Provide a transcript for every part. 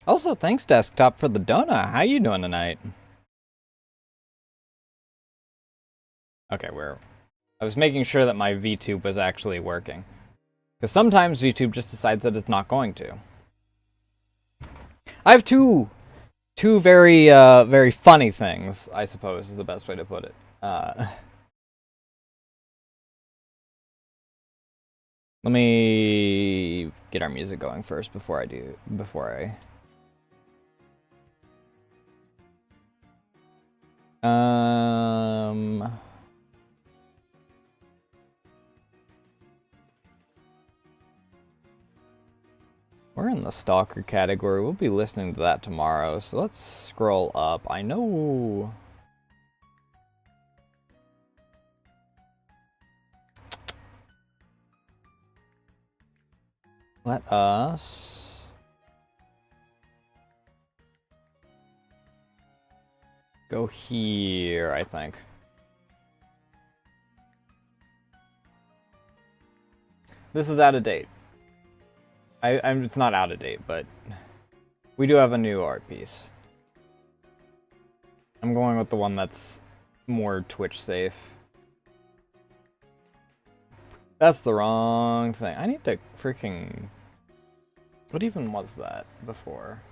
Also, thanks desktop for the donut. How you doing tonight? Okay, I was making sure that my VTube was actually working. Because sometimes VTube just decides that it's not going to. I have two very, very funny things, I suppose is the best way to put it. Let me get our music going first before I... We're in the Stalker category. We'll be listening to that tomorrow, so let's scroll up. I know... Let us... go here, I think. This is out of date. It's not out of date, but we do have a new art piece. I'm going with the one that's more Twitch safe. That's the wrong thing. I need to freaking... What even was that before?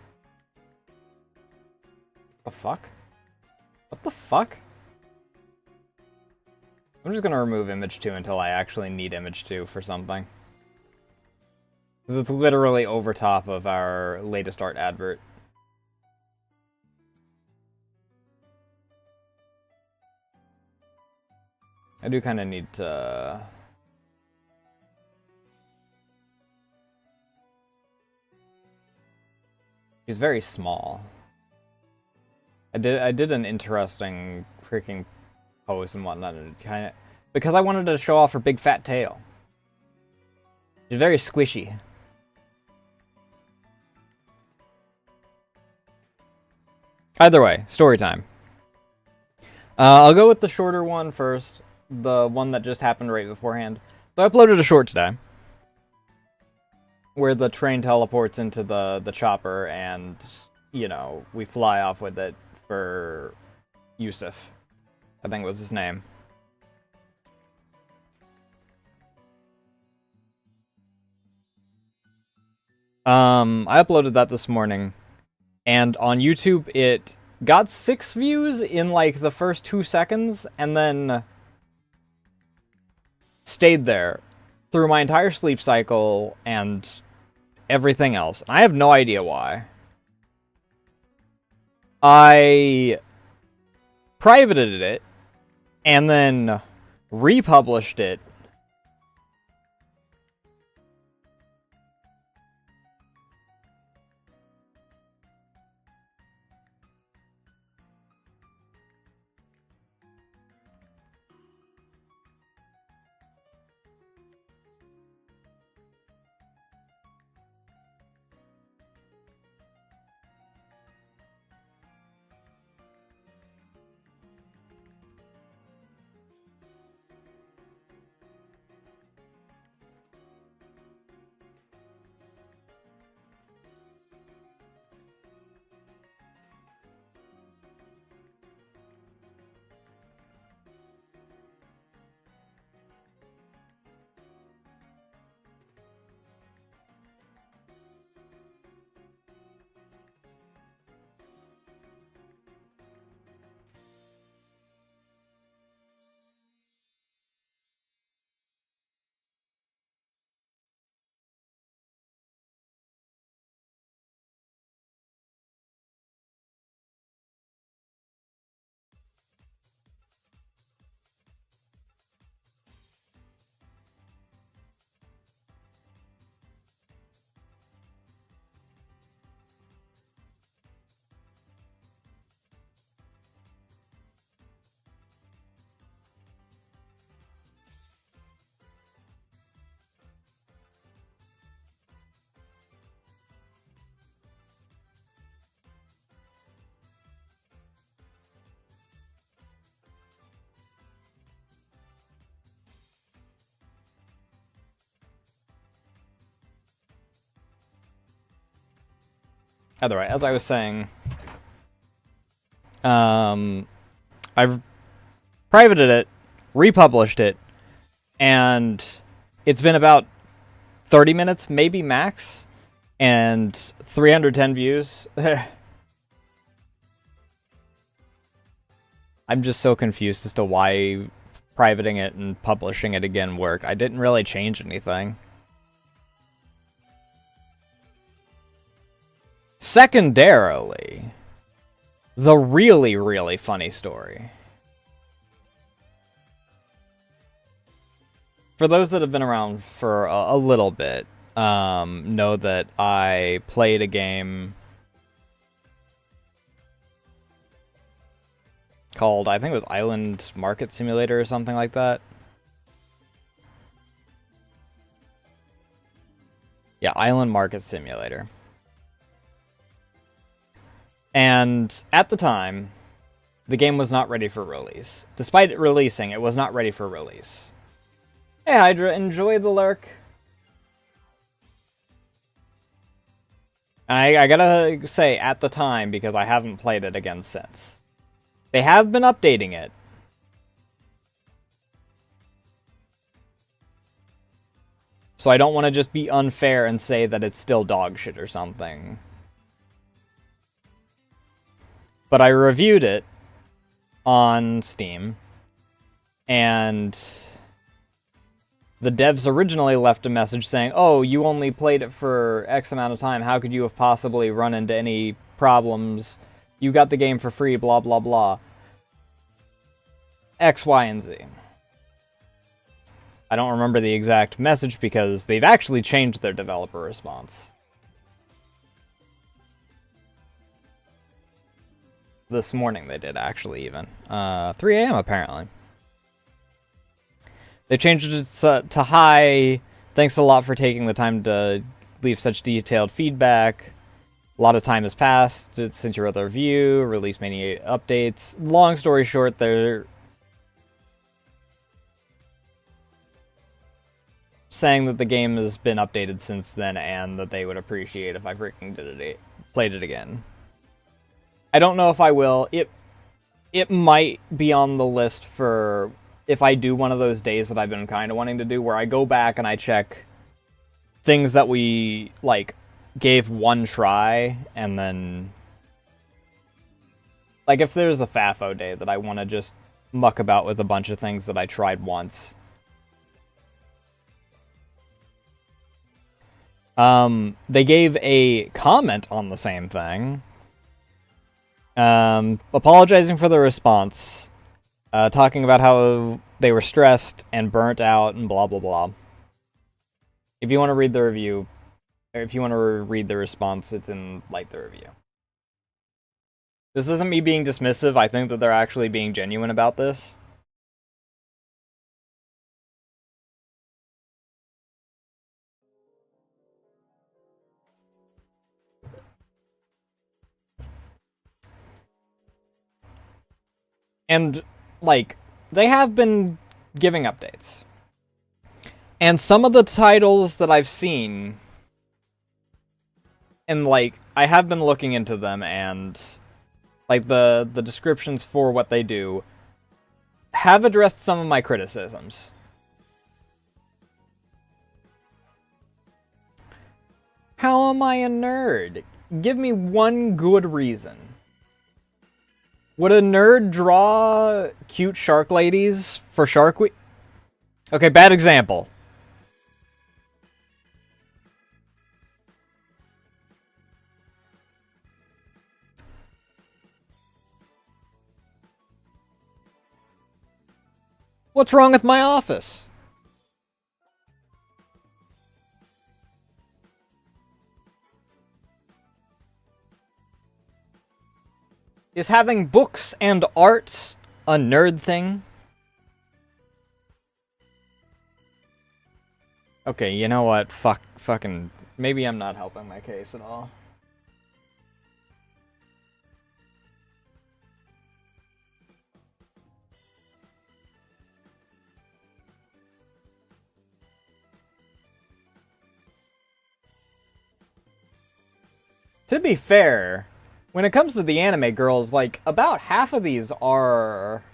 The fuck? What the fuck? I'm just gonna remove image 2 until I actually need image 2 for something. Because it's literally over top of our latest art advert. I do kind of need to... She's very small. I did an interesting freaking pose and whatnot, and kind of because I wanted to show off her big fat tail. She's very squishy. Either way, story time. I'll go with the shorter one first, the one that just happened right beforehand. So I uploaded a short today, where the train teleports into the chopper and, you know, we fly off with it for Yusuf, I think was his name. I uploaded that this morning, and on YouTube it got 6 views in like the first 2 seconds, and then stayed there through my entire sleep cycle and everything else. I have no idea why. I privated it and then republished it. Either way, as I was saying, I've privated it, republished it, and it's been about 30 minutes, maybe max, and 310 views. I'm just so confused as to why privating it and publishing it again worked. I didn't really change anything. Secondarily, the really, really funny story. For those that have been around for a little bit, know that I played a game called, I think it was Island Market Simulator or something like that. Yeah, Island Market Simulator. And at the time, the game was not ready for release. Despite it releasing, it was not ready for release. Hey Hydra, enjoy the lurk. I gotta say, at the time, because I haven't played it again since. They have been updating it. So I don't want to just be unfair and say that it's still dog shit or something. But I reviewed it on Steam, and the devs originally left a message saying, oh, you only played it for X amount of time, how could you have possibly run into any problems? You got the game for free, blah, blah, blah. X, Y, and Z. I don't remember the exact message because they've actually changed their developer response. This morning they did, actually, even. 3 a.m. apparently. They changed it to hi. Thanks a lot for taking the time to leave such detailed feedback. A lot of time has passed since your other review. Released many updates. Long story short, they're saying that the game has been updated since then and that they would appreciate if I freaking played it again. I don't know if I will. It might be on the list for if I do one of those days that I've been kind of wanting to do, where I go back and I check things that we, like, gave one try, and then, like, if there's a FAFO day that I want to just muck about with a bunch of things that I tried once. They gave a comment on the same thing. Apologizing for the response, talking about how they were stressed and burnt out and blah, blah, blah. If you want to read the review, or if you want to read the response, it's in, like, the review. This isn't me being dismissive. I think that they're actually being genuine about this. And, like, they have been giving updates. And some of the titles that I've seen, and, like, I have been looking into them, and, like, the descriptions for what they do have addressed some of my criticisms. How am I a nerd? Give me one good reason. Would a nerd draw cute shark ladies for Shark Week? Okay, bad example. What's wrong with my office? Is having books and art a nerd thing? Okay, you know what? Fucking... Maybe I'm not helping my case at all. To be fair, when it comes to the anime girls, like, about half of these are...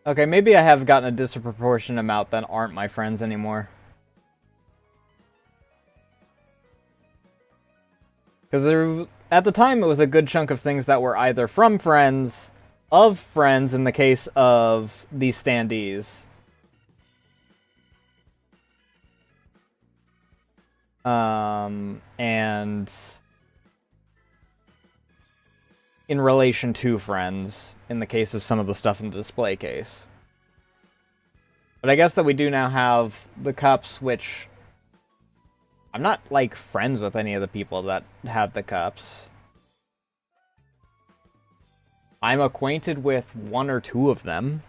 Okay, maybe I have gotten a disproportionate amount that aren't my friends anymore. Because at the time, it was a good chunk of things that were either from friends, of friends in the case of these standees. And in relation to friends, in the case of some of the stuff in the display case. But I guess that we do now have the cups, which... I'm not, like, friends with any of the people that have the cups. I'm acquainted with one or two of them.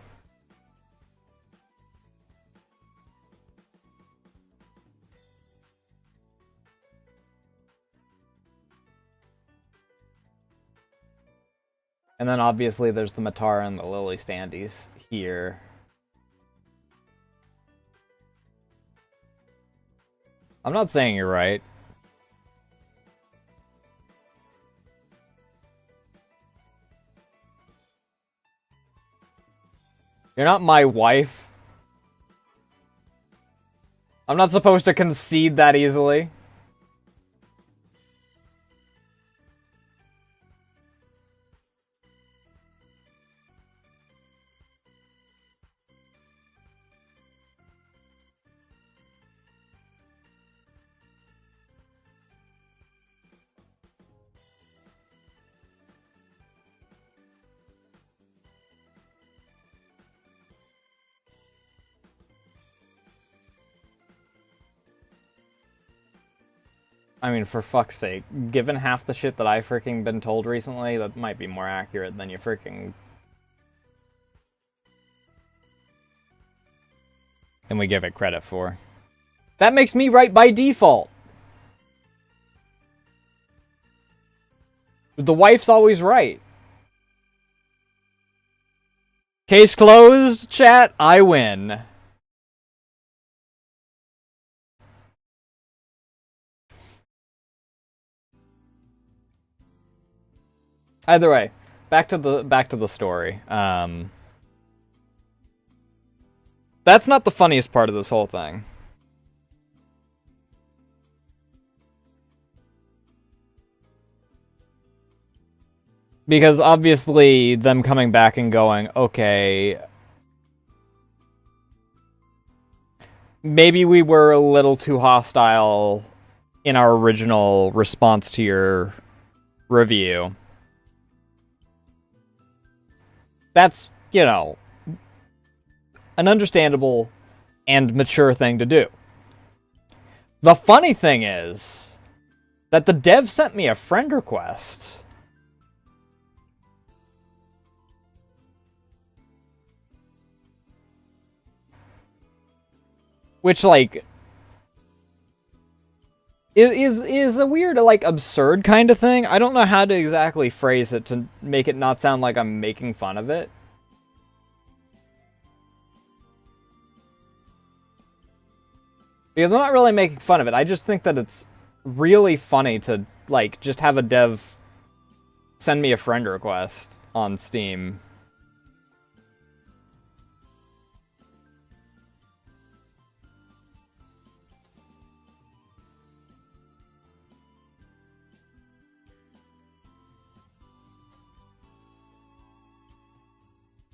And then obviously there's the Matara and the Lily standees here. I'm not saying you're right. You're not my wife. I'm not supposed to concede that easily. I mean, for fuck's sake, given half the shit that I freaking been told recently, that might be more accurate than you freaking... than we give it credit for. That makes me right by default! The wife's always right. Case closed, chat, I win. Either way, back to the story. That's not the funniest part of this whole thing. Because obviously them coming back and going, okay, maybe we were a little too hostile in our original response to your review. That's, you know, an understandable and mature thing to do. The funny thing is that the dev sent me a friend request. Which, like, is a weird, like, absurd kind of thing. I don't know how to exactly phrase it to make it not sound like I'm making fun of it. Because I'm not really making fun of it. I just think that it's really funny to, like, just have a dev send me a friend request on Steam.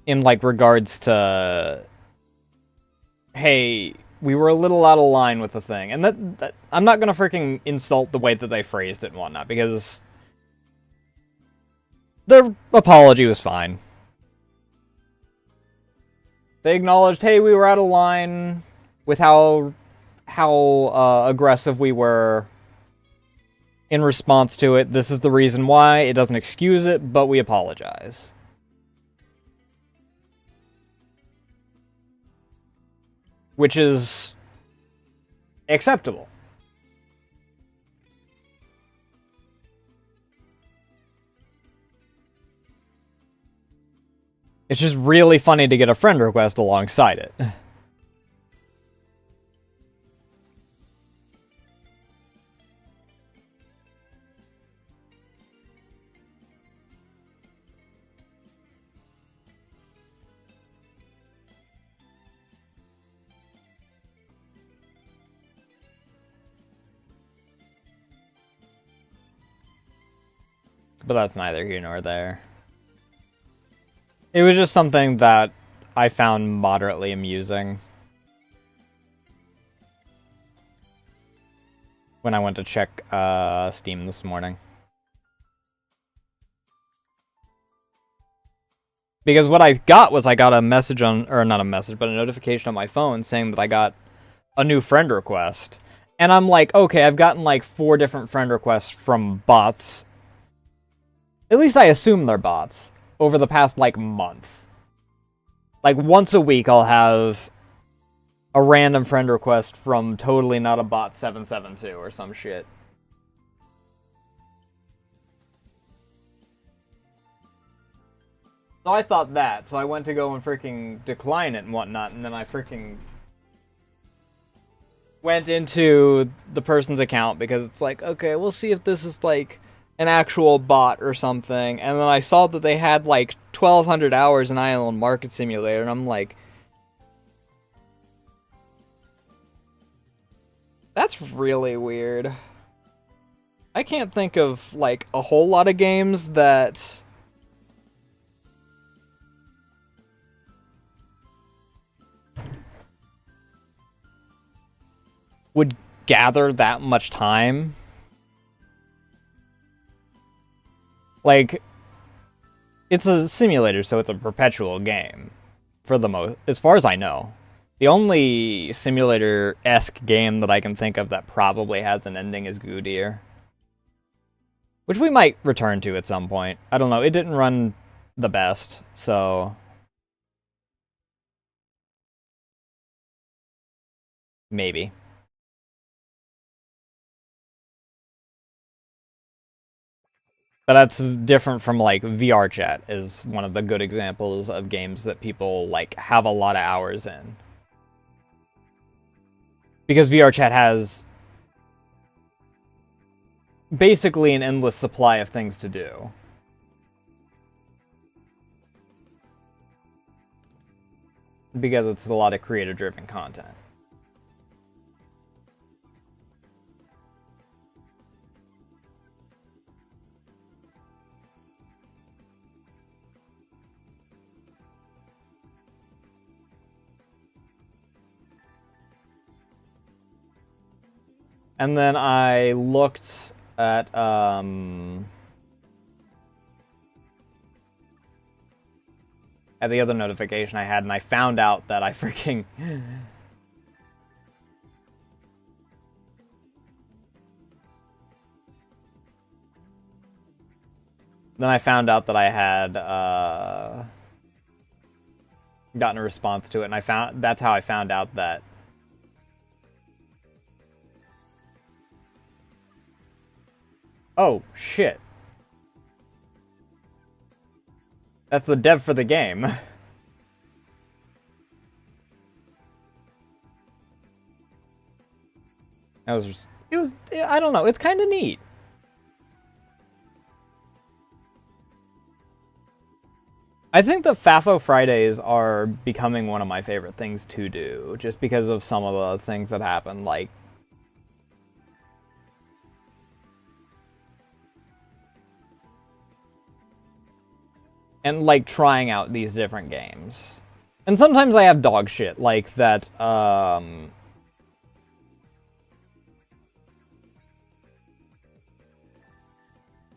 In, like, regards to, hey, we were a little out of line with the thing. And that I'm not gonna freaking insult the way that they phrased it and whatnot, because their apology was fine. They acknowledged, hey, we were out of line with how aggressive we were in response to it. This is the reason why. It doesn't excuse it, but we apologize. Which is acceptable. It's just really funny to get a friend request alongside it. But that's neither here nor there. It was just something that I found moderately amusing when I went to check Steam this morning. Because what I got was I got a message on, or not a message, but a notification on my phone saying that I got a new friend request. And I'm like, okay, I've gotten like 4 different friend requests from bots. At least I assume they're bots. Over the past, like, month. Like, once a week I'll have a random friend request from totally not a bot 772 or some shit. So I thought that, so I went to go and freaking decline it and whatnot, and then I freaking went into the person's account because it's like, okay, we'll see if this is like an actual bot or something. And then I saw that they had like 1,200 hours in Island Market Simulator, and I'm like, that's really weird. I can't think of like a whole lot of games that would gather that much time. Like, it's a simulator, so it's a perpetual game. For the most, as far as I know. The only simulator-esque game that I can think of that probably has an ending is Goodyear. Which we might return to at some point. I don't know, it didn't run the best, so maybe. But that's different from, like, VR chat is one of the good examples of games that people, like, have a lot of hours in. Because VR chat has basically an endless supply of things to do. Because it's a lot of creator-driven content. And then I looked at, the other notification I had, and I found out that I freaking... Then I found out that I had, gotten a response to it, and that's how I found out that oh, shit. That's the dev for the game. That was just, I don't know, it's kind of neat. I think the FAFO Fridays are becoming one of my favorite things to do, just because of some of the things that happen, like and, like, trying out these different games. And sometimes I have dog shit, like that,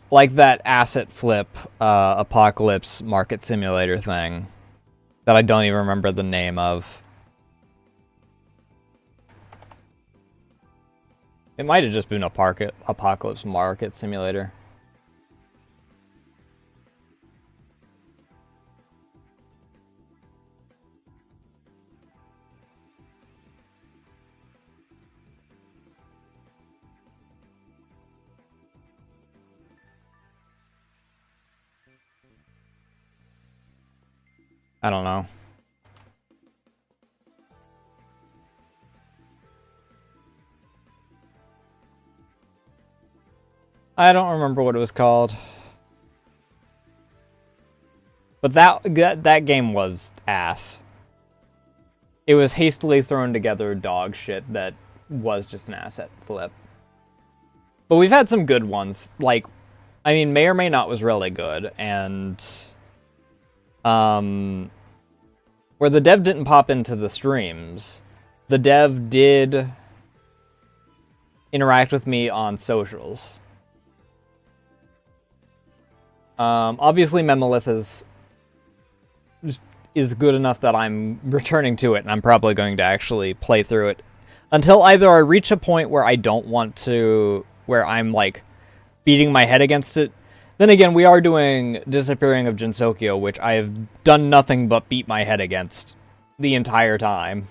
like that asset flip, apocalypse market simulator thing that I don't even remember the name of. It might have just been apocalypse market simulator. I don't know. I don't remember what it was called. But that game was ass. It was hastily thrown together dog shit that was just an asset flip. But we've had some good ones. Like, I mean, may or may not was really good, and where the dev didn't pop into the streams, the dev did interact with me on socials. Obviously, Memolith is good enough that I'm returning to it, and I'm probably going to actually play through it until either I reach a point where I don't want to, where I'm like beating my head against it. Then again, we are doing Disappearing of Jinsokyo, which I have done nothing but beat my head against the entire time.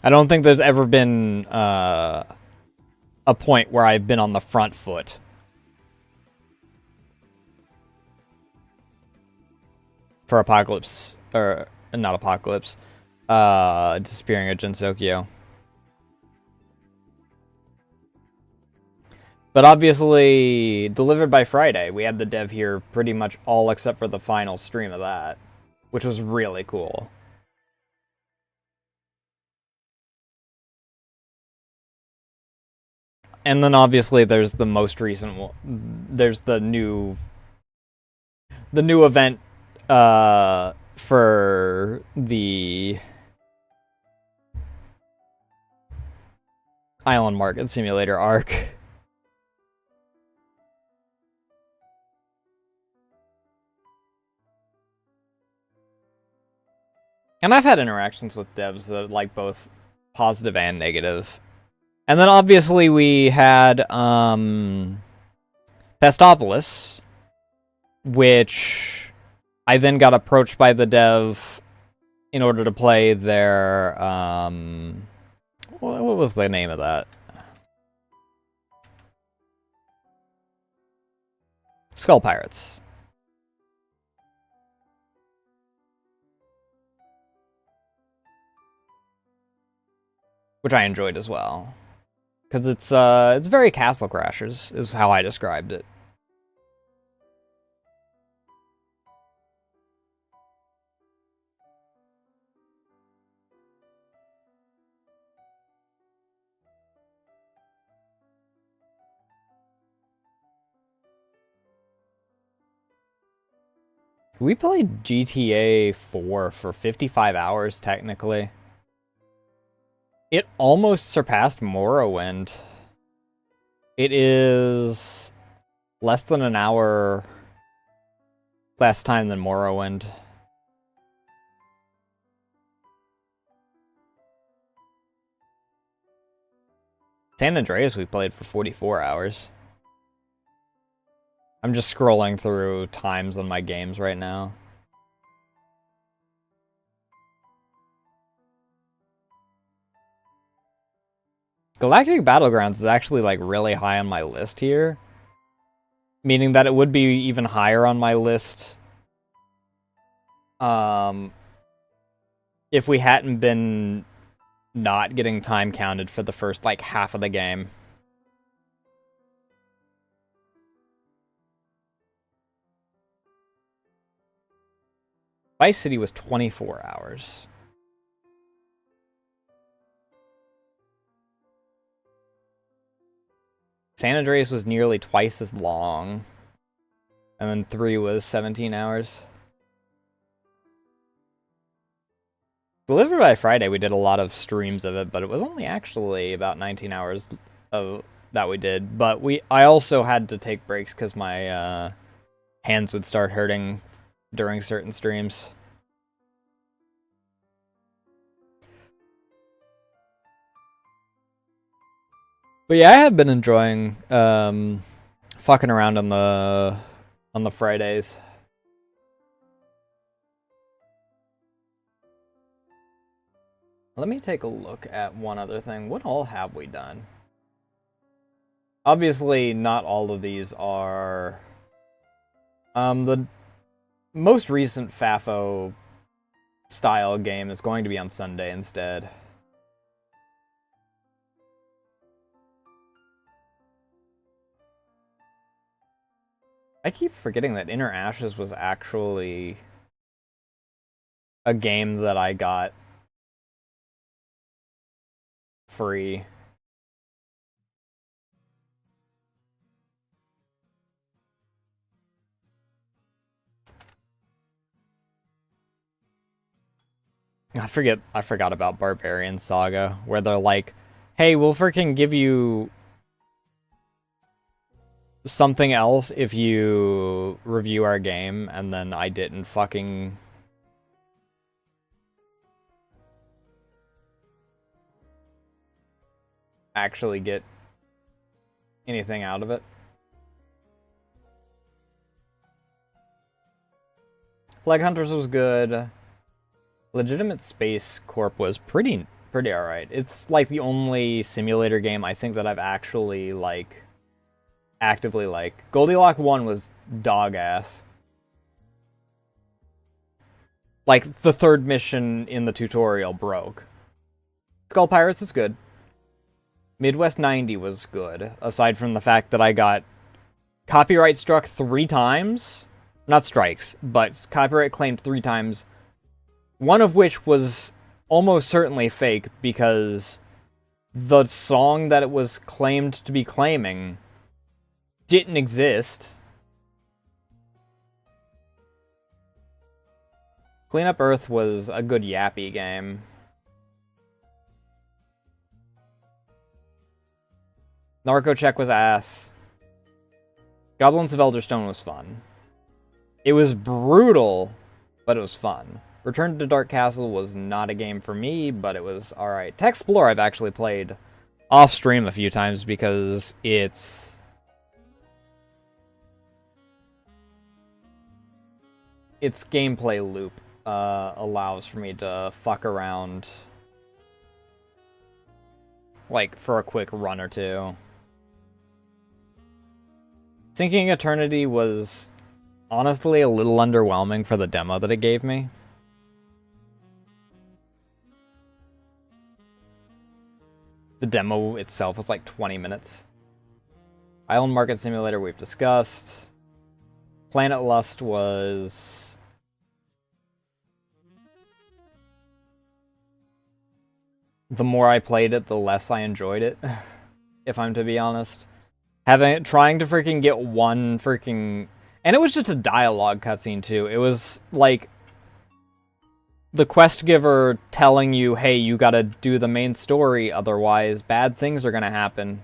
I don't think there's ever been a point where I've been on the front foot. For Apocalypse, or not Apocalypse, Disappearing of Jinsokyo. But obviously, Delivered by Friday, we had the dev here pretty much all except for the final stream of that, which was really cool. And then obviously there's the most recent one. There's the new event for the Island Market Simulator arc. And I've had interactions with devs that like both positive and negative. And then obviously we had Pestopolis, which I then got approached by the dev in order to play their what was the name of that? Skull Pirates. Which I enjoyed as well. Because it's very Castle Crashers, is how I described it. We played GTA 4 for 55 hours, technically. It almost surpassed Morrowind. It is less than an hour less time than Morrowind. San Andreas we played for 44 hours. I'm just scrolling through times on my games right now. Galactic Battlegrounds is actually like really high on my list here. Meaning that it would be even higher on my list if we hadn't been not getting time counted for the first like half of the game. Vice City was 24 hours. San Andreas was nearly twice as long. And then 3 was 17 hours. Delivered by Friday, we did a lot of streams of it, but it was only actually about 19 hours of that we did. But I also had to take breaks because my hands would start hurting during certain streams. But yeah, I have been enjoying fucking around on the Fridays. Let me take a look at one other thing. What all have we done? Obviously, not all of these are... the most recent FAFO style game is going to be on Sunday instead. I keep forgetting that Inner Ashes was actually a game that I got free. I forgot about Barbarian Saga, where they're like, hey, we'll freaking give you something else if you review our game, and then I didn't fucking actually get anything out of it. Flag Hunters was good. Legitimate Space Corp was pretty alright. It's like the only simulator game I think that I've actually actively like. Goldilocks 1 was dog ass. Like the third mission in the tutorial broke. Skull Pirates is good. Midwest 90 was good, aside from the fact that I got copyright struck 3 times. Not strikes, but copyright claimed 3 times. One of which was almost certainly fake, because the song that it was claimed to be claiming didn't exist. Clean Up Earth was a good yappy game. Narco Check was ass. Goblins of Elderstone was fun. It was brutal, but it was fun. Return to Dark Castle was not a game for me, but it was alright. Techsplore I've actually played off-stream a few times because its gameplay loop allows for me to fuck around like for a quick run or two. Sinking Eternity was honestly a little underwhelming for the demo that it gave me. The demo itself was like 20 minutes. Island Market Simulator we've discussed. Planet Lust was... the more I played it, the less I enjoyed it, if I'm to be honest. Trying to freaking get one freaking... and it was just a dialogue cutscene too. It was like the quest giver telling you, hey, you gotta do the main story, otherwise bad things are gonna happen.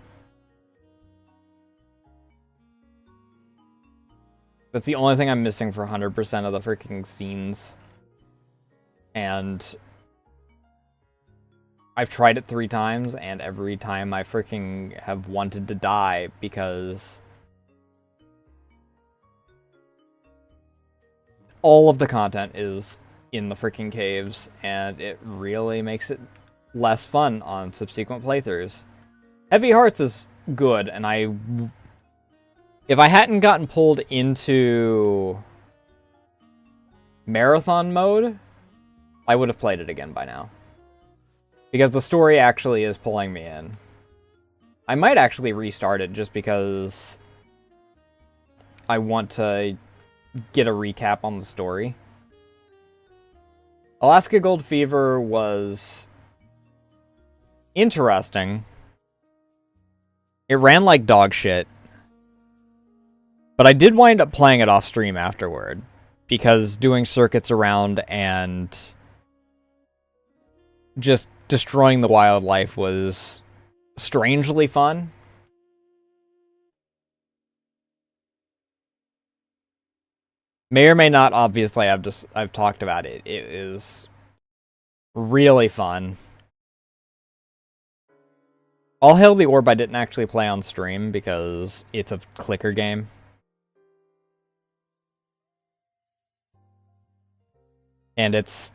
That's the only thing I'm missing for 100% of the freaking scenes. And I've tried it 3 times, and every time I freaking have wanted to die because all of the content is in the freaking caves, and it really makes it less fun on subsequent playthroughs. Heavy Hearts is good, and if I hadn't gotten pulled into marathon mode, I would have played it again by now. Because the story actually is pulling me in. I might actually restart it just because I want to get a recap on the story. Alaska Gold Fever was interesting. It ran like dog shit. But I did wind up playing it off stream afterward, because doing circuits around and just destroying the wildlife was strangely fun. May or may not, obviously, I've talked about it. It is really fun. All Hail the Orb I didn't actually play on stream because it's a clicker game. And it's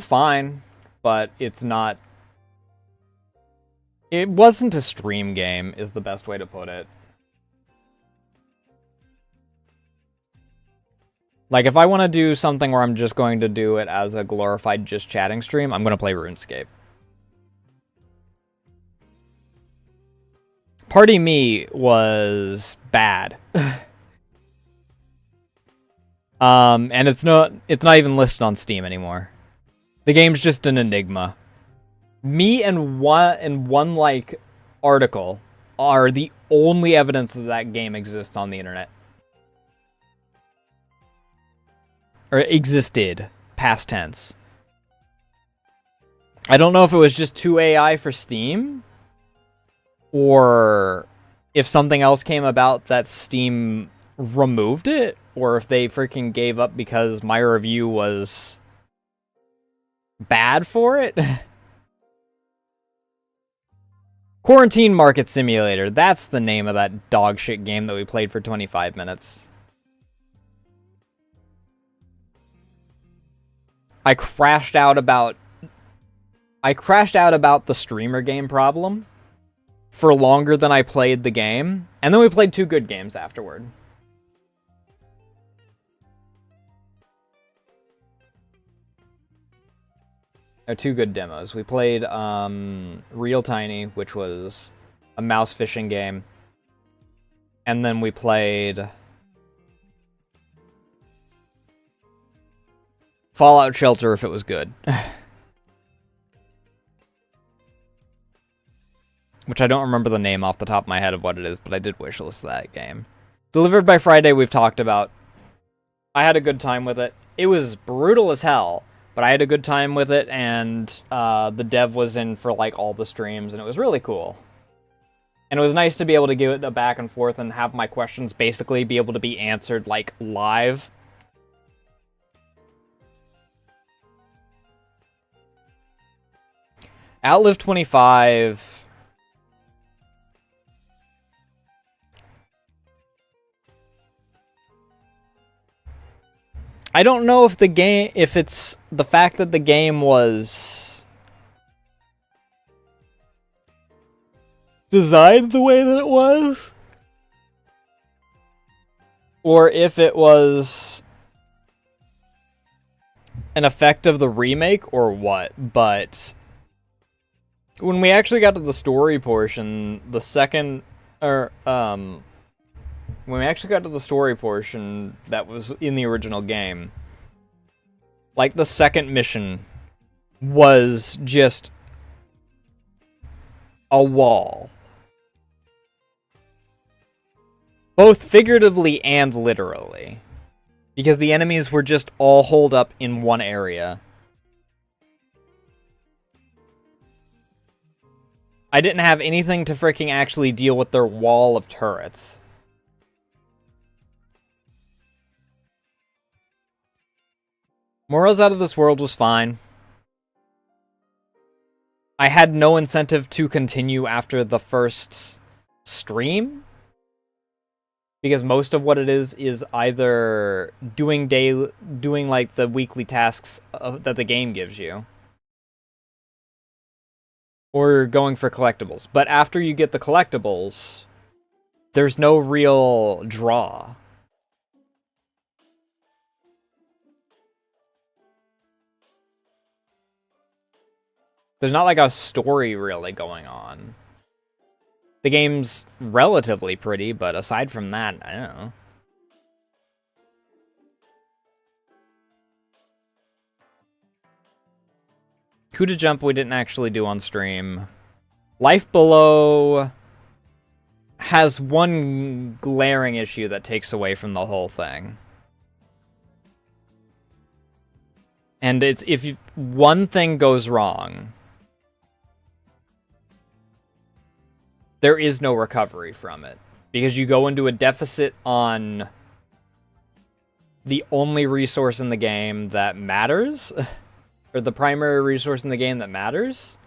fine, but it's not... it wasn't a stream game, is the best way to put it. Like, if I want to do something where I'm just going to do it as a glorified just chatting stream, I'm going to play RuneScape. Party Me was bad. And it's not even listed on Steam anymore. The game's just an enigma. Me and one like article are the only evidence that that game exists on the internet. or existed, past tense. I don't know if it was just 2 AI for Steam, or if something else came about that Steam removed it, or if they freaking gave up because my review was bad for it. Quarantine Market Simulator, that's the name of that dog shit game that we played for 25 minutes. I crashed out about the streamer game problem for longer than I played the game, and then we played 2 good games afterward. Or 2 good demos. We played Real Tiny, which was a mouse fishing game, and then we played Fallout Shelter if it was good. Which I don't remember the name off the top of my head of what it is, but I did wishlist that game. Delivered by Friday, we've talked about. I had a good time with it. It was brutal as hell, but I had a good time with it, and the dev was in for like all the streams, and it was really cool. And it was nice to be able to give it a back and forth and have my questions basically be able to be answered like live. Outlive 25... I don't know if if it's the fact that the game was designed the way that it was, or if it was an effect of the remake or what, but when we actually got to the story portion, when we actually got to the story portion that was in the original game, like, the second mission was just a wall. Both figuratively and literally. Because the enemies were just all holed up in one area. I didn't have anything to freaking actually deal with their wall of turrets. Morals Out of This World was fine. I had no incentive to continue after the first stream, because most of what it is either doing like the weekly tasks that the game gives you, or going for collectibles. But after you get the collectibles, there's no real draw. There's not like a story really going on. The game's relatively pretty, but aside from that, I don't know. Coup de Jump we didn't actually do on stream. Life Below has one glaring issue that takes away from the whole thing. And it's if one thing goes wrong, there is no recovery from it. Because you go into a deficit on the only resource in the game that matters, or the primary resource in the game that matters.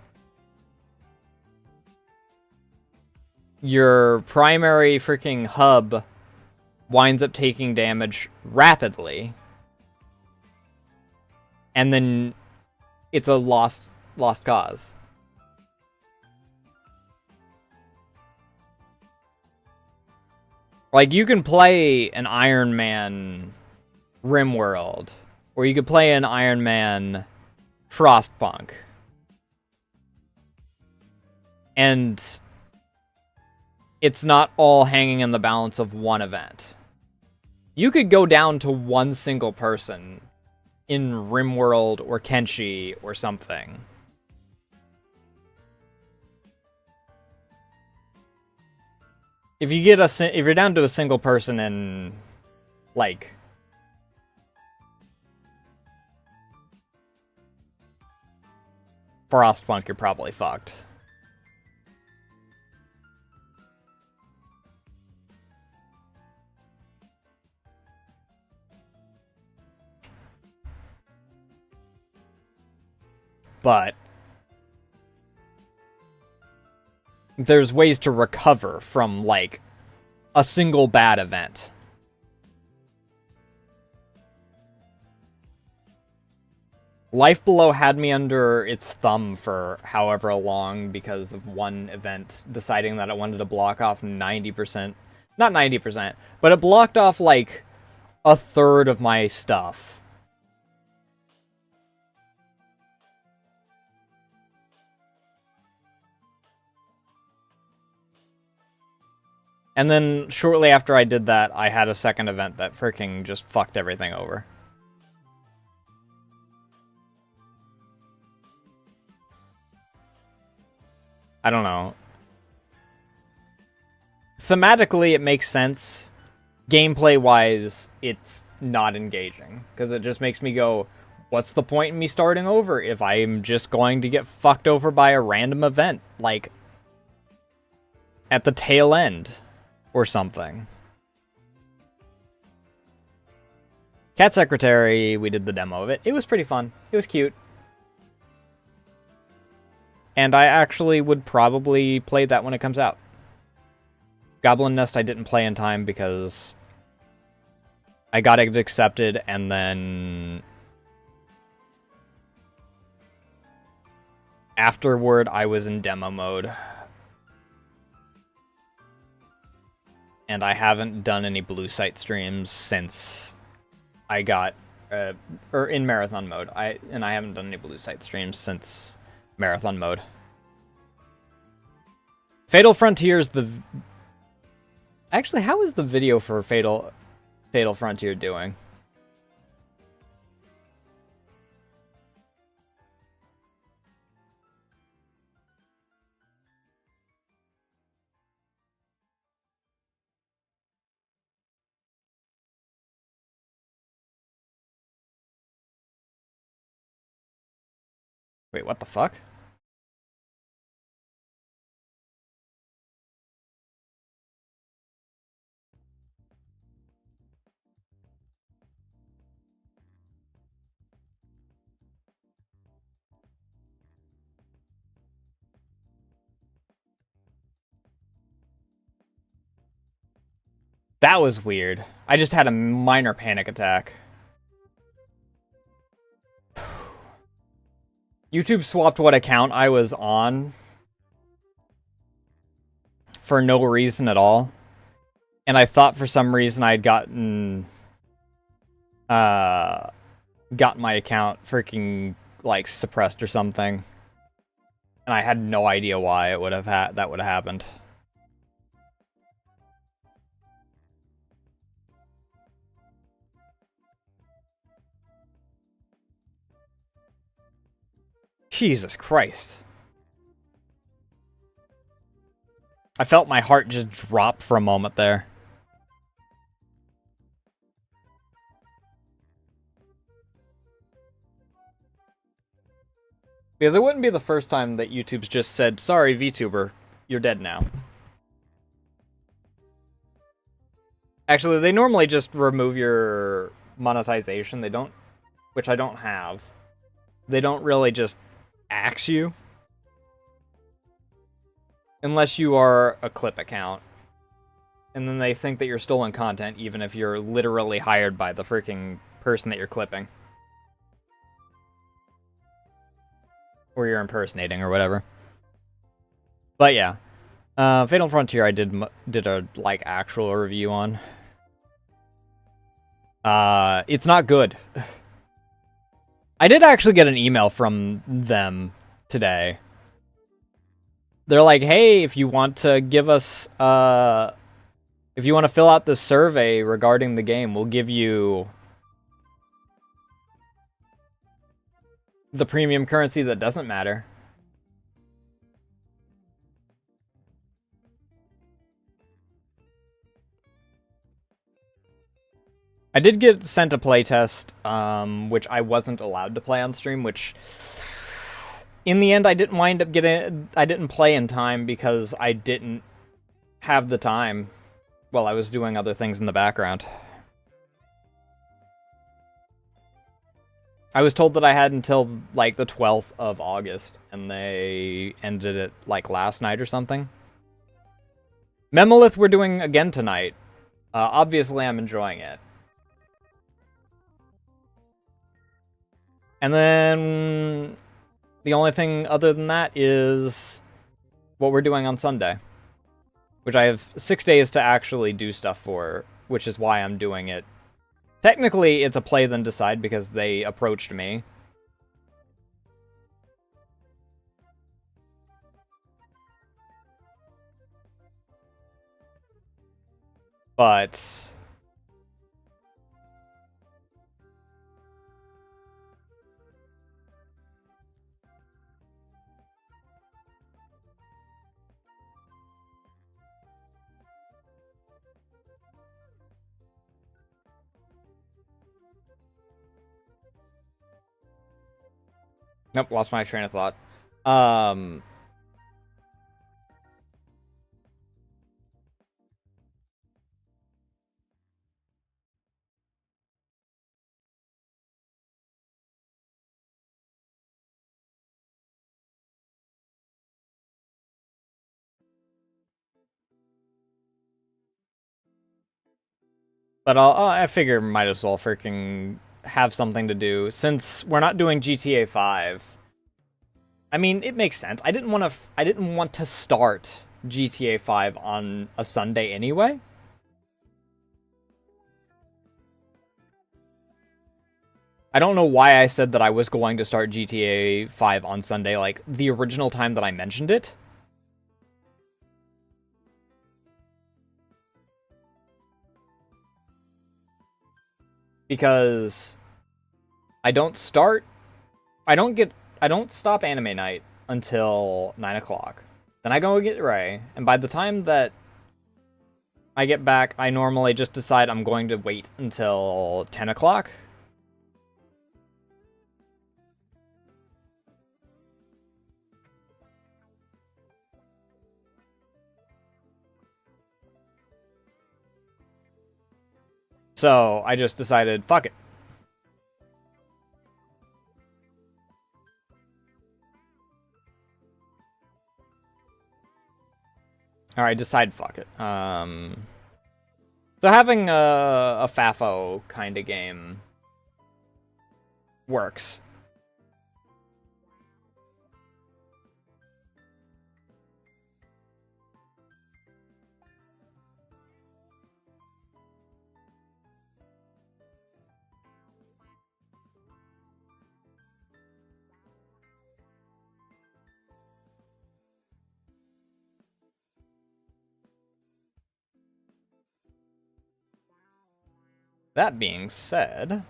Your primary freaking hub winds up taking damage rapidly. And then it's a lost cause. Like, you can play an Iron Man RimWorld, or you could play an Iron Man Frostpunk. And it's not all hanging in the balance of one event. You could go down to one single person in RimWorld or Kenshi or something. If you're down to a single person in, like, Frostpunk, you're probably fucked. But there's ways to recover from, like, a single bad event. Life Below had me under its thumb for however long because of one event deciding that it wanted to block off 90%. Not 90%, but it blocked off, like, a third of my stuff. And then shortly after I did that, I had a second event that freaking just fucked everything over. I don't know. Thematically, it makes sense. Gameplay-wise, it's not engaging. Because it just makes me go, what's the point in me starting over if I'm just going to get fucked over by a random event? Like, at the tail end. Or something. Cat Secretary, we did the demo of it. It was pretty fun. It was cute. And I actually would probably play that when it comes out. Goblin Nest I didn't play in time because I got it accepted and then afterward I was in demo mode. And I haven't done any blue site streams since I got, or in marathon mode. I haven't done any blue site streams since marathon mode. Fatal Frontiers, actually, how is the video for Fatal Frontier doing? Wait, what the fuck? That was weird. I just had a minor panic attack. YouTube swapped what account I was on for no reason at all. And I thought for some reason I'd gotten my account freaking like suppressed or something. And I had no idea why it would have that would have happened. Jesus Christ. I felt my heart just drop for a moment there. Because it wouldn't be the first time that YouTube's just said, sorry, VTuber, you're dead now. Actually, they normally just remove your monetization. They don't, which I don't have. They don't really just axe you. Unless you are a clip account. And then they think that you're stolen content, even if you're literally hired by the freaking person that you're clipping. Or you're impersonating, or whatever. But yeah. Fatal Frontier I did a, like, actual review on. It's not good. I did actually get an email from them today. They're like, hey, if you want to give us, if you want to fill out this survey regarding the game, we'll give you the premium currency that doesn't matter. I did get sent a playtest, which I wasn't allowed to play on stream, which in the end, I didn't wind up I didn't play in time because I didn't have the time while I was doing other things in the background. I was told that I had until, like, the 12th of August, and they ended it, like, last night or something. Memolith we're doing again tonight. Obviously, I'm enjoying it. And then the only thing other than that is what we're doing on Sunday, which I have 6 days to actually do stuff for, which is why I'm doing it. Technically, it's a play then decide because they approached me. But nope, lost my train of thought. But I figure might as well freaking have something to do since we're not doing GTA 5. I mean, it makes sense. I didn't want to start GTA 5 on a Sunday anyway. I don't know why I said that I was going to start GTA 5 on Sunday, like the original time that I mentioned it. Because I don't stop anime night until 9 o'clock. Then I go get Ray, and by the time that I get back, I normally just decide I'm going to wait until 10 o'clock. So I just decided, fuck it. Alright, decide fuck it. So having a FAFO kind of game works. That being said,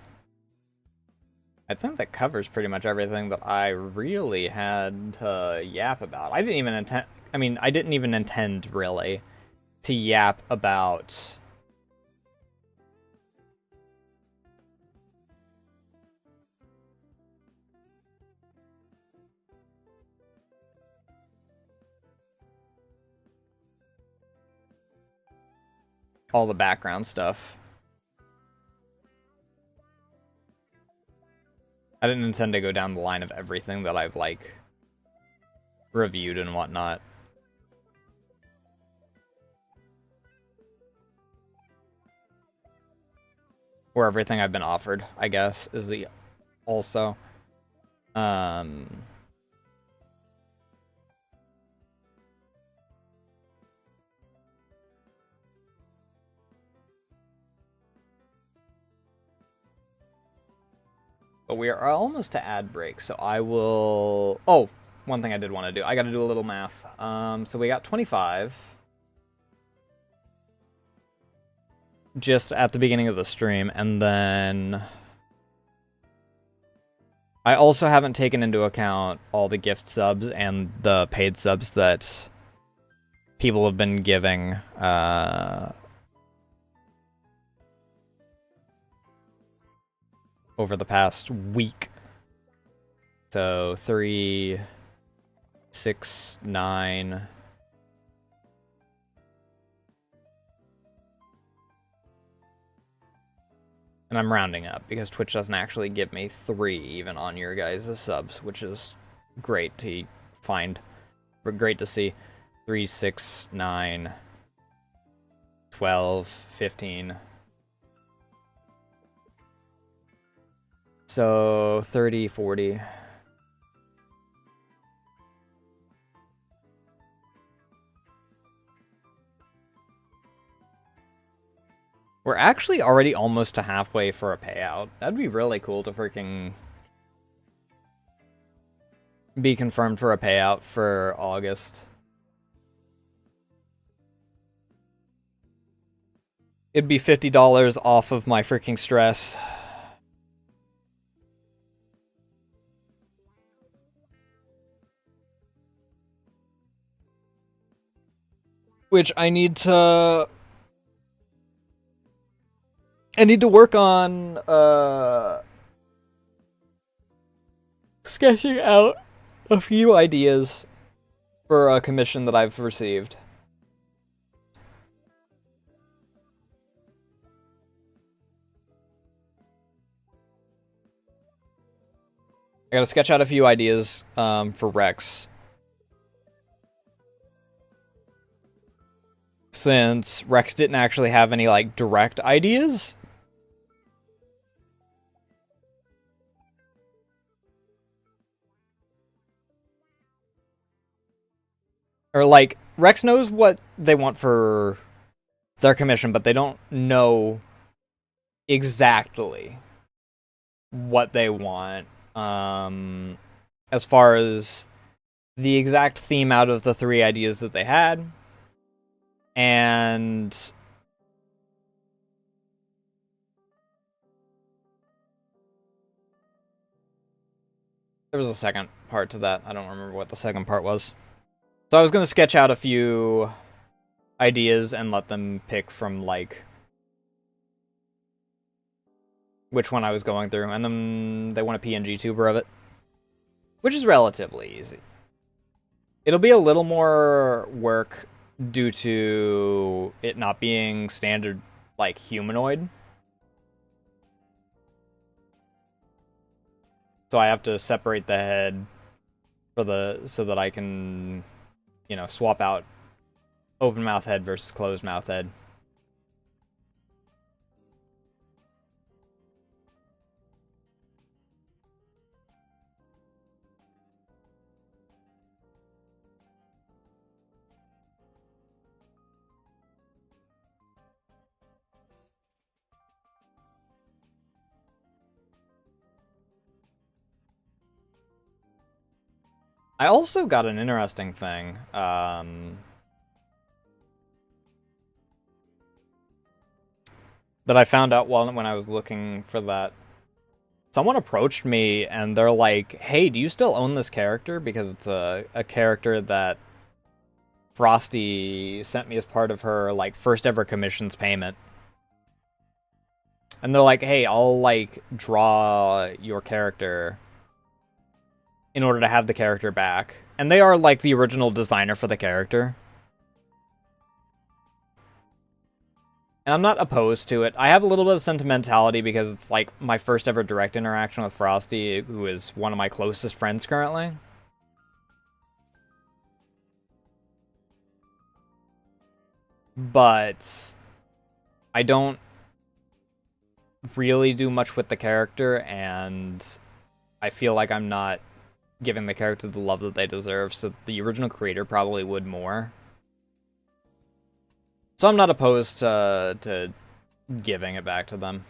I think that covers pretty much everything that I really had to yap about. I didn't even intend really to yap about all the background stuff. I didn't intend to go down the line of everything that I've, like, reviewed and whatnot. Or everything I've been offered, I guess, is the also. But we are almost to ad break, so I will... Oh, one thing I did want to do. I got to do a little math. So we got 25. Just at the beginning of the stream, and then... I also haven't taken into account all the gift subs and the paid subs that people have been giving, over the past week. So 3, 6, 9. And I'm rounding up because Twitch doesn't actually give me 3 even on your guys' subs, which is great to find, but great to see. 3, 6, 9, 12, 15. So 30, 40. We're actually already almost to halfway for a payout. That'd be really cool to freaking be confirmed for a payout for August. It'd be $50 off of my freaking stress. Which I need to work on sketching out a few ideas for a commission that I've received. I gotta sketch out a few ideas for Rex. Since Rex didn't actually have any, like, direct ideas. Or, like, Rex knows what they want for their commission, but they don't know exactly what they want. As far as the exact theme out of the 3 ideas that they had. And there was a second part to that. I don't remember what the second part was. So I was going to sketch out a few ideas and let them pick from, like, which one I was going through. And then they want a PNG tuber of it, which is relatively easy. It'll be a little more work due to it not being standard, like, humanoid. So I have to separate the head so that I can, you know, swap out open mouth head versus closed mouth head. I also got an interesting thing. That I found out when I was looking for that. Someone approached me and they're like, hey, do you still own this character? Because it's a character that Frosty sent me as part of her, like, first ever commissions payment. And they're like, hey, I'll, like, draw your character in order to have the character back. And they are, like, the original designer for the character. And I'm not opposed to it. I have a little bit of sentimentality because it's, like, my first ever direct interaction with Frosty, who is one of my closest friends currently. But I don't really do much with the character, and I feel like I'm not giving the character the love that they deserve, so the original creator probably would more. So I'm not opposed to giving it back to them.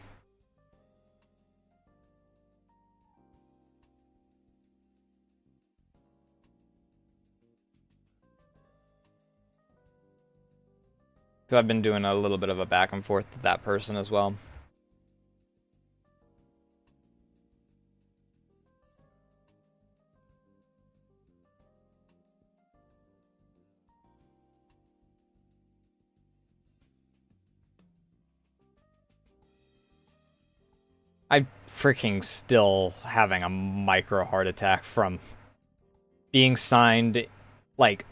So I've been doing a little bit of a back and forth with that person as well. I'm freaking still having a micro heart attack from being signed like,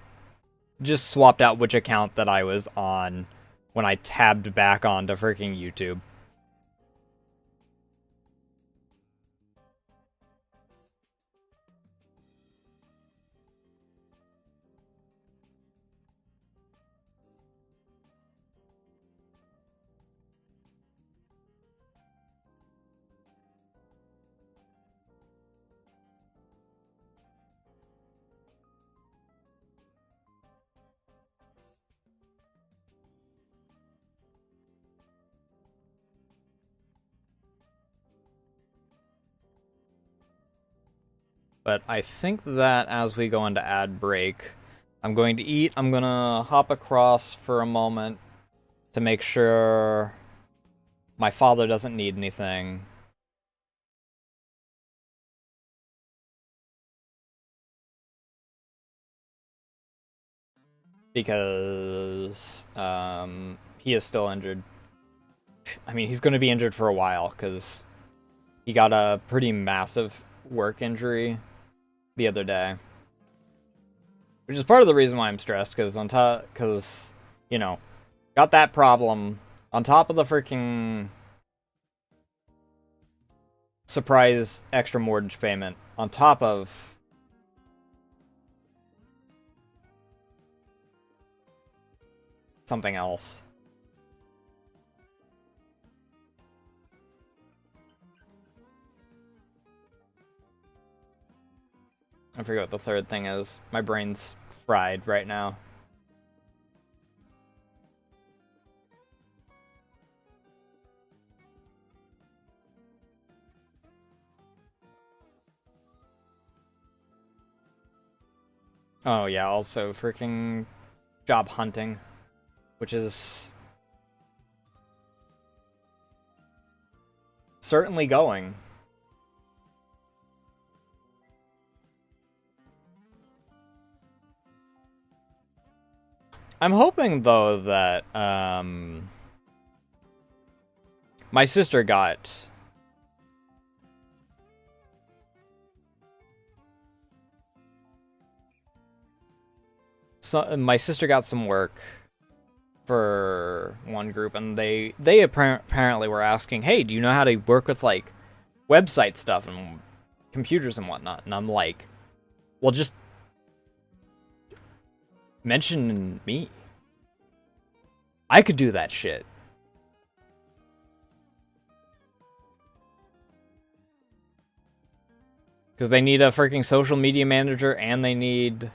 just swapped out which account that I was on when I tabbed back onto freaking YouTube. But I think that as we go into ad break, I'm going to eat. I'm going to hop across for a moment to make sure my father doesn't need anything. Because he is still injured. I mean, he's going to be injured for a while because he got a pretty massive work injury the other day. Which is part of the reason why I'm stressed, because, you know, got that problem on top of the freaking surprise extra mortgage payment, on top of something else. I forget what the third thing is. My brain's fried right now. Oh yeah, also freaking job hunting, which is certainly going. I'm hoping though that my sister got my sister got some work for one group, and they apparently were asking, "Hey, do you know how to work with like website stuff and computers and whatnot?" And I'm like, "Well, just mention me. I could do that shit." Because they need a freaking social media manager and they need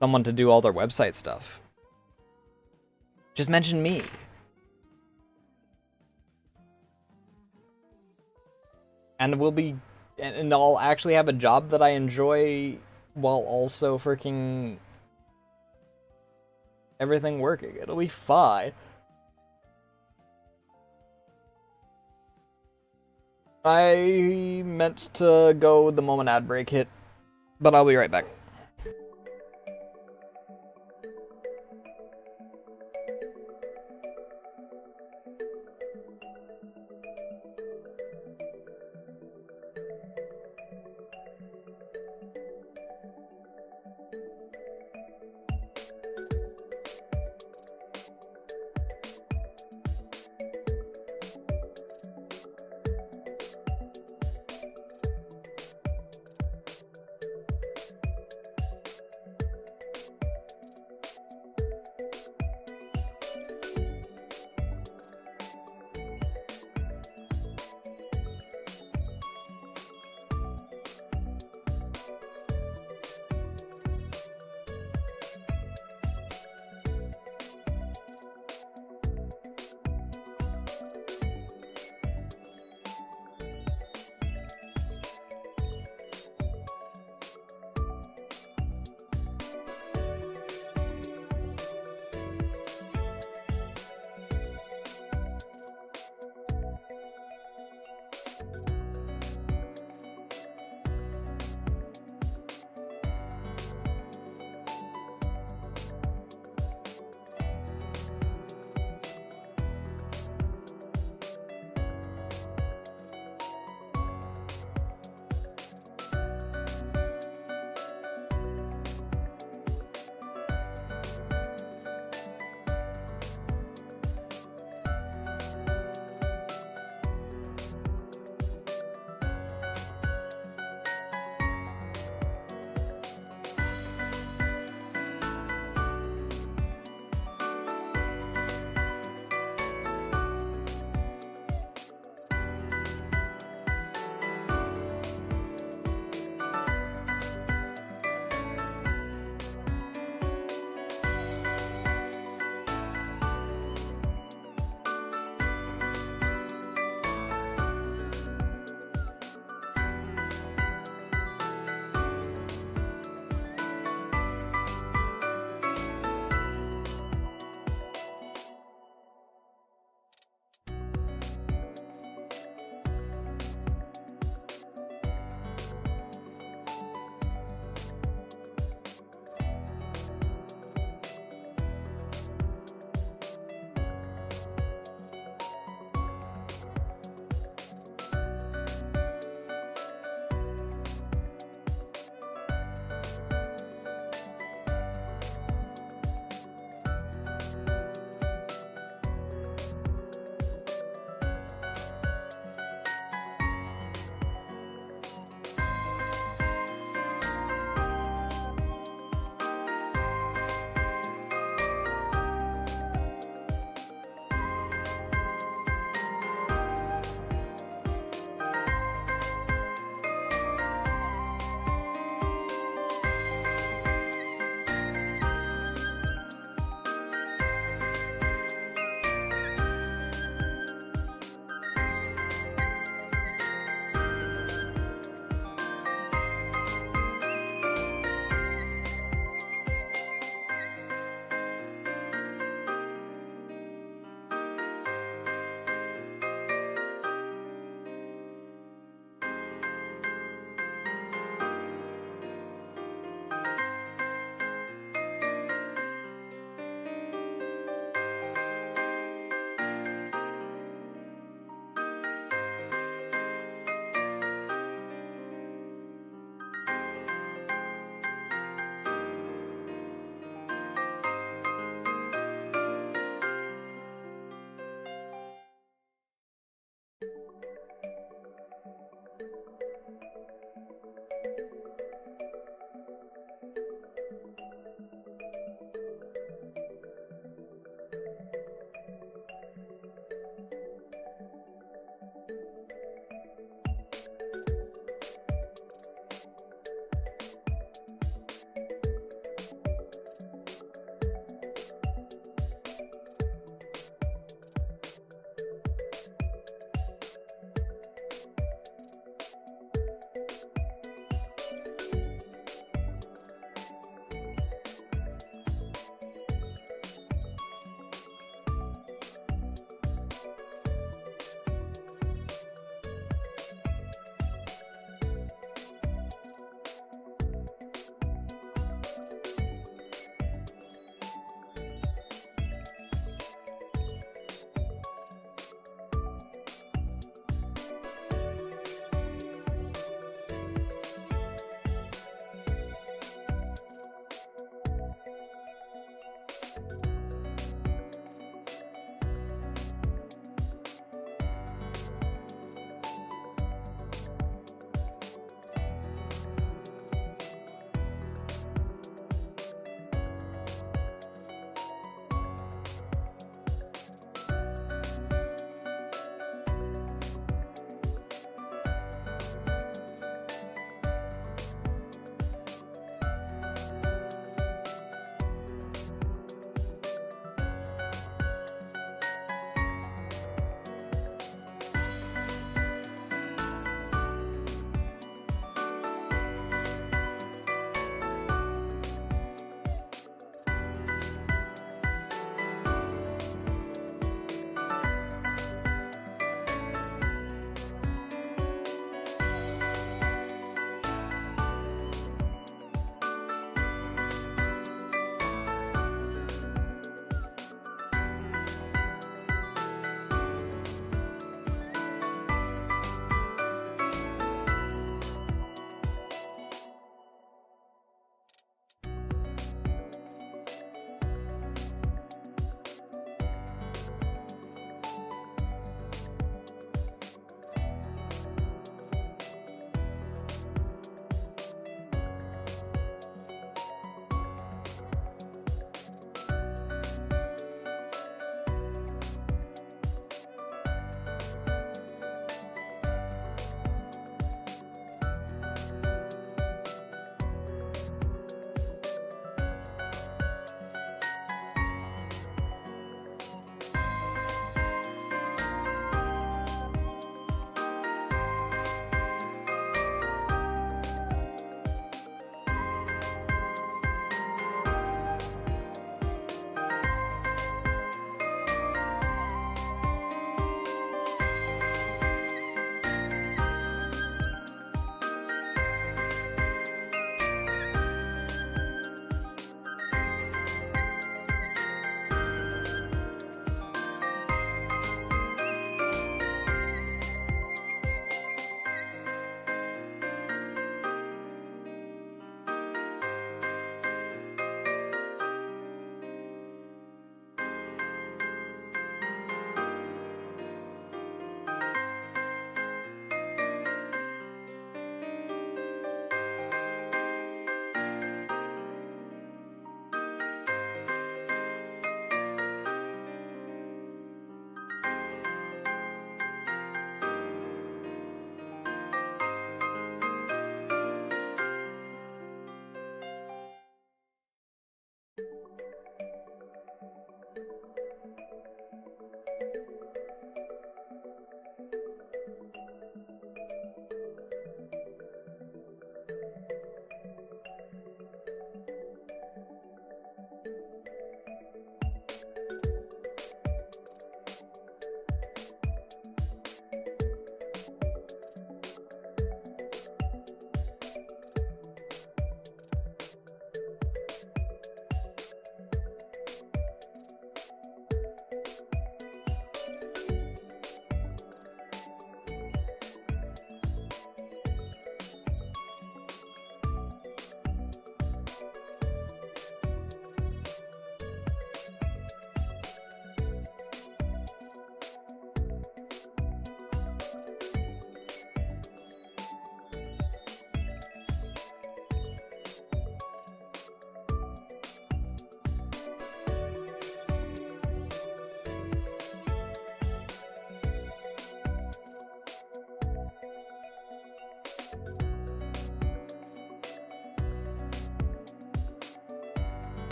someone to do all their website stuff. Just mention me. And I'll actually have a job that I enjoy while also freaking everything working. It'll be fine. I meant to go the moment ad break hit, but I'll be right back.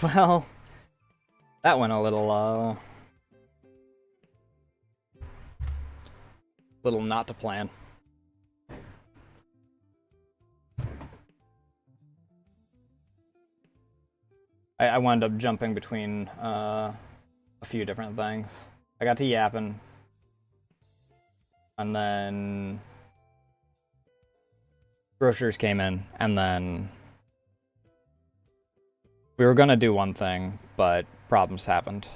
Well, that went a little not to plan. I wound up jumping between a few different things. I got to yapping, and then grocers came in, and then we were gonna do one thing, but problems happened.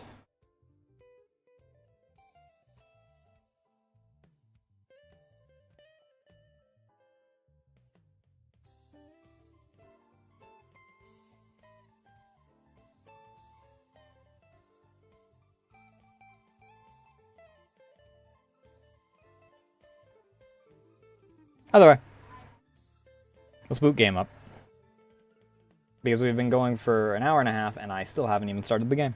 Either way, let's boot game up. Because we've been going for an hour and a half, and I still haven't even started the game.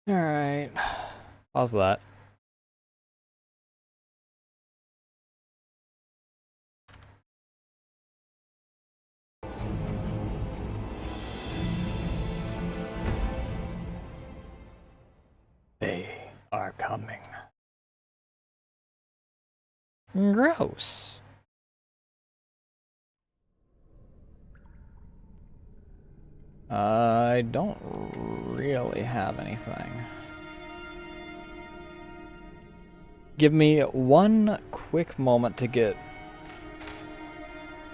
Alright. Pause that. They are coming. Gross. I don't really have anything. Give me one quick moment to get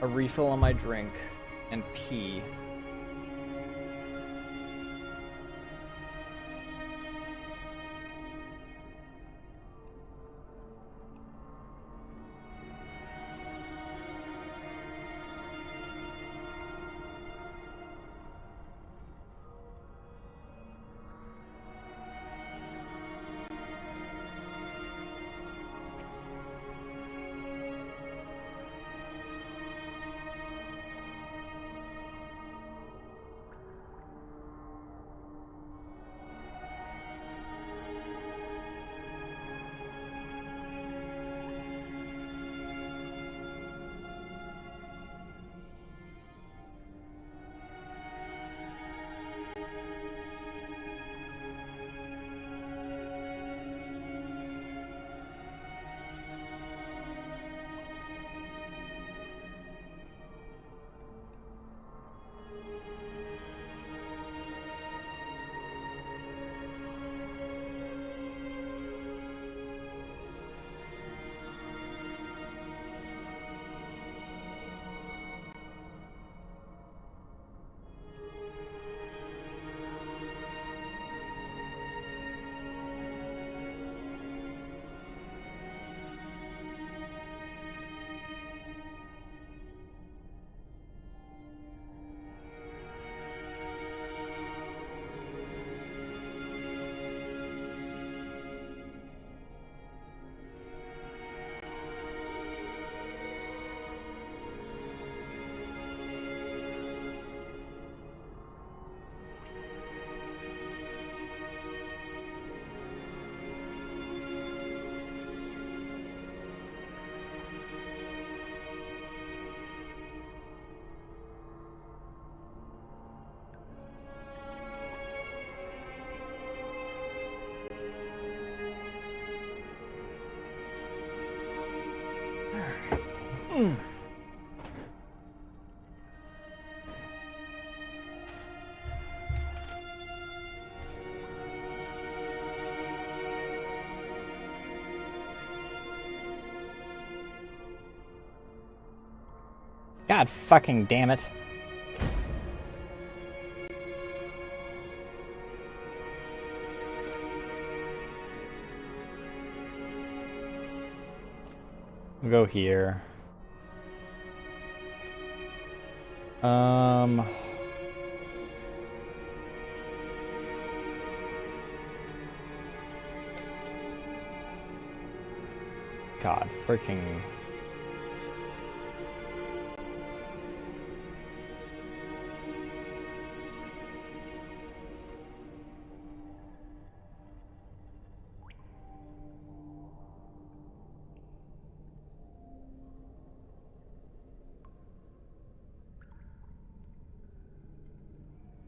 a refill on my drink and pee. God fucking damn it. We'll go here. God, freaking...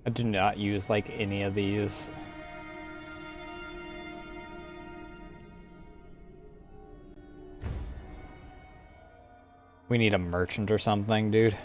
I do not use, like, any of these. We need a merchant or something, dude.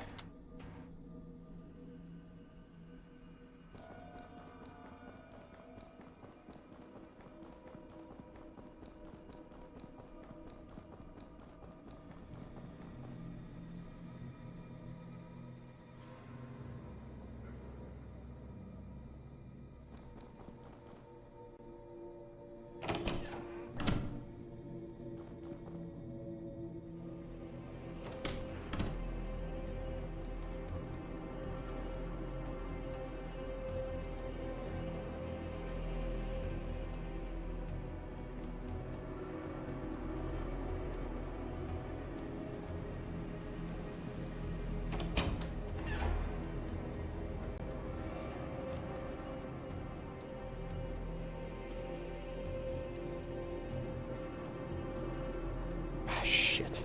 Shit.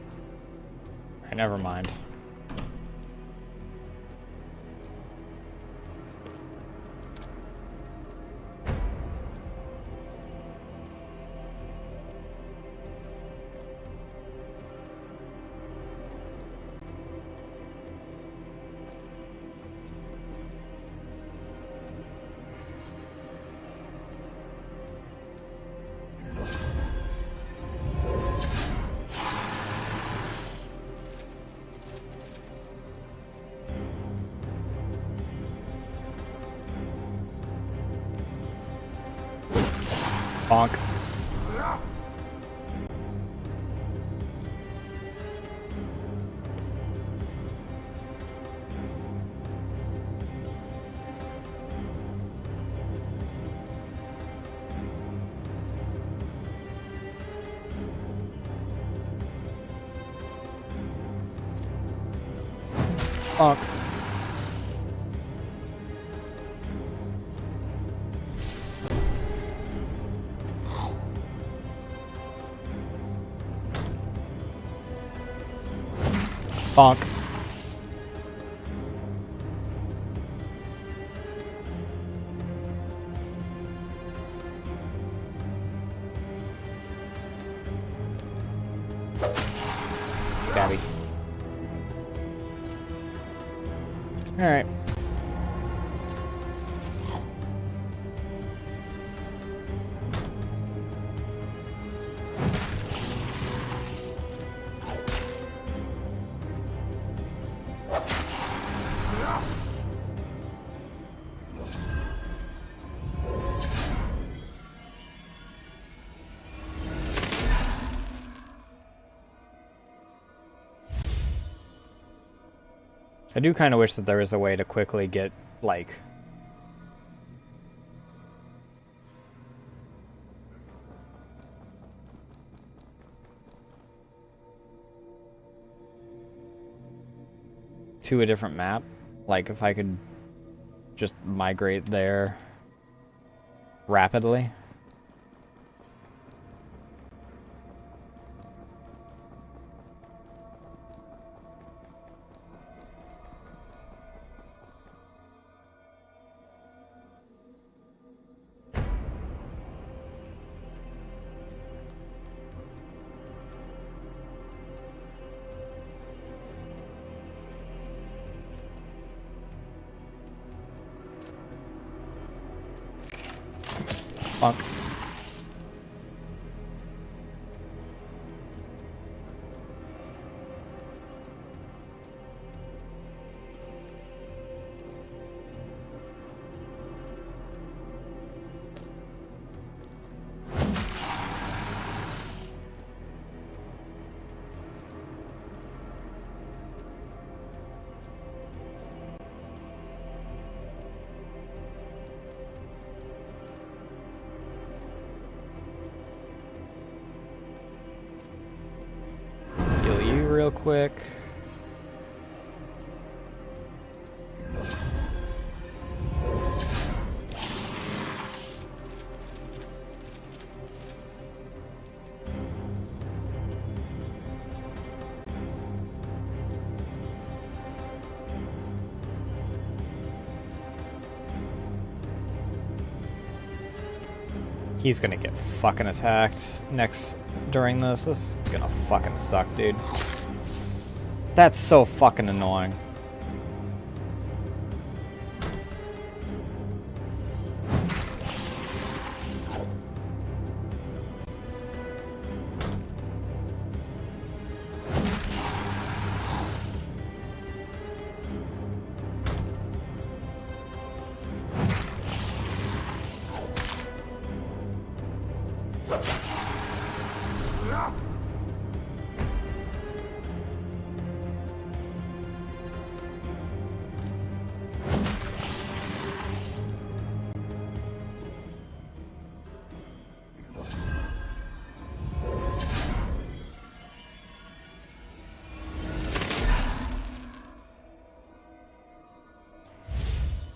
Alright, never mind. Bonk. Bonk. Bonk. Stabby. Alright. I do kind of wish that there was a way to quickly get, like... to a different map. Like, if I could just migrate there rapidly. Fuck. quick. He's gonna get fucking attacked during this. This is gonna fucking suck, dude. That's so fucking annoying.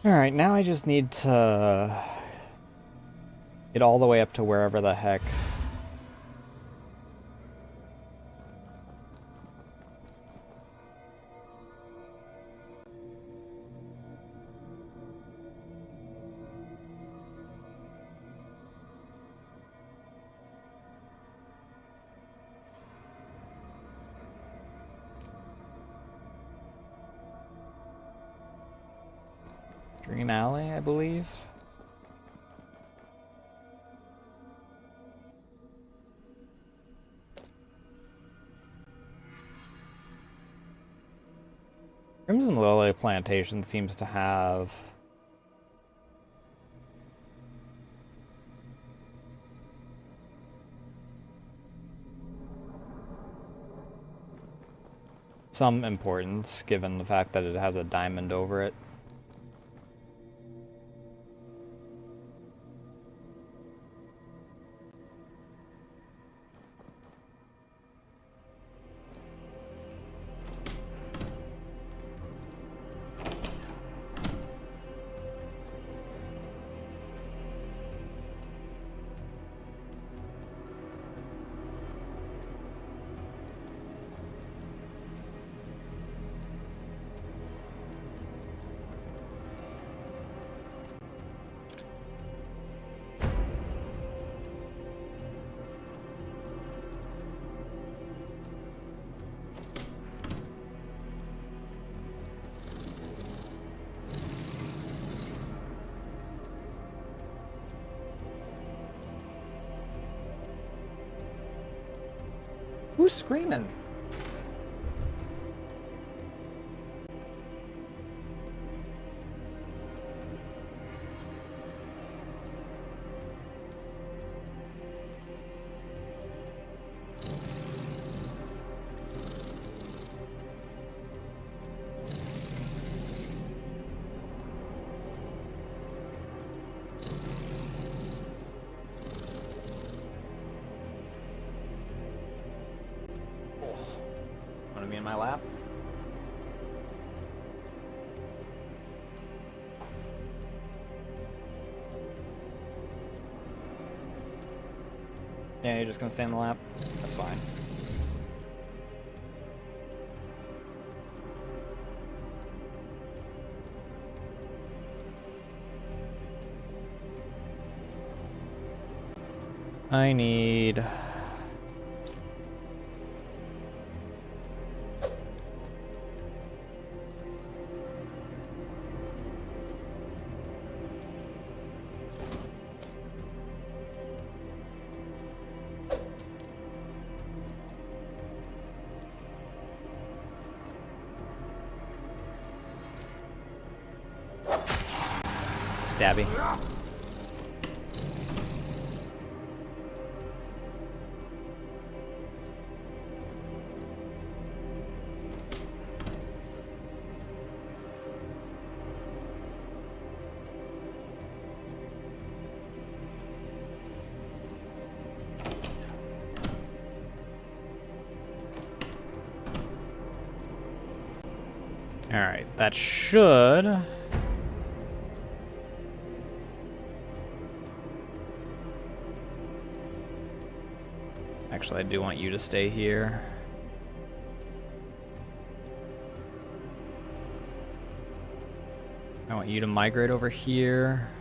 Alright, now I just need to get all the way up to wherever the heck. Dream Alley, I believe. Crimson Lily Plantation seems to have some importance, given the fact that it has a diamond over it. Who's screaming? Want me in my lap? Yeah, you're just gonna stay in the lap? That's fine. I need... Stabby. Alright, that should... Actually, I do want you to stay here. I want you to migrate over here.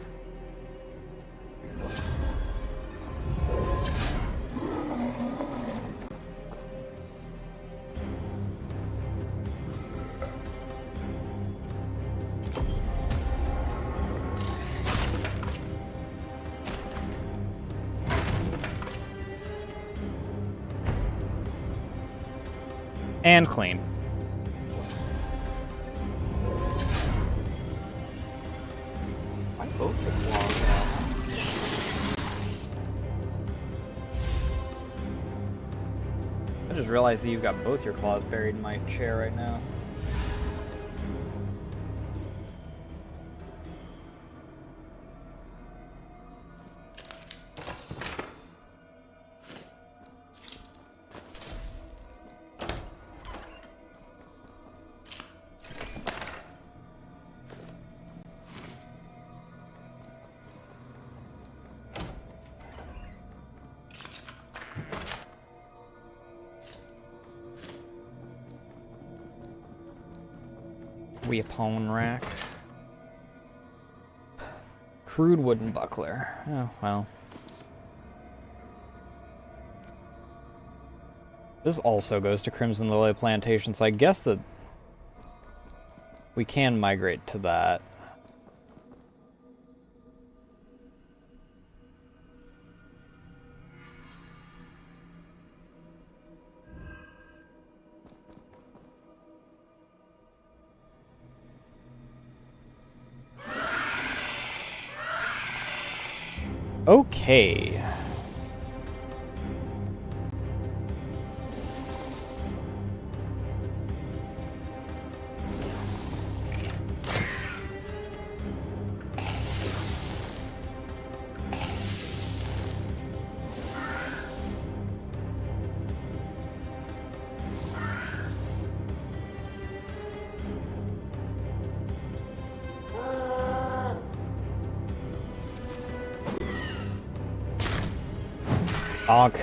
And clean. My boat took long now. I just realized that you've got both your claws buried in my chair right now. Weapon rack. Crude wooden buckler. Oh, well. This also goes to Crimson Lily Plantation, so I guess that we can migrate to that. Okay. Honk.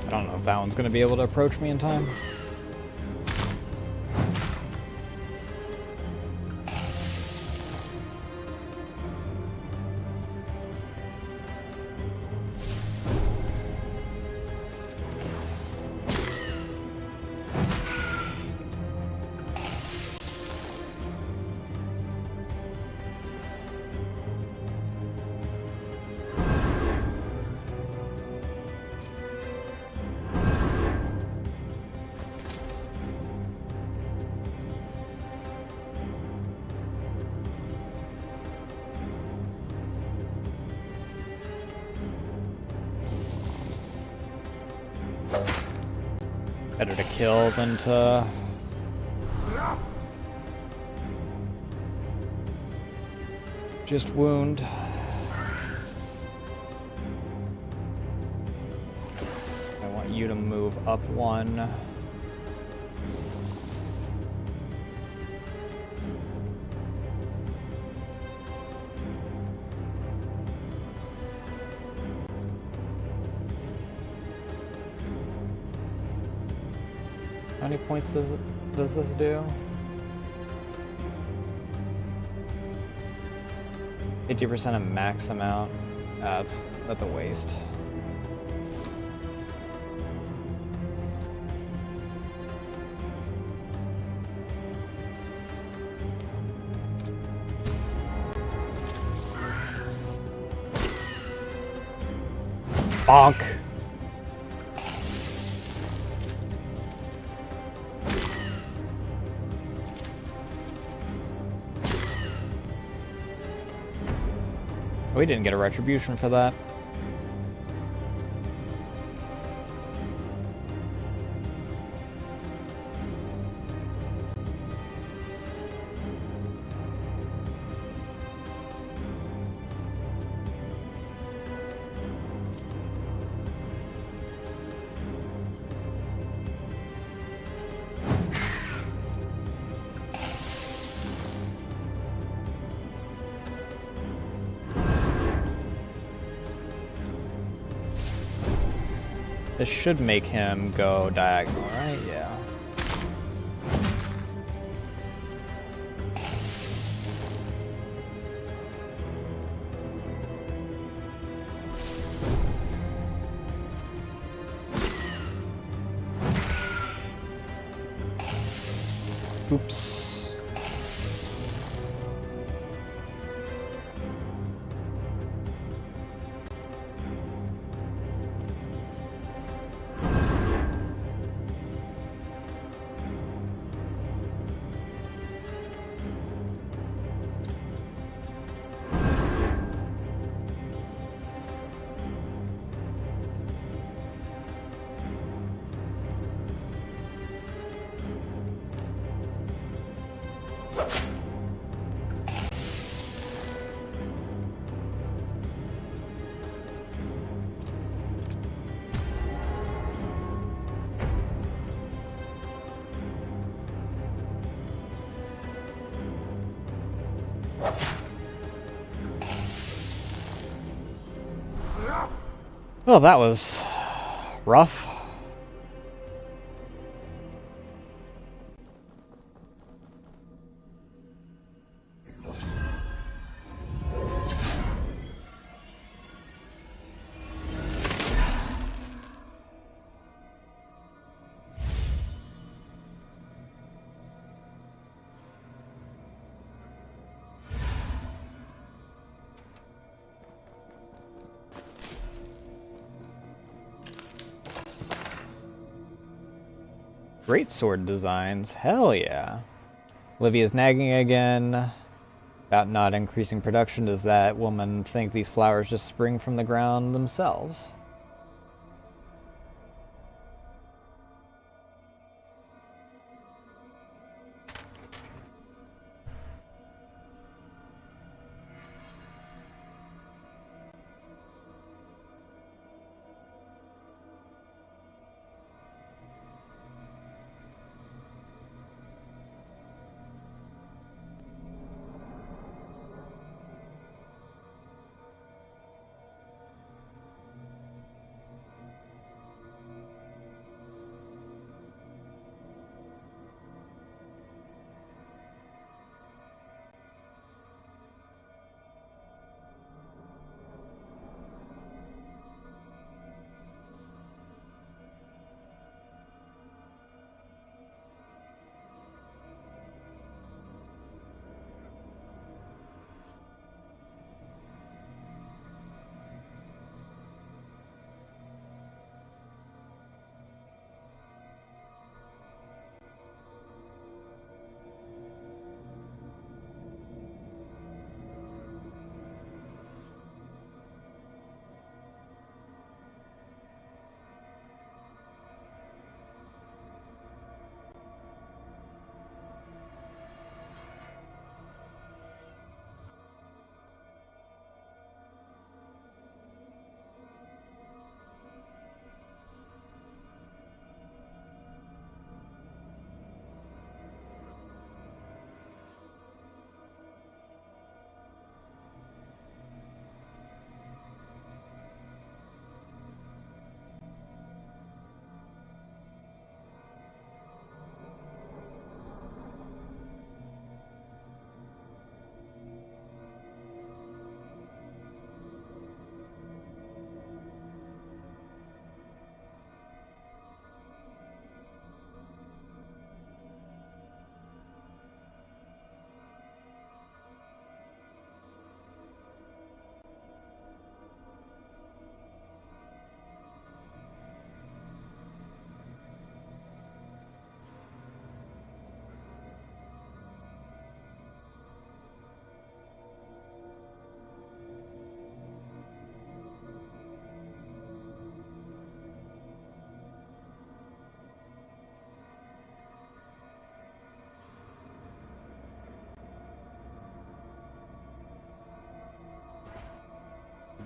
I don't know if that one's going to be able to approach me in time. Better to kill than to... just wound. I want you to move up one. How many points does this do? 50% of max amount. That's a waste. Bonk. We didn't get a retribution for that. This should make him go diagonal, right? Yeah. Oops. Well, that was rough. Great sword designs. Hell yeah. Olivia's nagging again about not increasing production. Does that woman think these flowers just spring from the ground themselves?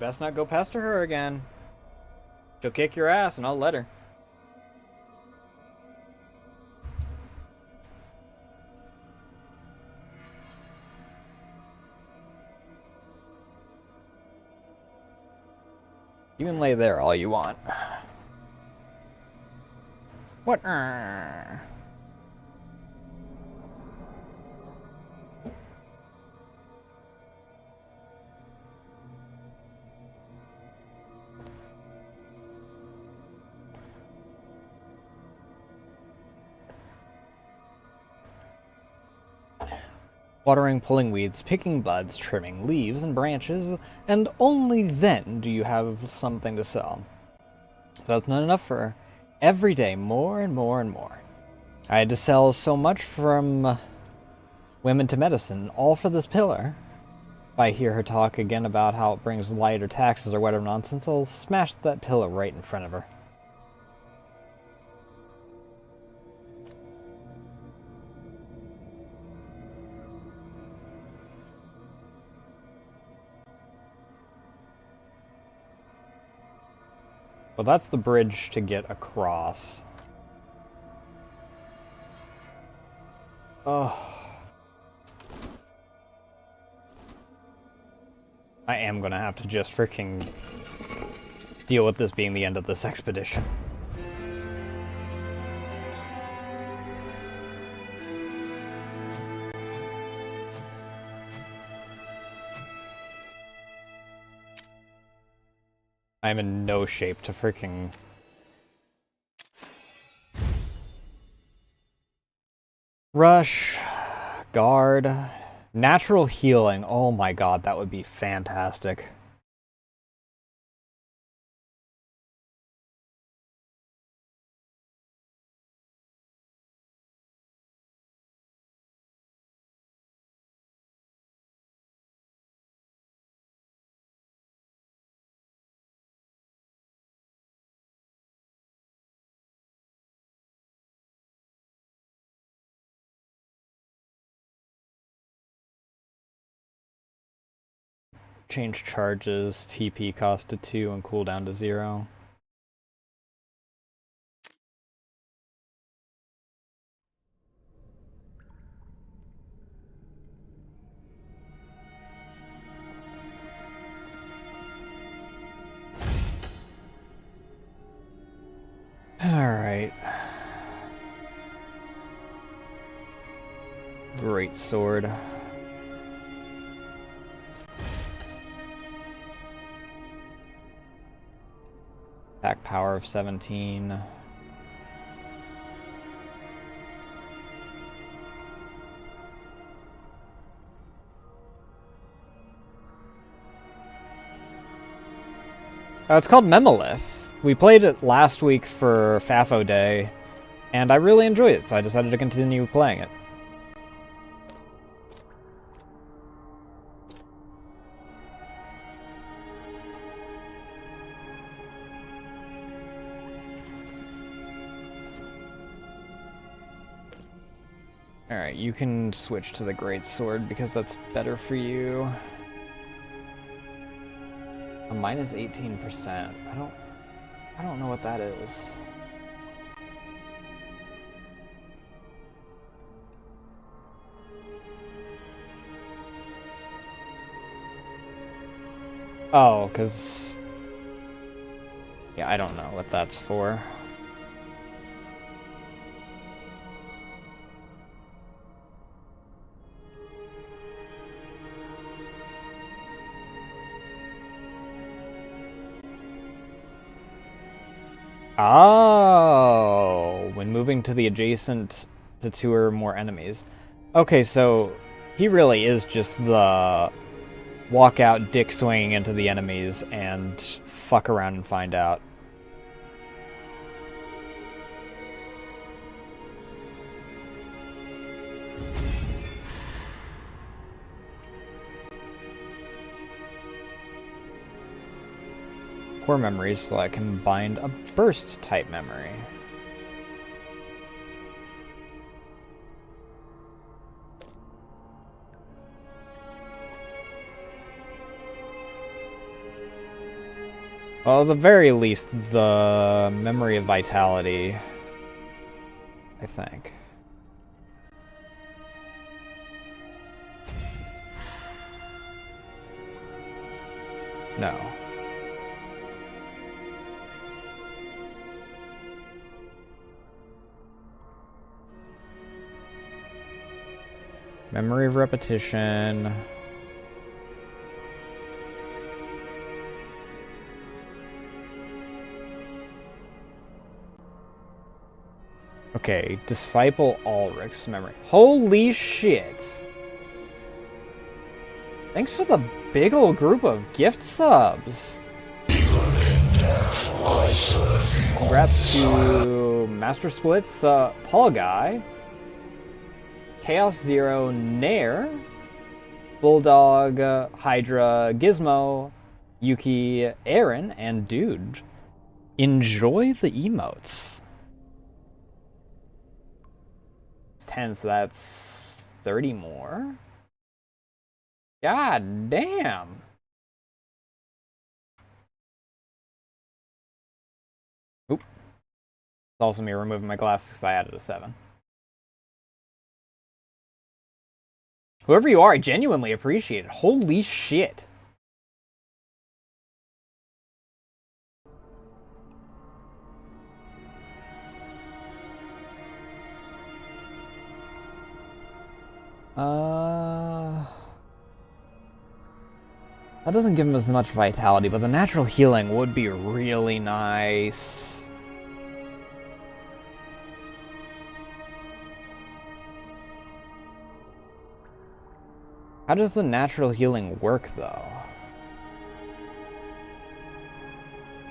best not go past her again. She'll kick your ass and I'll let her. You can lay there all you want. What? Watering, pulling weeds, picking buds, trimming leaves and branches, and only then do you have something to sell. That's not enough for her. Every day, more and more and more. I had to sell so much from women to medicine, all for this pillar. If I hear her talk again about how it brings light or taxes or whatever nonsense, I'll smash that pillar right in front of her. Well, that's the bridge to get across. Oh. I am gonna have to just freaking deal with this being the end of this expedition. I'm in no shape to freaking... Rush, guard, natural healing. Oh my god, that would be fantastic. Change charges, TP cost to 2 and cooldown to 0. Alright. Great sword. Attack power of 17. It's called Memolith. We played it last week for FAFO Day, and I really enjoyed it, so I decided to continue playing it. Alright, you can switch to the Great Sword because that's better for you. Mine is 18%. I don't know what that is. Oh, because... Yeah, I don't know what that's for. Oh, when moving to the adjacent to 2 or more enemies. Okay, so he really is just the walk out dick swinging into the enemies and fuck around and find out. Core memories, so I can bind a burst type memory. Well, at the very least, the memory of vitality, I think. No. Memory of repetition. Okay, Disciple Ulrich's memory. Holy shit! Thanks for the big old group of gift subs. Congrats to Master Splits, Paul Guy, Chaos Zero, Nair, Bulldog, Hydra, Gizmo, Yuki, Aaron, and Dude. Enjoy the emotes. 10, so that's 30 more. God damn. Oop. It's also me removing my glasses because I added a 7. Whoever you are, I genuinely appreciate it. Holy shit. That doesn't give him as much vitality, but the natural healing would be really nice. How does the natural healing work, though?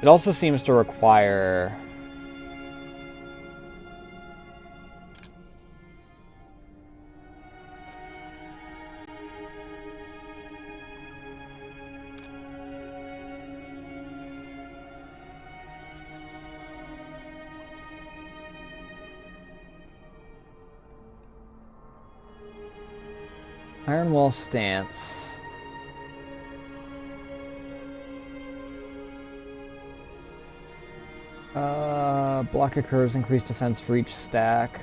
It also seems to require... Iron Wall Stance. Block occurs, increased defense for each stack.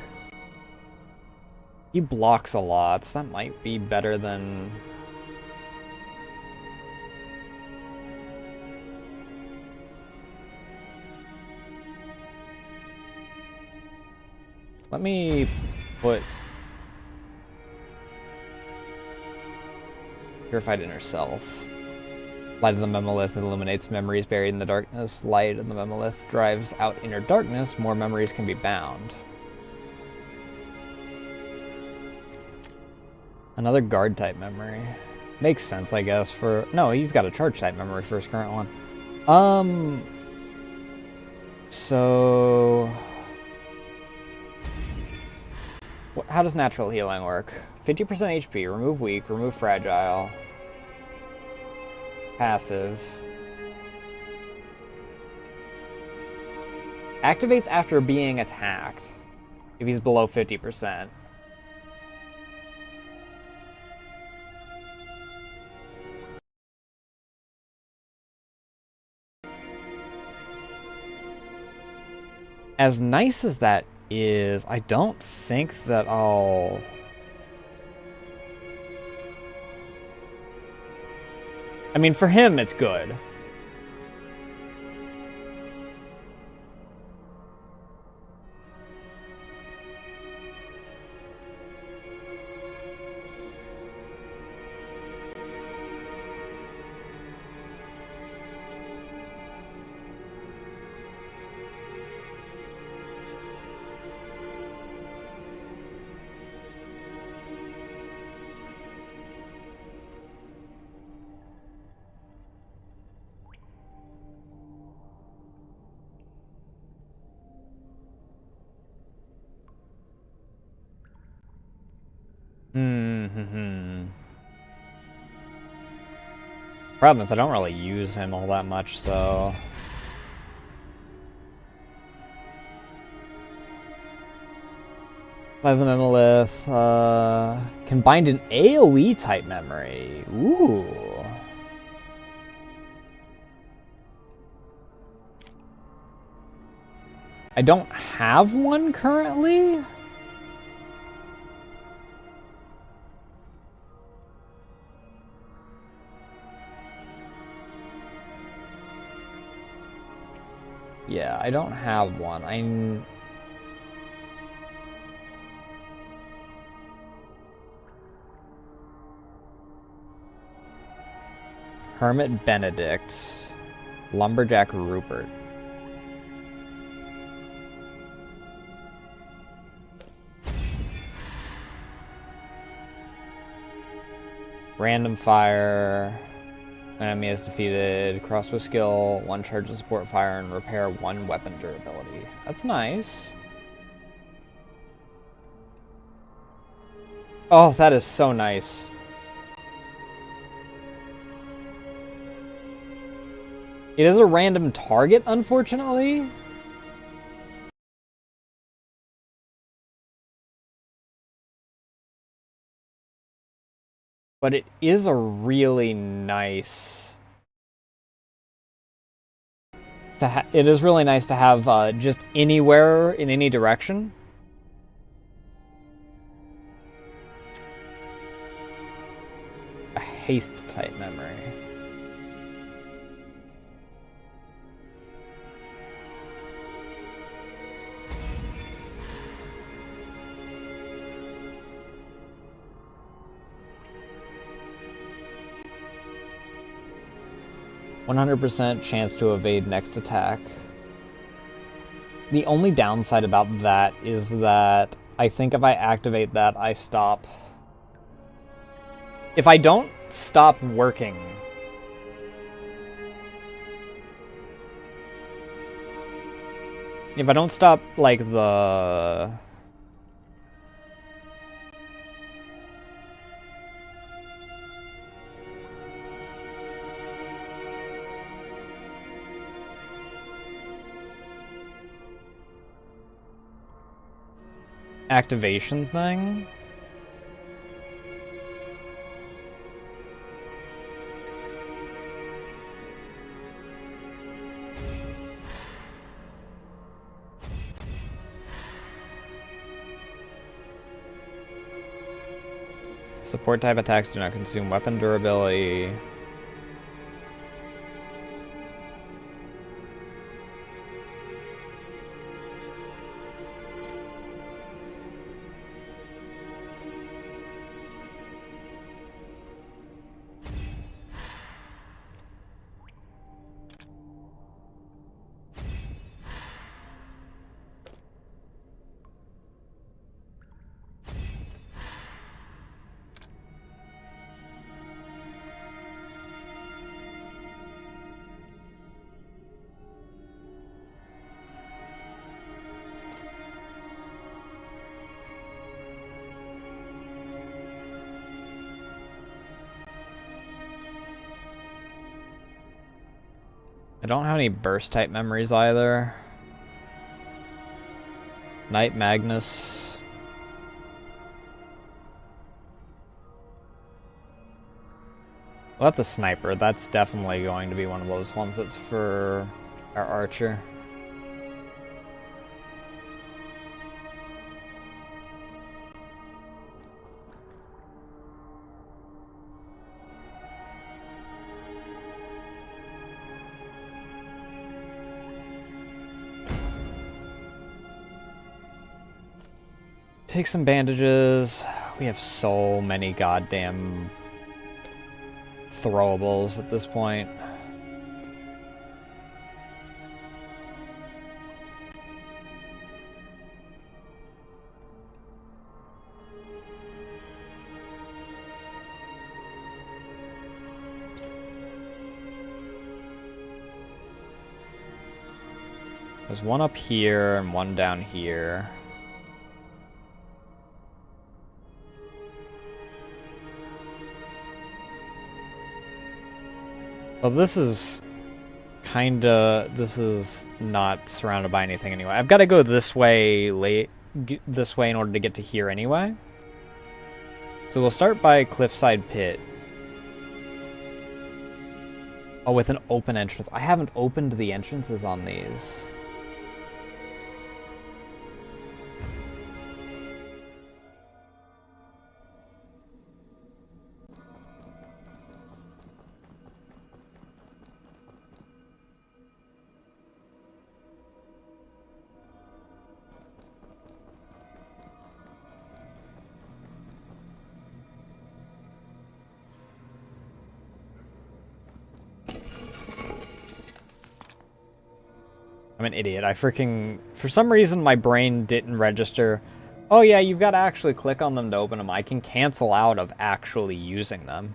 He blocks a lot, so that might be better than... Let me put... Purified Inner Self. Light of the Memolith illuminates memories buried in the darkness. Light of the Memolith drives out inner darkness. More memories can be bound. Another guard type memory. Makes sense, I guess, for... No, he's got a charge type memory for his current one. So... How does natural healing work? 50% HP, remove weak, remove fragile. Passive. Activates after being attacked. If he's below 50%. As nice as that is, I don't think that I'll... I mean, for him, it's good. Problem is, I don't really use him all that much, so... Light of the Memolith, can bind an AoE type memory. Ooh. I don't have one currently. Yeah, I don't have one. Hermit Benedict. Lumberjack Rupert. Random fire. Enemy is defeated. Crossbow skill. 1 charge to support fire and repair 1 weapon durability. That's nice. Oh, that is so nice. It is a random target, unfortunately. But it is a really nice... It is really nice to have just anywhere in any direction. A haste type memory. 100% chance to evade next attack. The only downside about that is that I think if I activate that, I stop. If I don't stop working, if I don't stop, like, the... activation thing. Support type attacks do not consume weapon durability. I don't have any burst type memories either. Knight Magnus. Well, that's a sniper. That's definitely going to be one of those ones that's for our archer. Take some bandages. We have so many goddamn throwables at this point. There's one up here and one down here. Well, this is not surrounded by anything anyway. I've got to go this way in order to get to here anyway. So we'll start by Cliffside Pit. Oh, with an open entrance. I haven't opened the entrances on these. an idiot. I freaking... For some reason, my brain didn't register. Oh yeah, you've got to actually click on them to open them. I can cancel out of actually using them.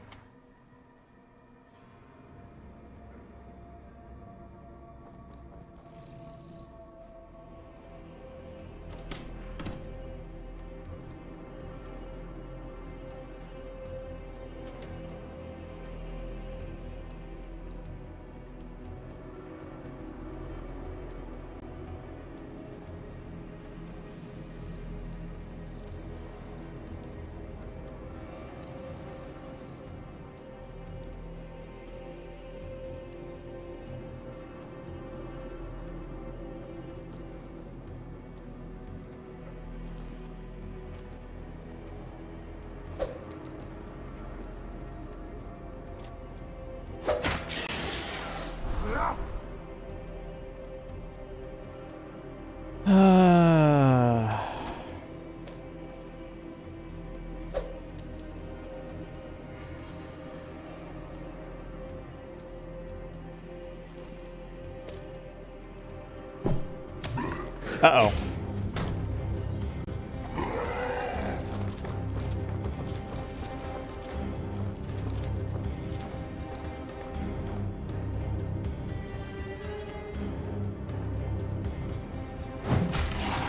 Uh-oh.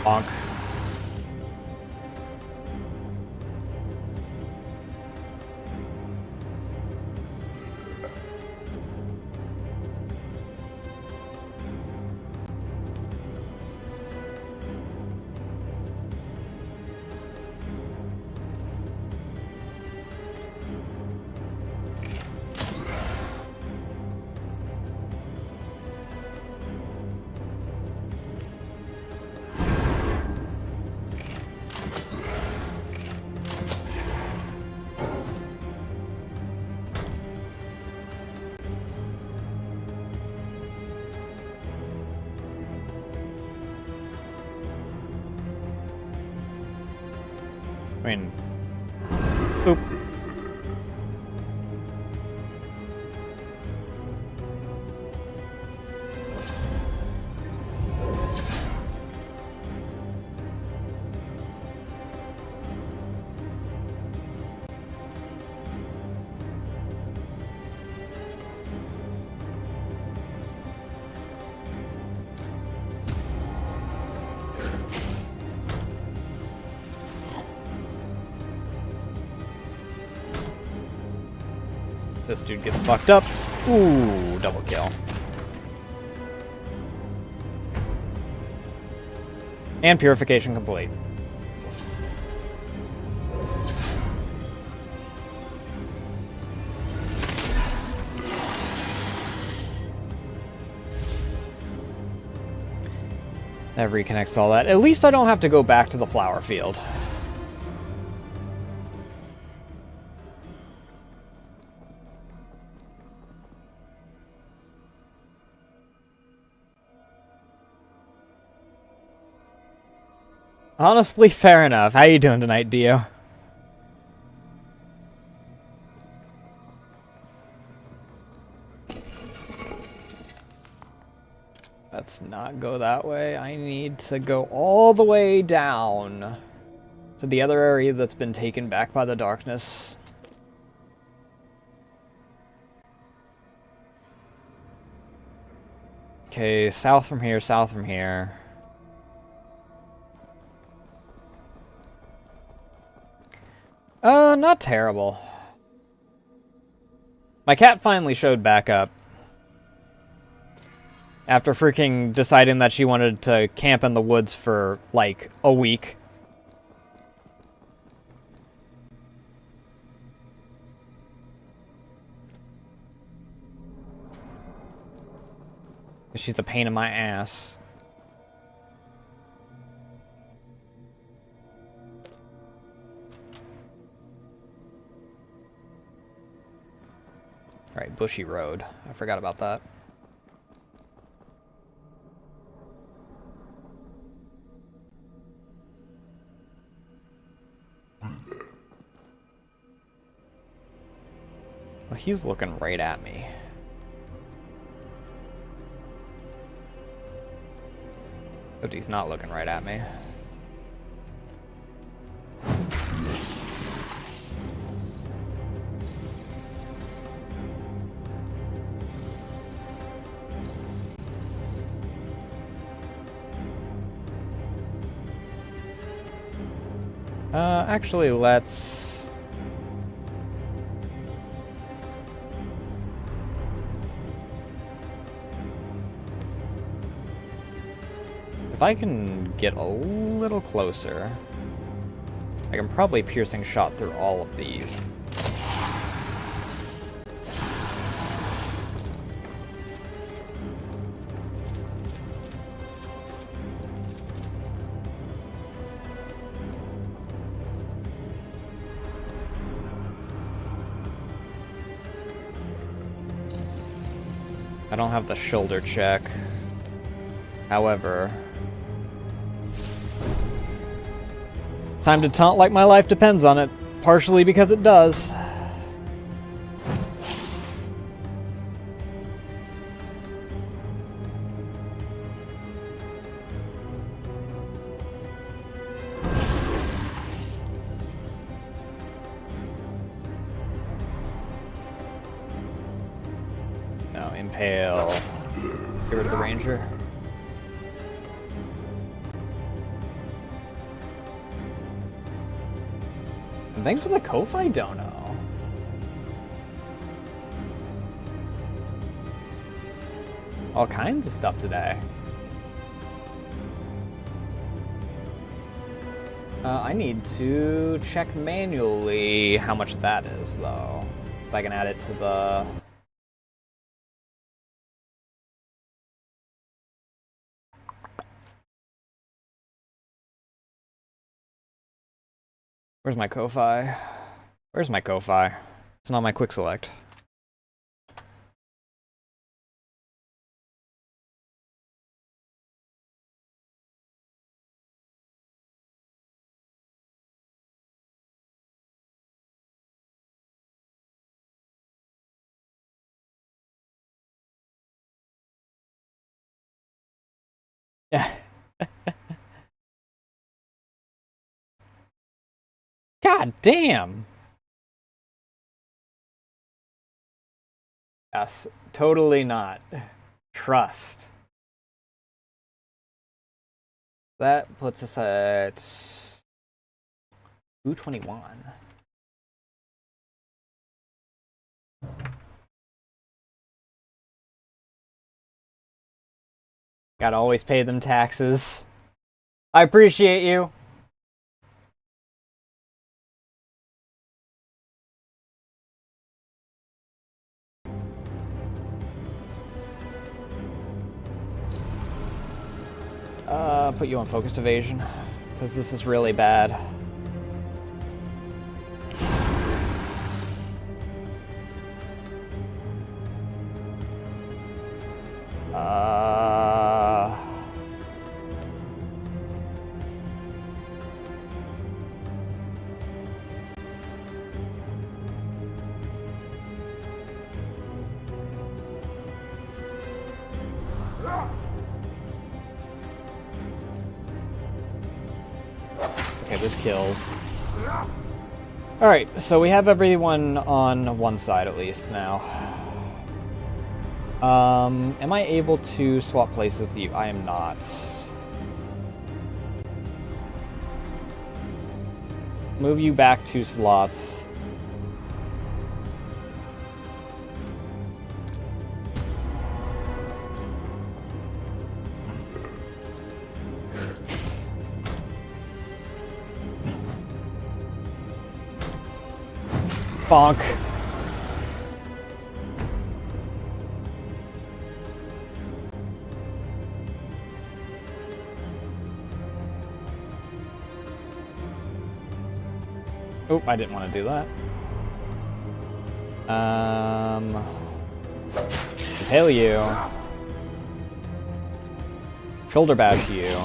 Bonk. I mean... Oop. This dude gets fucked up. Ooh, double kill. And purification complete. That reconnects all that. At least I don't have to go back to the flower field. Honestly, fair enough. How you doing tonight, Dio? Let's not go that way. I need to go all the way down to the other area that's been taken back by the darkness. Okay, south from here, south from here. Not terrible. My cat finally showed back up. After freaking deciding that she wanted to camp in the woods for, like, a week. She's a pain in my ass. Right, Bushy Road. I forgot about that. Well, he's looking right at me. But he's not looking right at me. Actually, let's... If I can get a little closer, I can probably piercing shot through all of these. I don't have the shoulder check. However, time to taunt like my life depends on it, partially because it does. No, impale. Get rid of the ranger. And thanks for the Ko-Fi dono. All kinds of stuff today. I need to check manually how much that is, though. If I can add it to the... Where's my Ko-Fi? Where's my Ko-Fi? It's not my quick select. Yeah. God damn! Yes, totally not. Trust. That puts us at 221. Gotta always pay them taxes. I appreciate you. Put you on focused evasion, because this is really bad. Okay, this kills. Alright, so we have everyone on one side at least now. Am I able to swap places with you? I am not. Move you back 2 slots. Bonk. Oh, I didn't want to do that. Impale you. Shoulder bash you.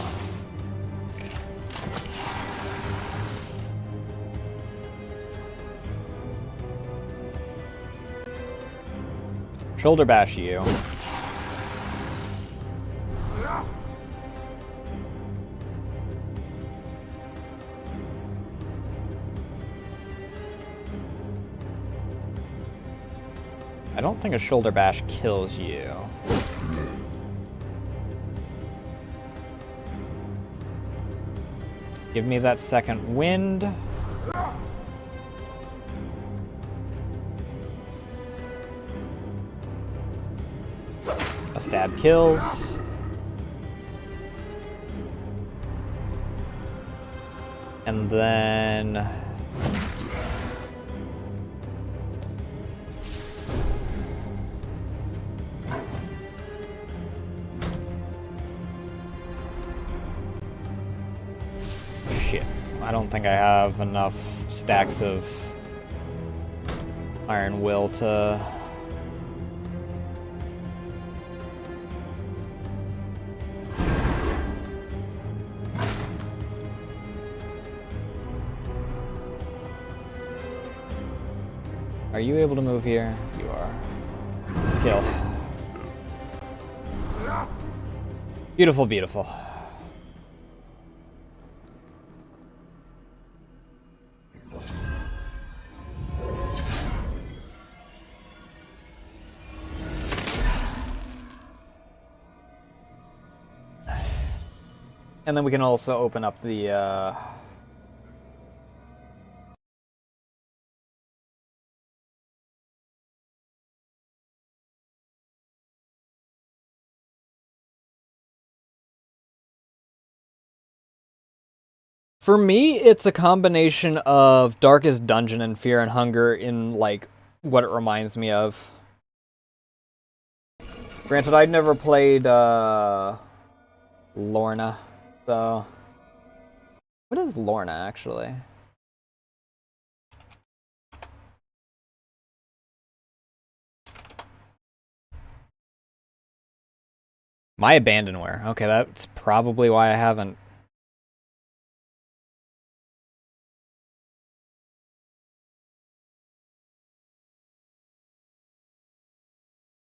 Shoulder bash you. I don't think a shoulder bash kills you. Give me that second wind. A stab kills. And then... Shit. I don't think I have enough stacks of Iron Will to... Are you able to move here? You are. Kill. Beautiful, beautiful. And then we can also open up the For me, it's a combination of Darkest Dungeon and Fear and Hunger in, like, what it reminds me of. Granted, I'd never played, Lorna, so... What is Lorna, actually? My Abandonware. Okay, that's probably why I haven't.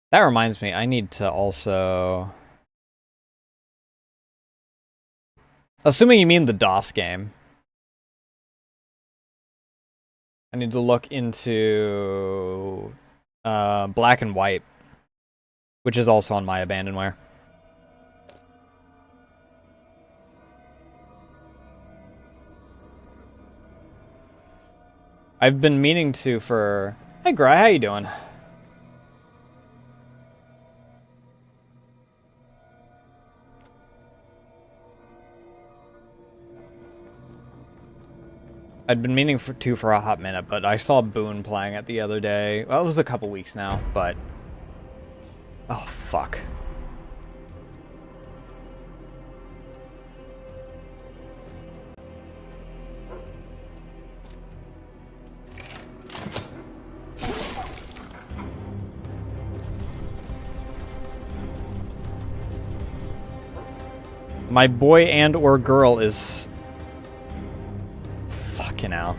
That reminds me, I need to also... Assuming you mean the DOS game. I need to look into Black and White, which is also on my Abandonware. I've been meaning to for... Hey, Gry, how you doing? I'd been meaning for a hot minute, but I saw Boone playing it the other day. Well, it was a couple weeks now, but... Oh, fuck. My boy and or girl is... Fucking hell.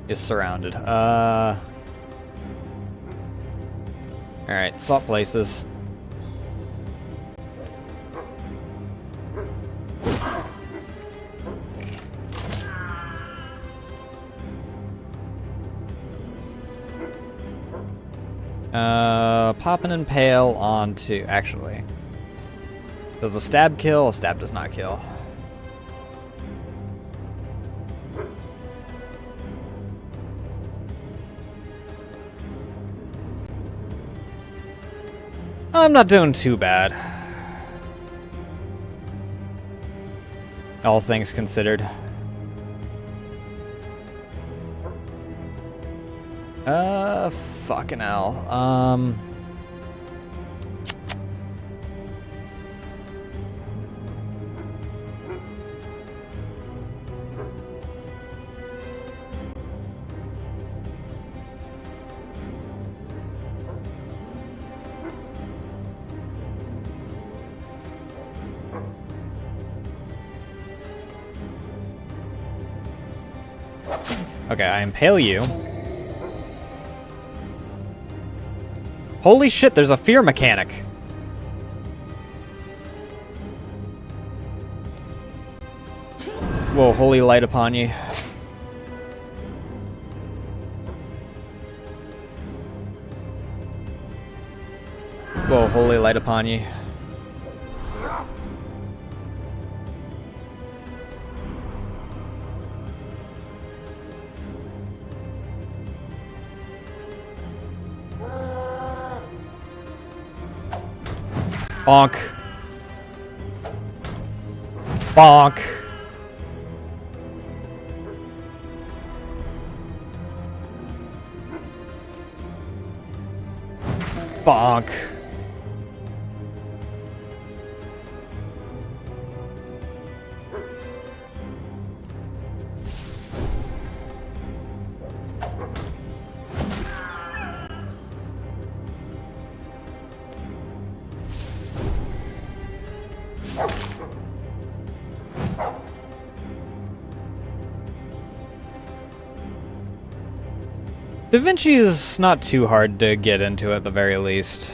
Is surrounded. Alright, swap places. Pop an impale onto... Actually. Does a stab kill? A stab does not kill. I'm not doing too bad. All things considered. Fucking hell. Okay, I impale you. Holy shit, there's a fear mechanic. Whoa, holy light upon you. Whoa, holy light upon ye. Bonk. Bonk. Bonk. Da Vinci is not too hard to get into at the very least.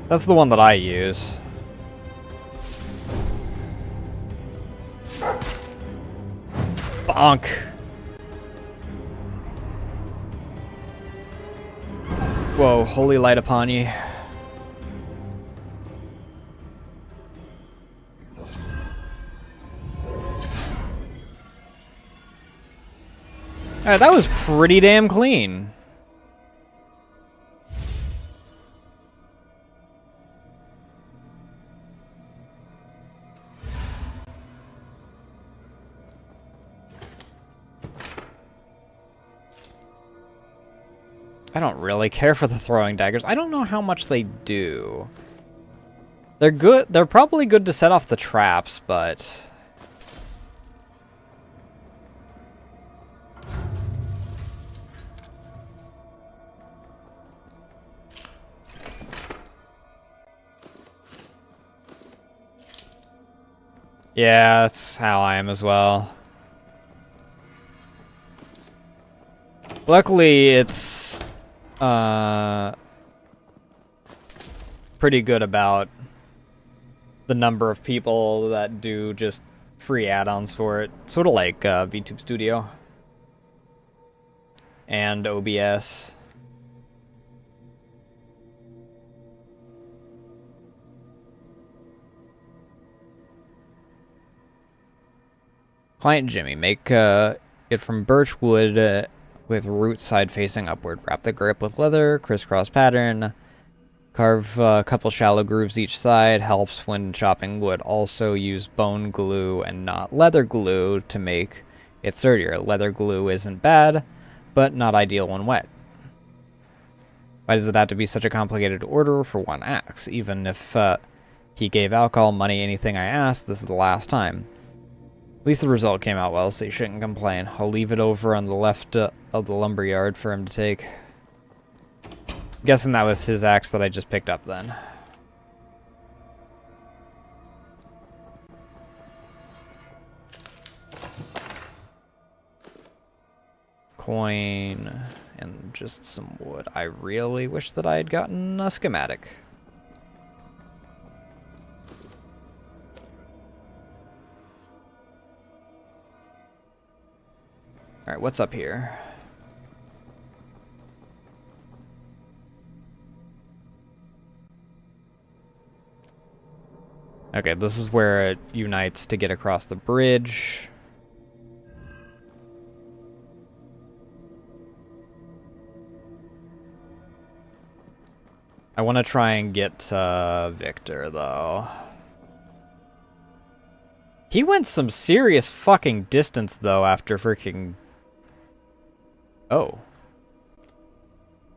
That's the one that I use. Bonk. Whoa, holy light upon ye. Alright, that was pretty damn clean. I don't really care for the throwing daggers. I don't know how much they do. They're good. They're probably good to set off the traps, but... yeah, that's how I am as well. Luckily, it's pretty good about the number of people that do just free add-ons for it. Sort of like VTube Studio and OBS. Client Jimmy, make it from birch wood with root side facing upward. Wrap the grip with leather, crisscross pattern. Carve a couple shallow grooves each side. Helps when chopping wood. Also use bone glue and not leather glue to make it sturdier. Leather glue isn't bad, but not ideal when wet. Why does it have to be such a complicated order for one axe? Even if he gave alcohol, money, anything I asked, this is the last time. At least the result came out well, so you shouldn't complain. I'll leave it over on the left of the lumber yard for him to take. I'm guessing that was his axe that I just picked up then. Coin and just some wood. I really wish that I had gotten a schematic. Alright, what's up here? Okay, this is where it unites to get across the bridge. I want to try and get Victor, though. He went some serious fucking distance, though, after freaking... oh.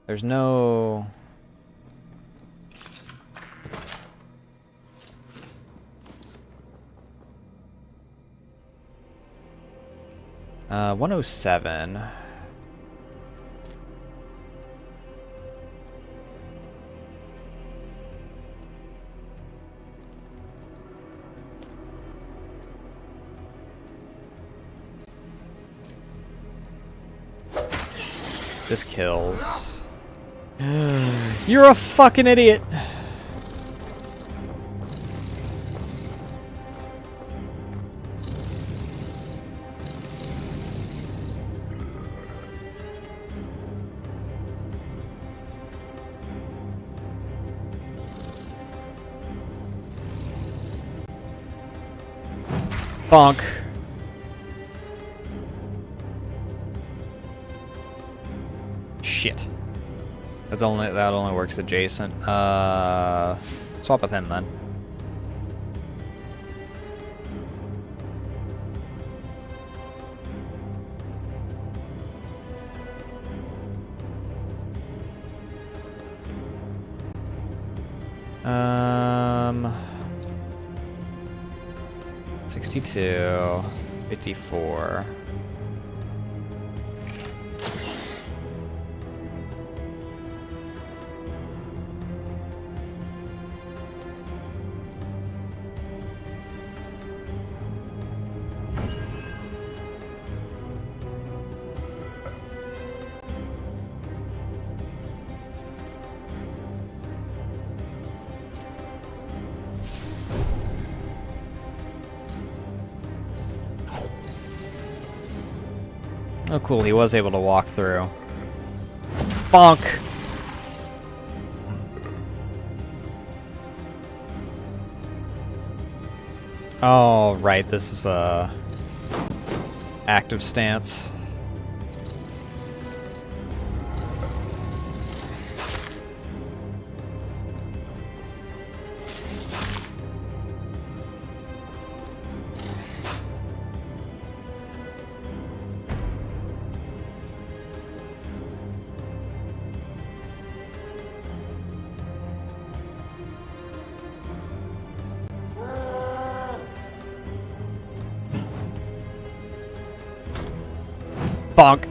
There's no... 107. This kills. You're a fucking idiot. Bonk. Shit. That only works adjacent. Swap with him then. Um, 62, 54. Oh cool, he was able to walk through. Bonk! Oh, right, this is a active stance. Bonk.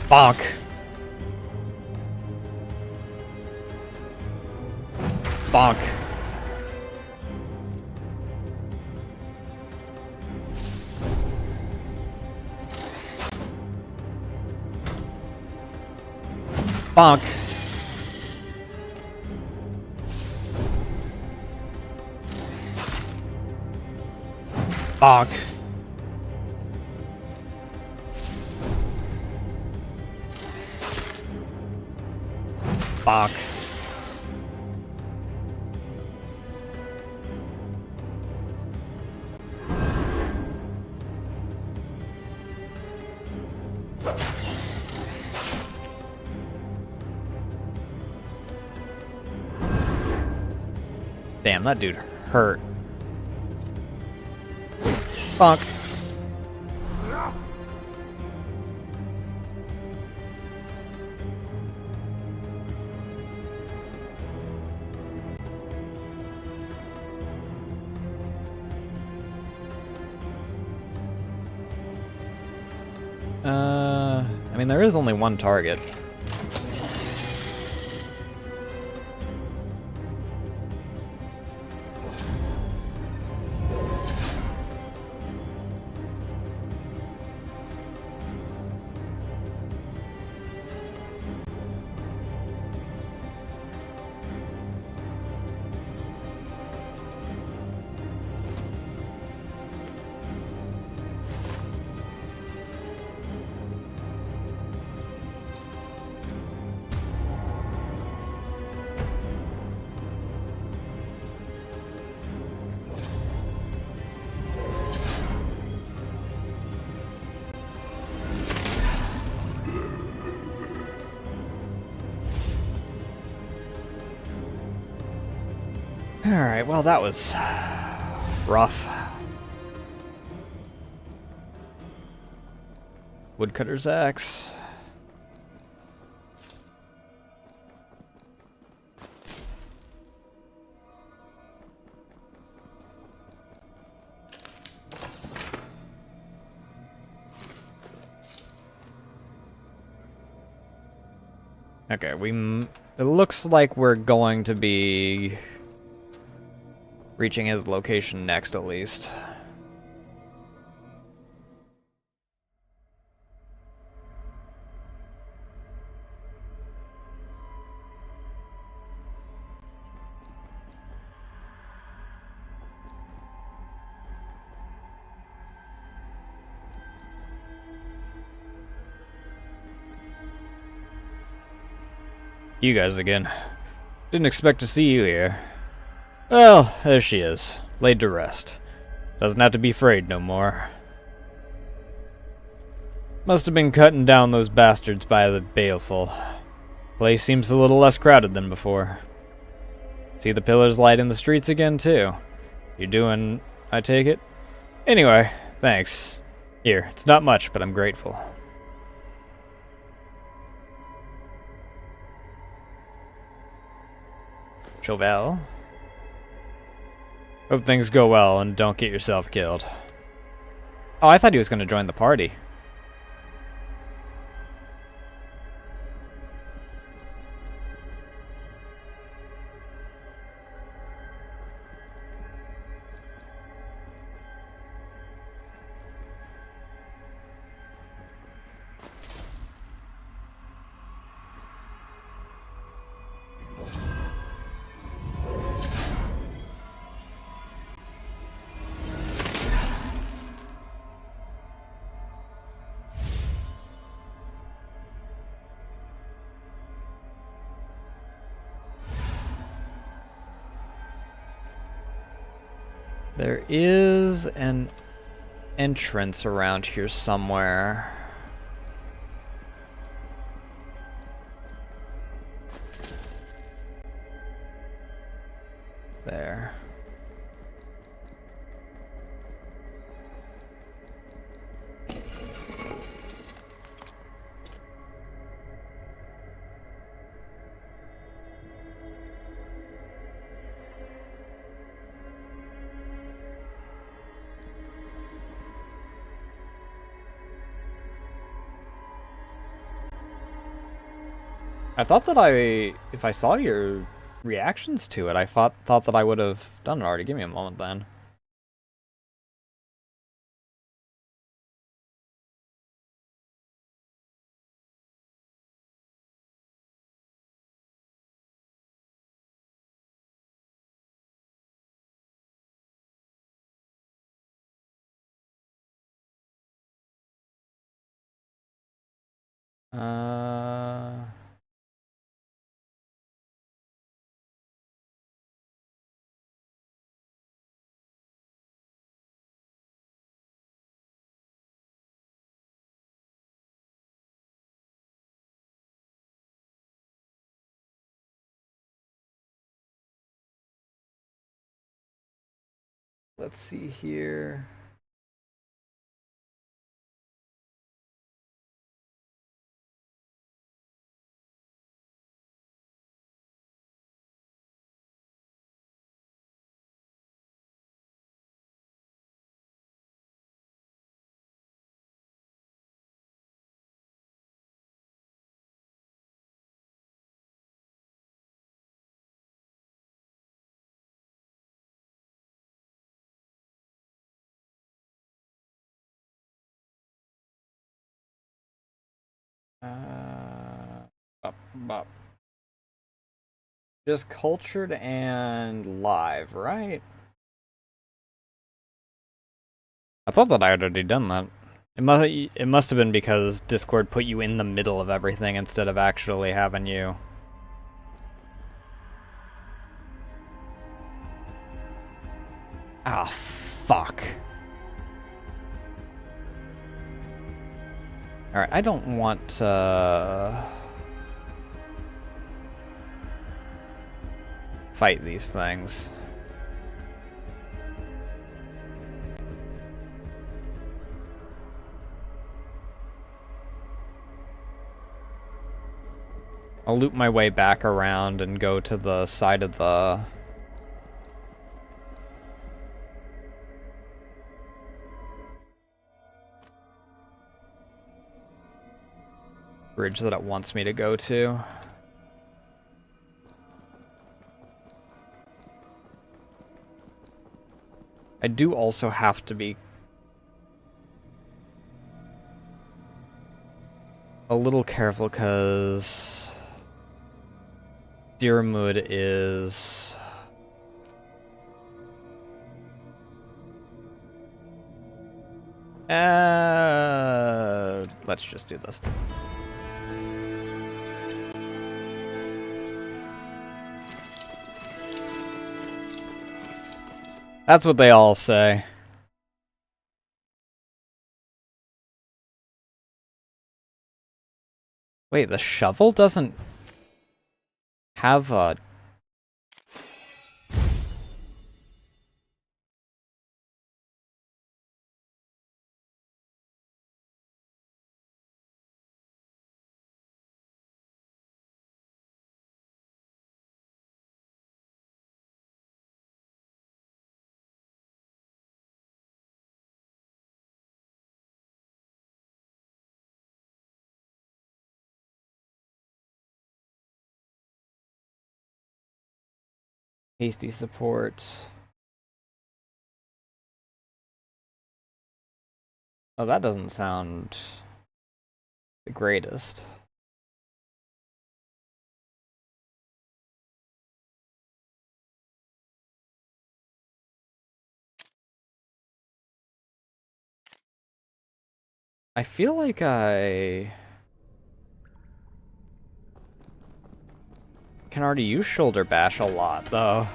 Bonk. Bonk. Bonk. Bonk. Bonk. Damn, that dude hurt. Bonk. I mean, there is only one target. Alright, well that was rough. Woodcutter's axe. Okay, it looks like we're going to be reaching his location next, at least. You guys again. Didn't expect to see you here. Well, there she is, laid to rest. Doesn't have to be afraid no more. Must have been cutting down those bastards by the baleful. Place seems a little less crowded than before. See the pillars lighting the streets again, too. You're doing, I take it? Anyway, thanks. Here, it's not much, but I'm grateful. Chauvel? Hope things go well and don't get yourself killed. Oh, I thought he was going to join the party. There is an entrance around here somewhere. There. I thought that if I saw your reactions to it, I thought that I would have done it already. Give me a moment then. Let's see here. Bop, bop. Just cultured and live, right? I thought that I had already done that. It must have been because Discord put you in the middle of everything instead of actually having you. Ah, fuck. Alright, I don't want to fight these things. I'll loop my way back around and go to the side of the bridge that it wants me to go to. I do also have to be a little careful because Diarmid is let's just do this. That's what they all say. Wait, the shovel doesn't have a... hasty support. Oh, that doesn't sound the greatest. I feel like I can already use shoulder bash a lot, though.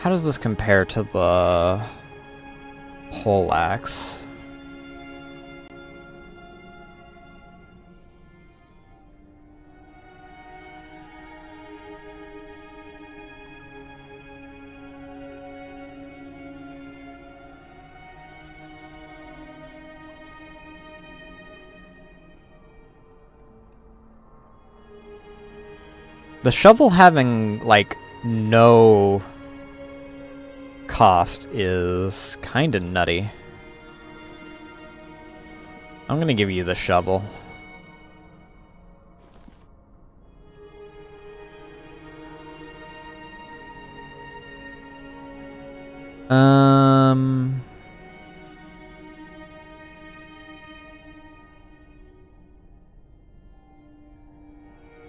How does this compare to the pole axe? The shovel having, like, no cost is kind of nutty. I'm gonna give you the shovel.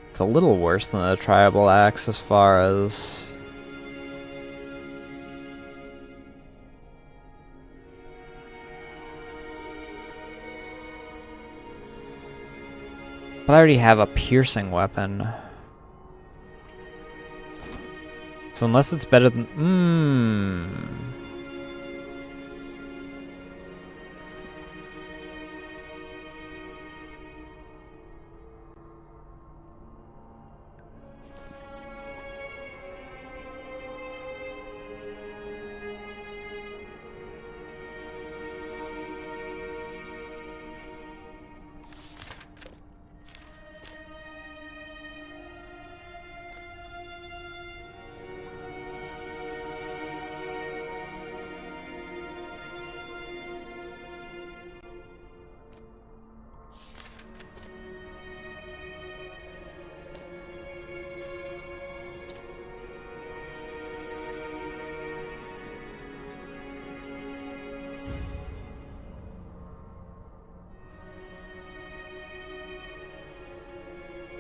It's a little worse than the tribal axe as far as... But I already have a piercing weapon. So unless it's better than...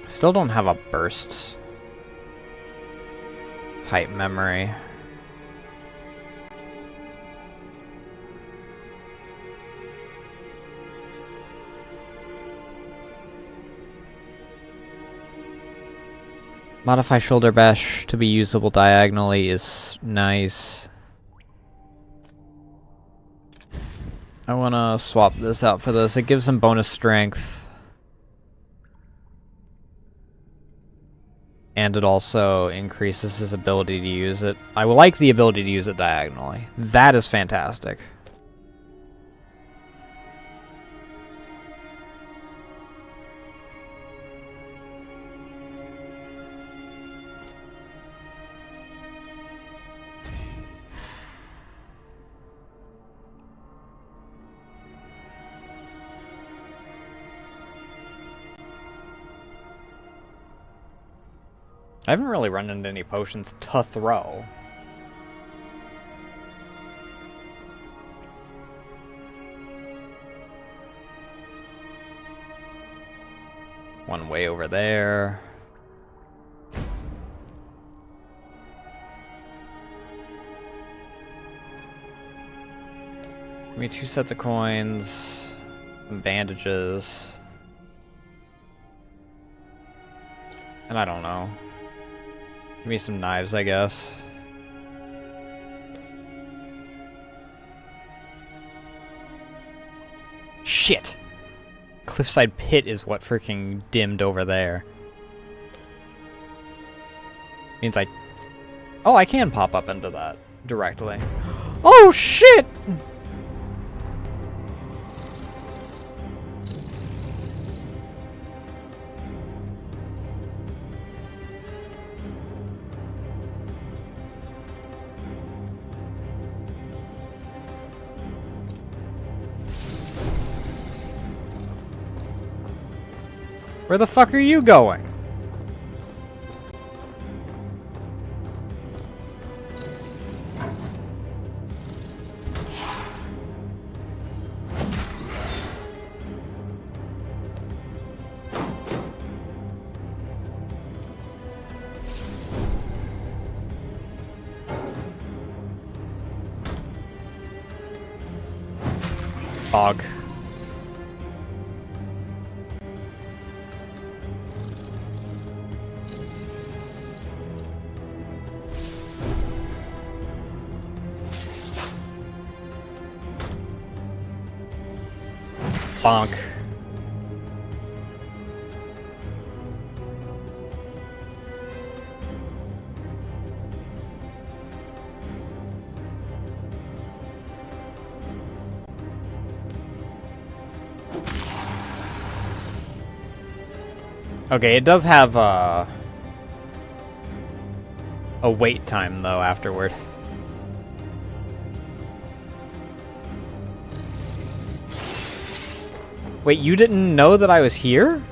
Still don't have a burst type memory. Modify shoulder bash to be usable diagonally is nice. I want to swap this out for this. It gives him bonus strength. And it also increases his ability to use it. I would like the ability to use it diagonally. That is fantastic. I haven't really run into any potions to throw. One way over there. Give me 2 sets of coins, some bandages, and I don't know. Give me some knives, I guess. Shit! Cliffside Pit is what freaking dimmed over there. Means I... Oh, I can pop up into that directly. Oh, shit! Where the fuck are you going? Fog. Bonk. Okay, it does have a wait time though afterward. Wait, you didn't know that I was here?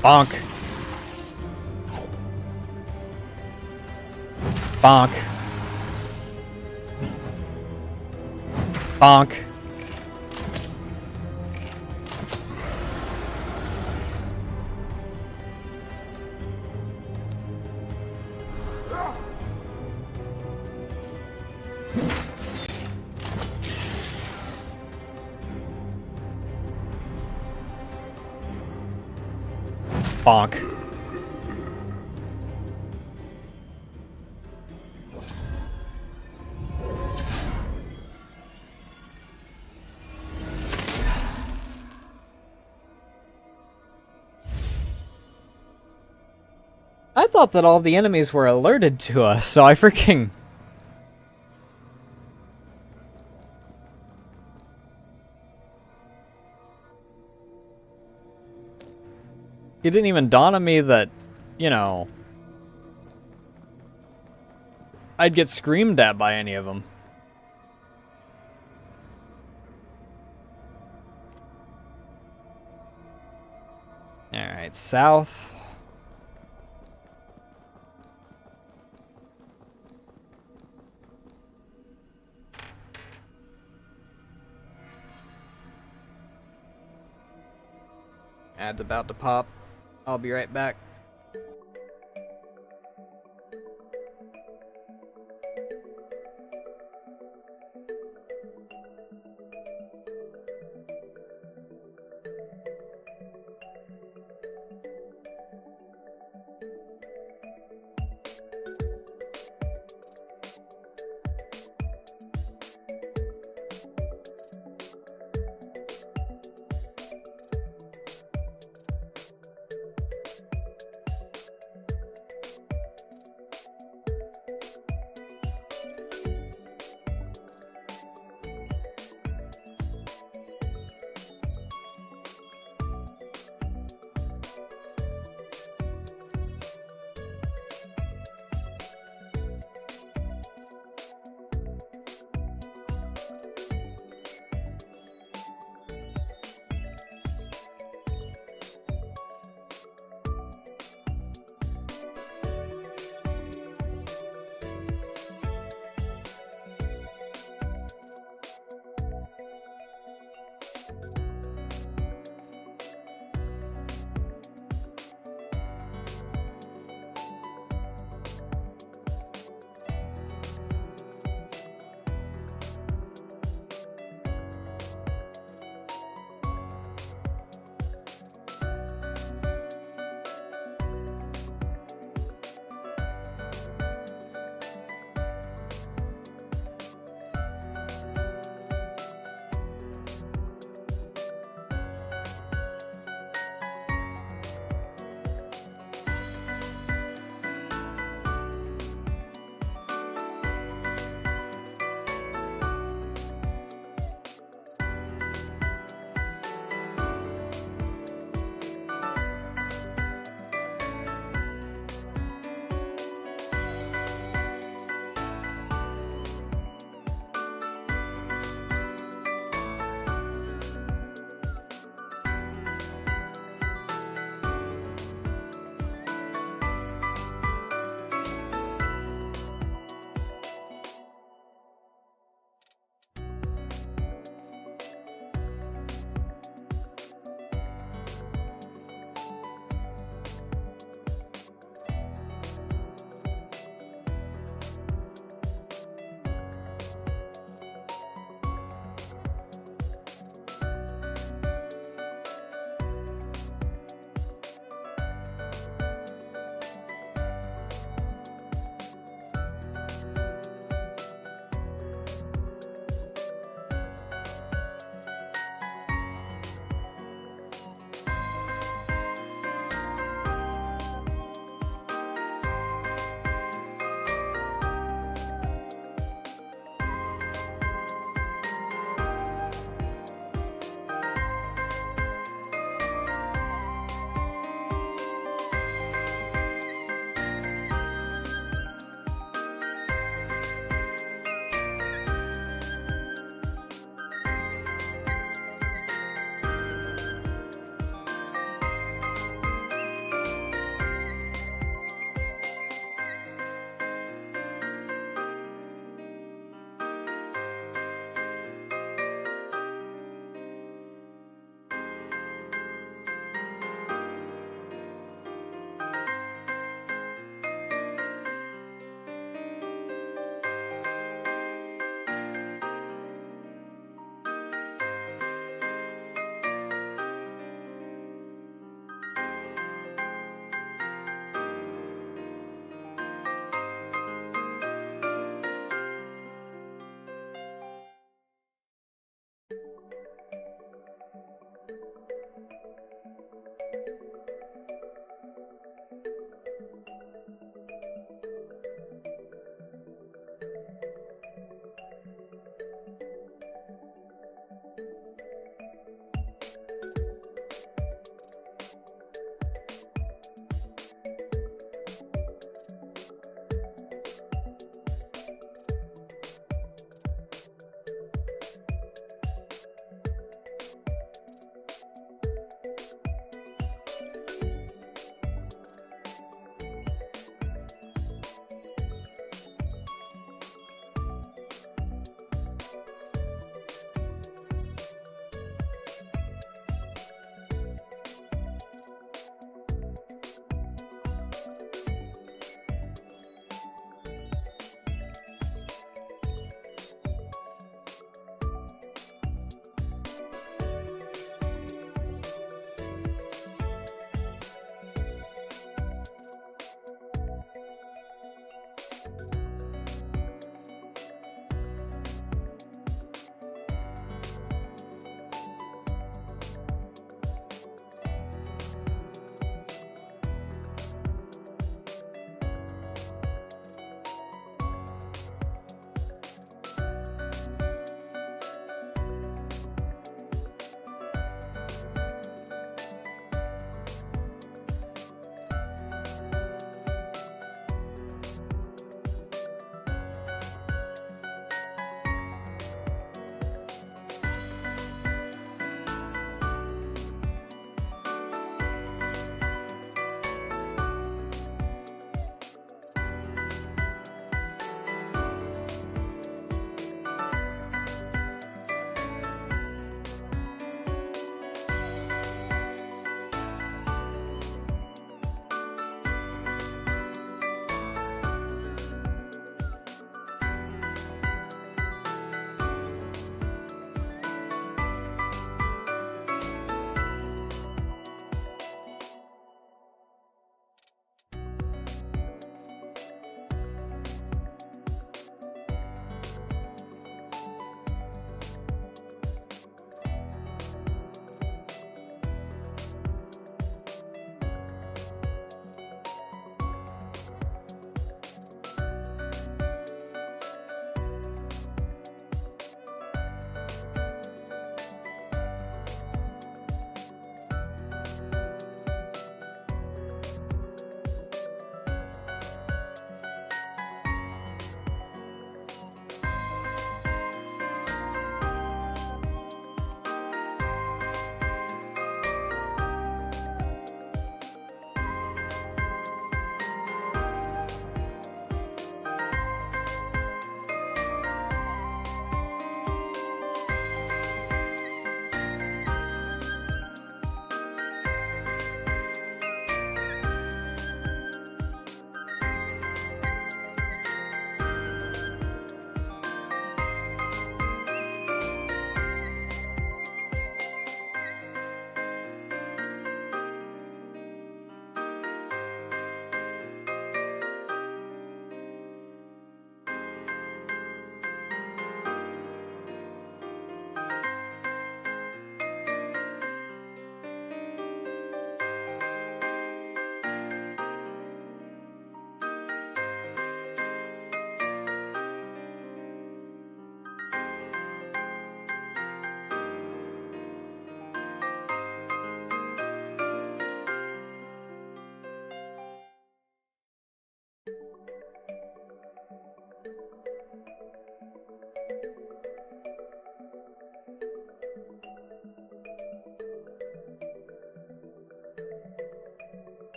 Bonk. Bonk. Bonk. Bonk. I thought that all the enemies were alerted to us, so I freaking... It didn't even dawn on me that, you know, I'd get screamed at by any of them. Alright, south. Ad's about to pop. I'll be right back.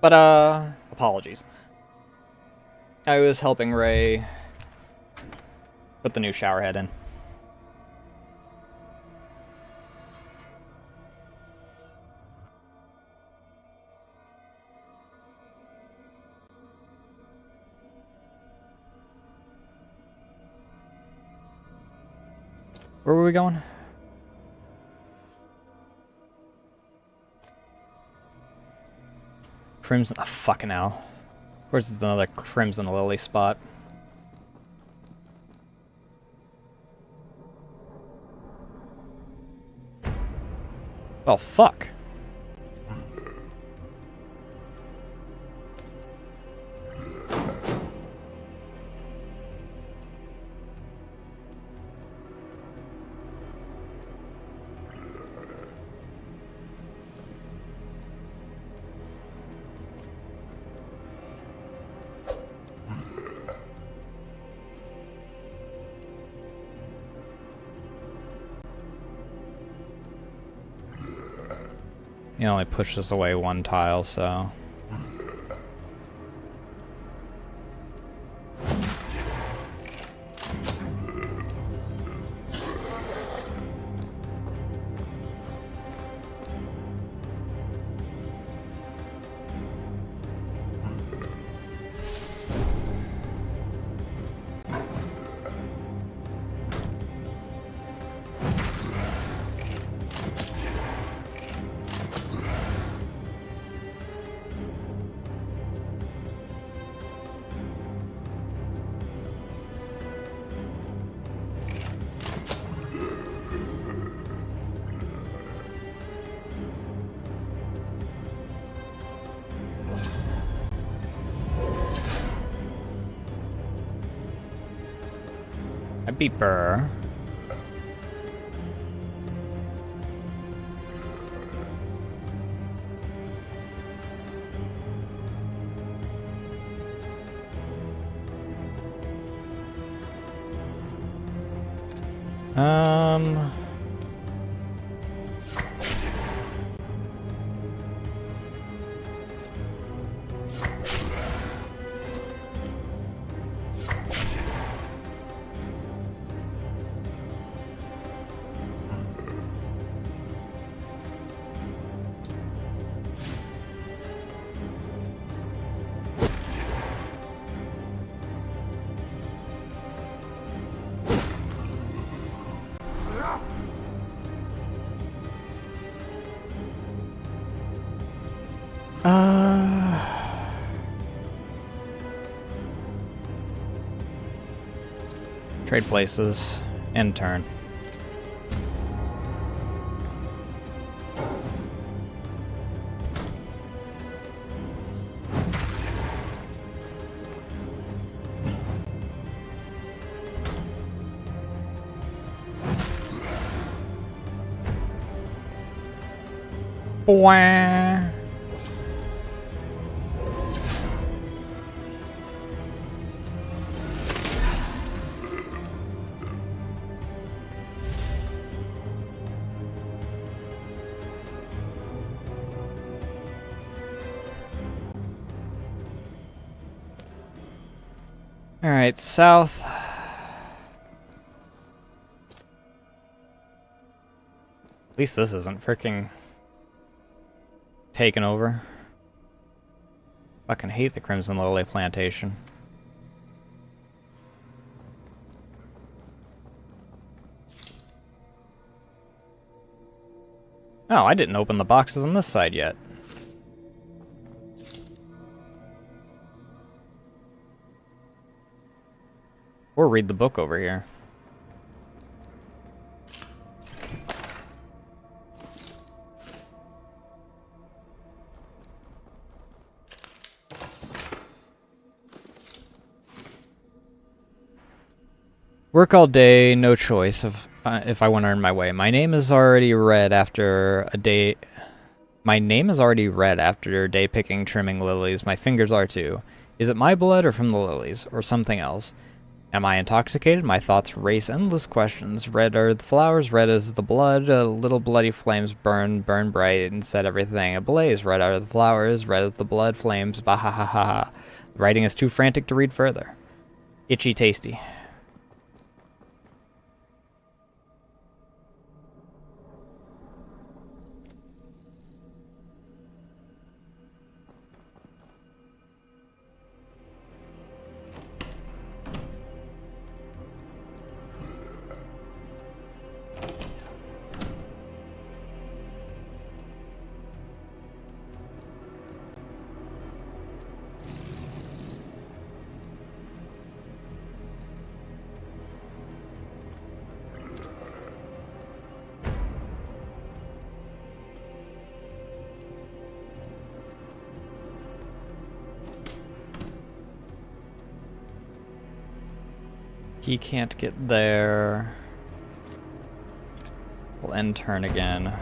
But, apologies. I was helping Ray put the new shower head in. Where were we going? Crimson. Oh, fucking hell. Of course, it's another Crimson Lily spot. Oh, fuck. He only pushes away one tile, so... A beeper. Trade places. End turn. Wah. Alright, south. At least this isn't freaking taken over. Fucking hate the Crimson Lily plantation. Oh, I didn't open the boxes on this side yet. Or read the book over here. Work all day, no choice if I want to earn my way. My name is already read after a day. My name is already red after day picking, trimming lilies. My fingers are too. Is it my blood or from the lilies or something else? Am I intoxicated? My thoughts race endless questions. Red are the flowers, red is the blood. Little bloody flames burn bright, and set everything ablaze. Red are the flowers, red is the blood, flames, bah ha ha ha ha. The writing is too frantic to read further. Itchy tasty. He can't get there. We'll end turn again.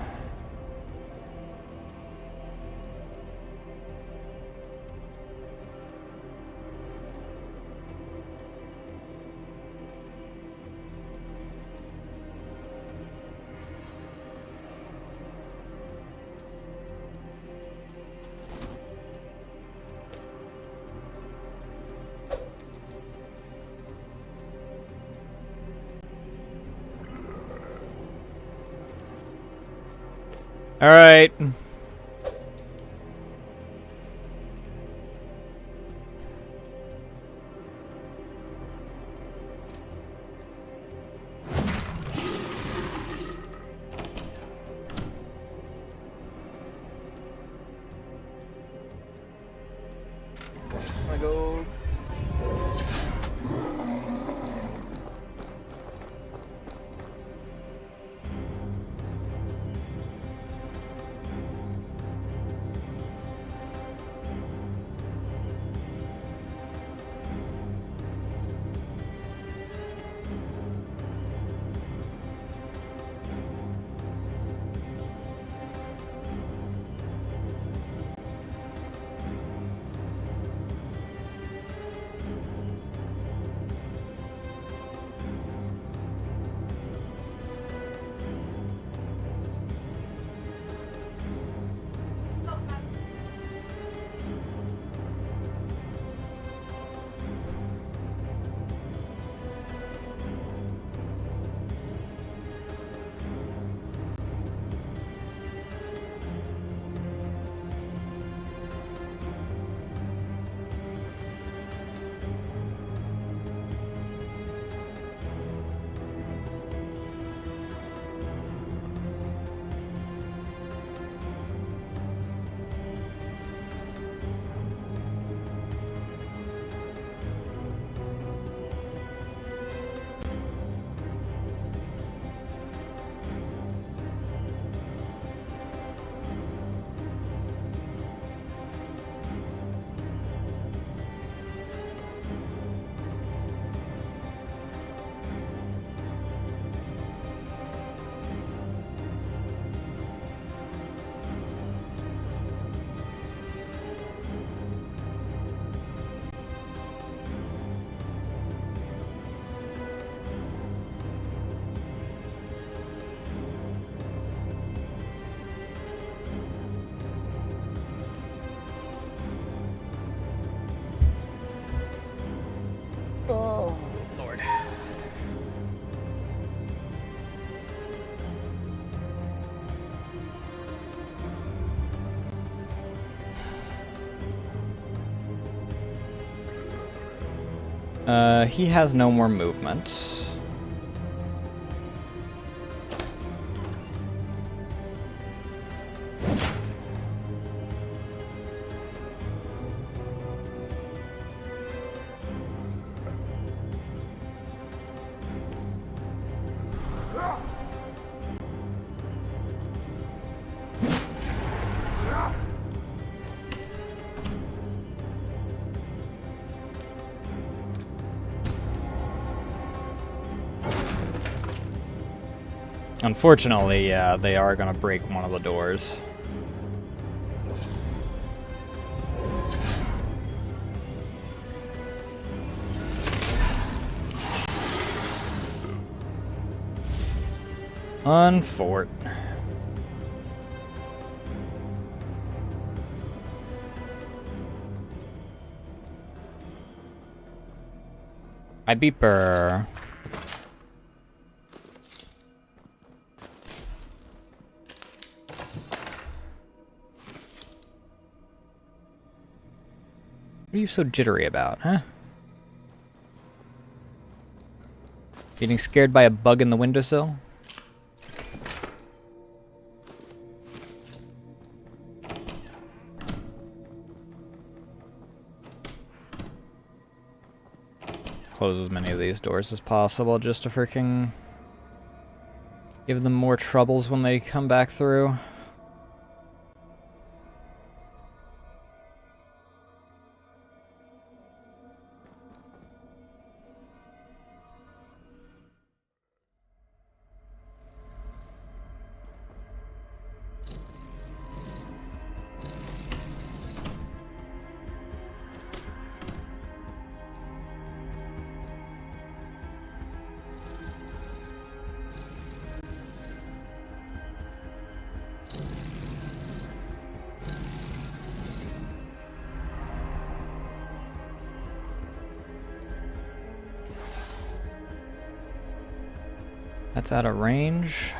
All right. I'm gonna go. Oh, Lord. He has no more movement. Unfortunately, yeah, they are gonna break one of the doors. Unfort. My beeper. What are you so jittery about, huh? Getting scared by a bug in the windowsill? Close as many of these doors as possible just to freaking give them more troubles when they come back through. That's out of range.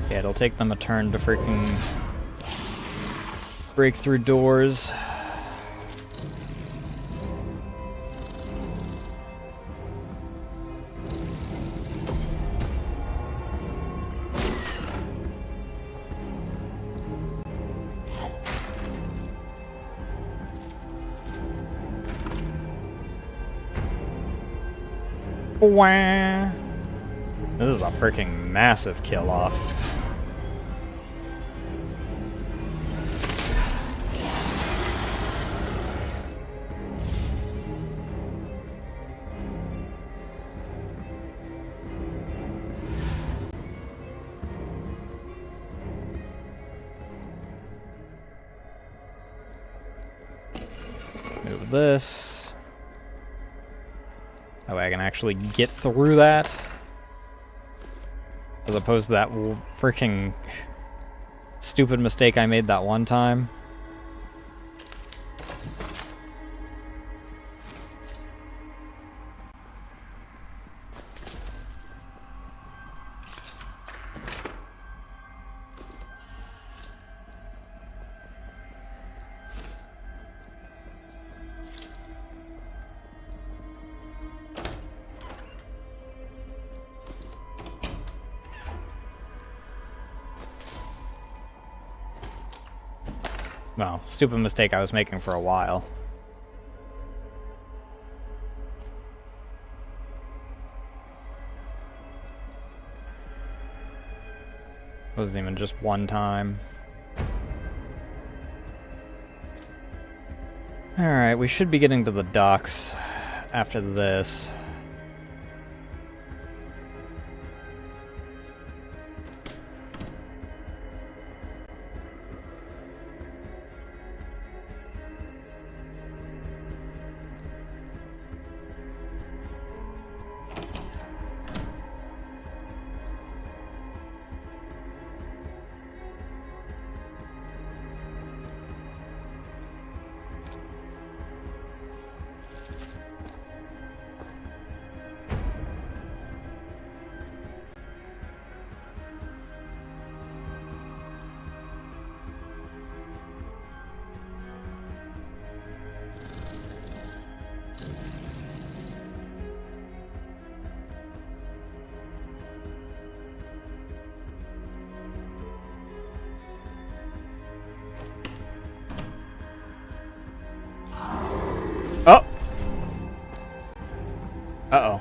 Yeah, it'll take them a turn to freaking break through doors. Wah. This is a freaking massive kill off. Move this. That way I can actually get through that. As opposed to that freaking stupid mistake I made that one time. Well, stupid mistake I was making for a while. Wasn't even just one time. Alright, we should be getting to the docks after this. Uh-oh.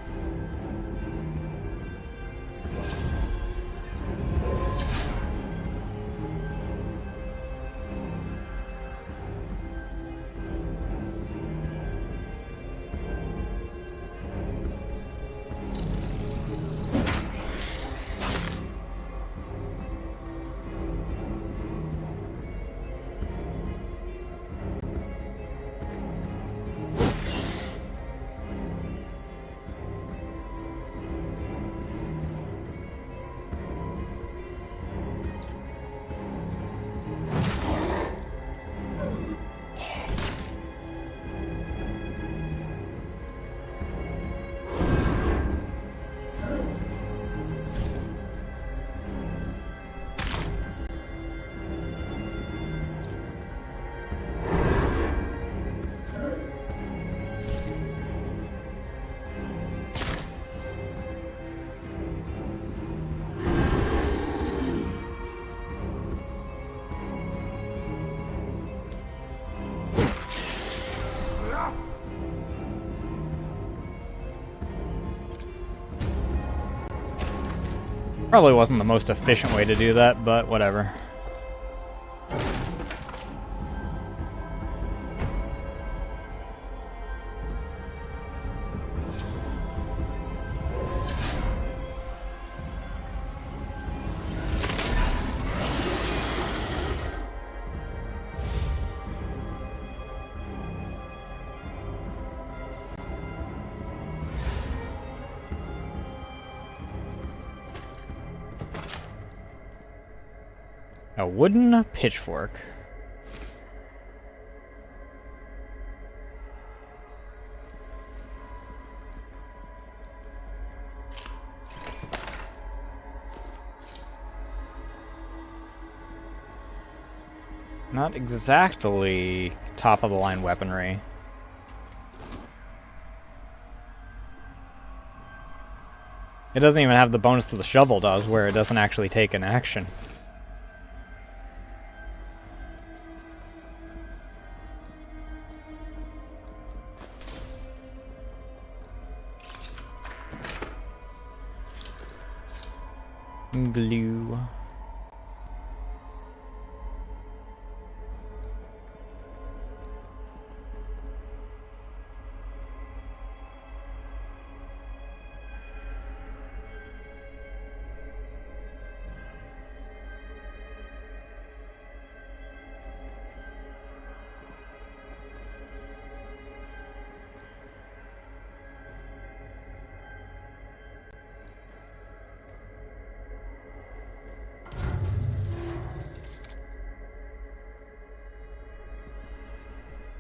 Probably wasn't the most efficient way to do that, but whatever. A wooden pitchfork. Not exactly top-of-the-line weaponry. It doesn't even have the bonus that the shovel does, where it doesn't actually take an action. Glue.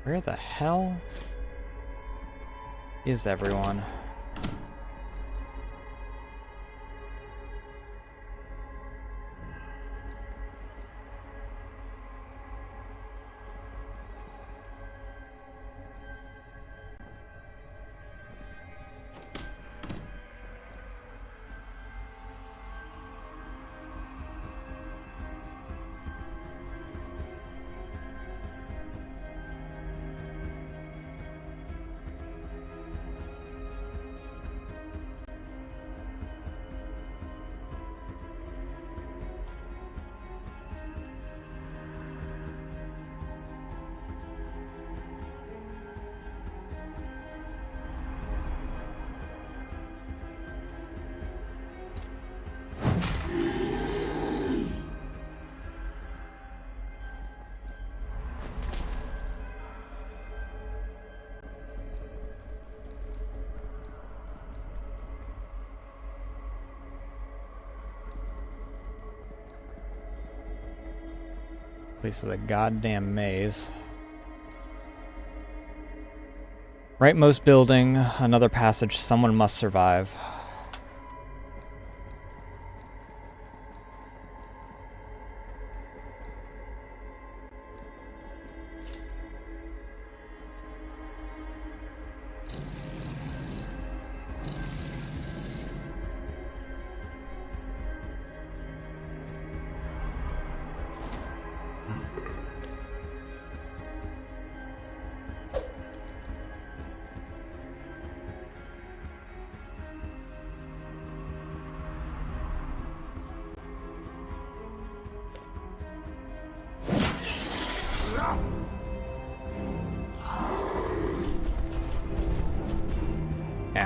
Where the hell is everyone? This is a goddamn maze. Rightmost building, another passage, someone must survive.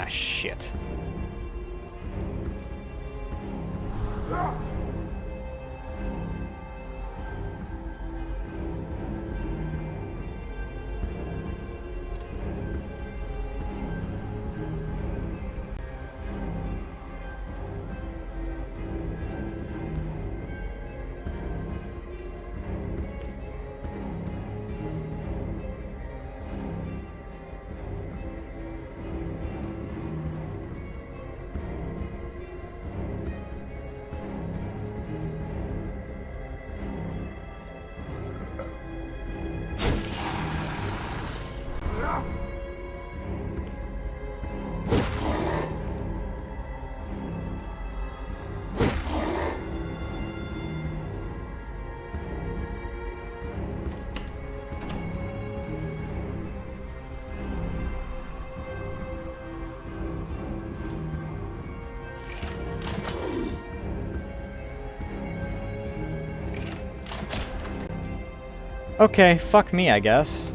shit. Okay, fuck me, I guess.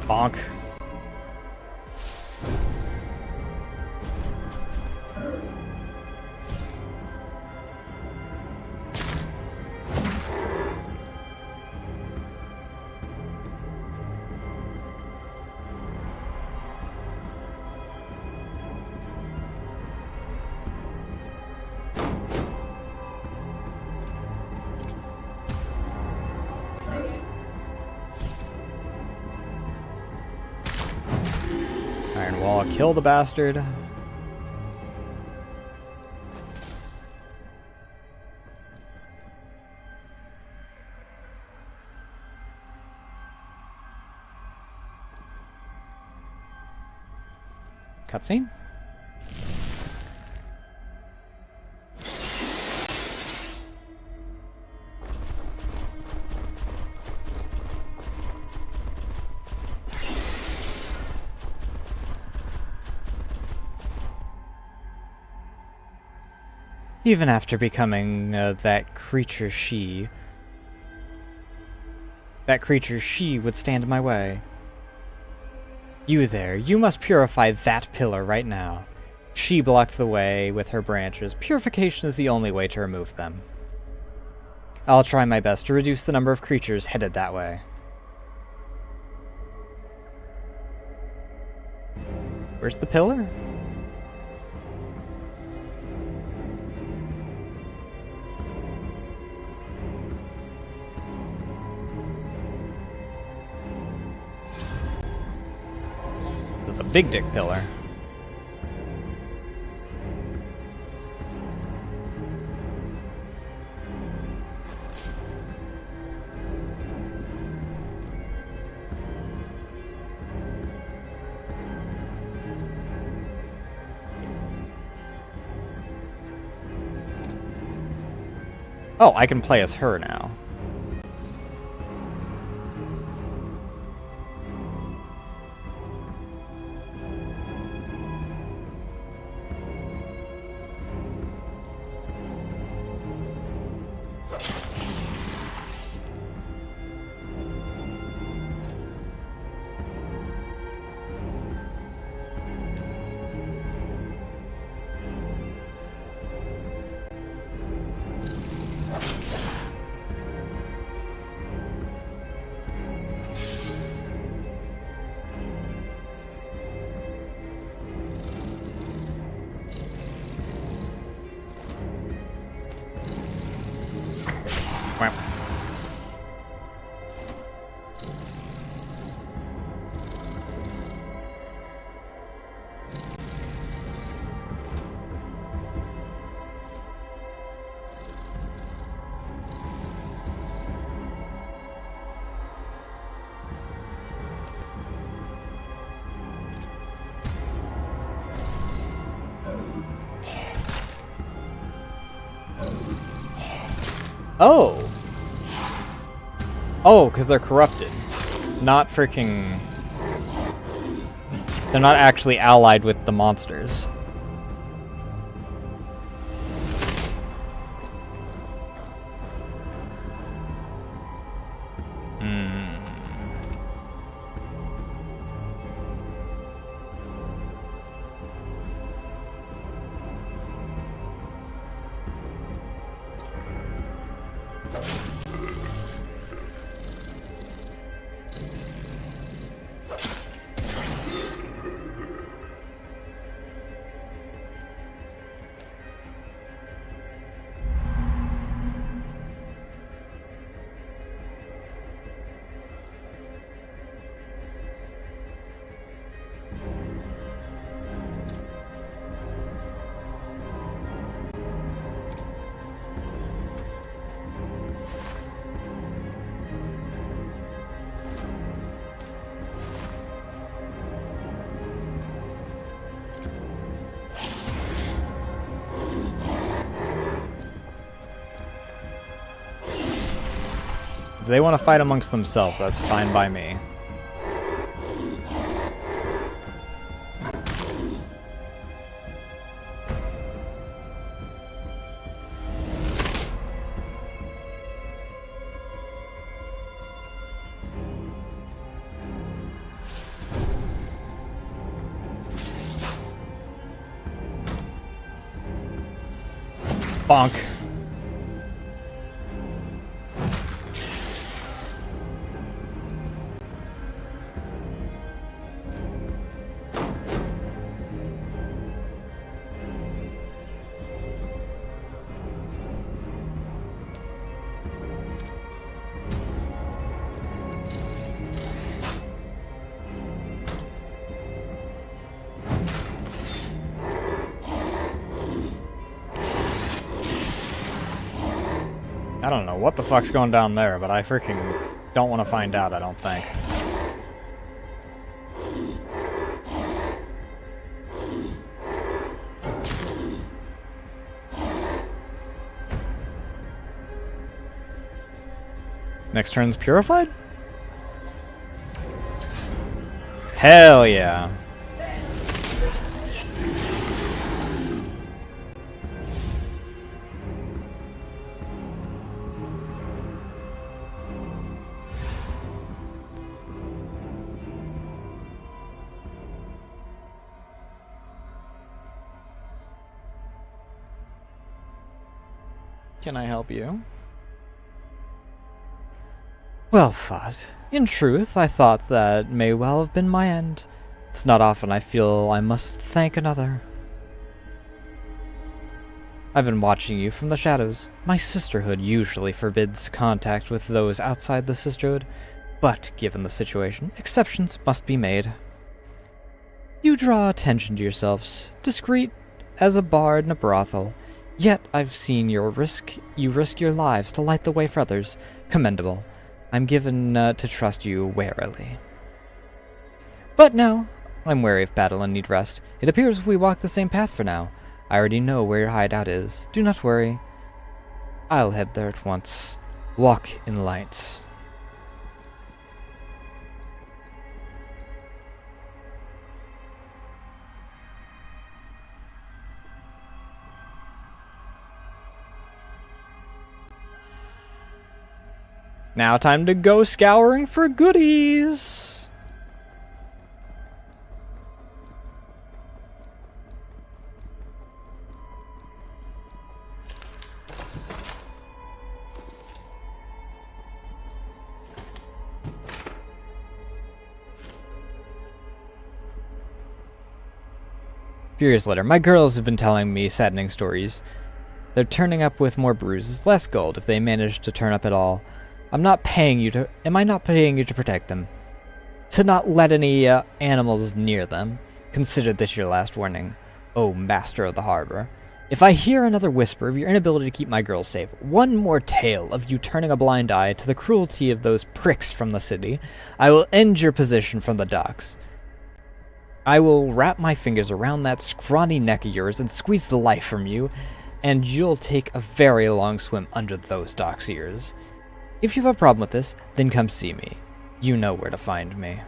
Bonk. Iron Wall, kill the bastard. Cutscene? Even after becoming that creature she would stand in my way. You there, you must purify that pillar right now. She blocked the way with her branches. Purification is the only way to remove them. I'll try my best to reduce the number of creatures headed that way. Where's the pillar? This is a big dick pillar. Oh, I can play as her now. Oh! Oh, because they're corrupted. Not freaking... They're not actually allied with the monsters. If they want to fight amongst themselves, that's fine by me. Bonk. I don't know what the fuck's going down there, but I freaking don't want to find out, I don't think. Next turn's purified? Hell yeah. Can I help you? Well fought. In truth, I thought that may well have been my end. It's not often I feel I must thank another. I've been watching you from the shadows. My sisterhood usually forbids contact with those outside the sisterhood, but given the situation, exceptions must be made. You draw attention to yourselves, discreet as a bard in a brothel. Yet I've seen you risk your lives to light the way for others. Commendable. I'm given to trust you warily. But now, I'm weary of battle and need rest. It appears we walk the same path for now. I already know where your hideout is. Do not worry. I'll head there at once. Walk in light. Now time to go scouring for goodies. Furious letter. My girls have been telling me saddening stories. They're turning up with more bruises, less gold if they manage to turn up at all. Am I not paying you to protect them? To not let any animals near them? Consider this your last warning, O master of the harbor. If I hear another whisper of your inability to keep my girls safe, one more tale of you turning a blind eye to the cruelty of those pricks from the city, I will end your position from the docks. I will wrap my fingers around that scrawny neck of yours and squeeze the life from you, and you'll take a very long swim under those docks' ears. If you have a problem with this, then come see me. You know where to find me.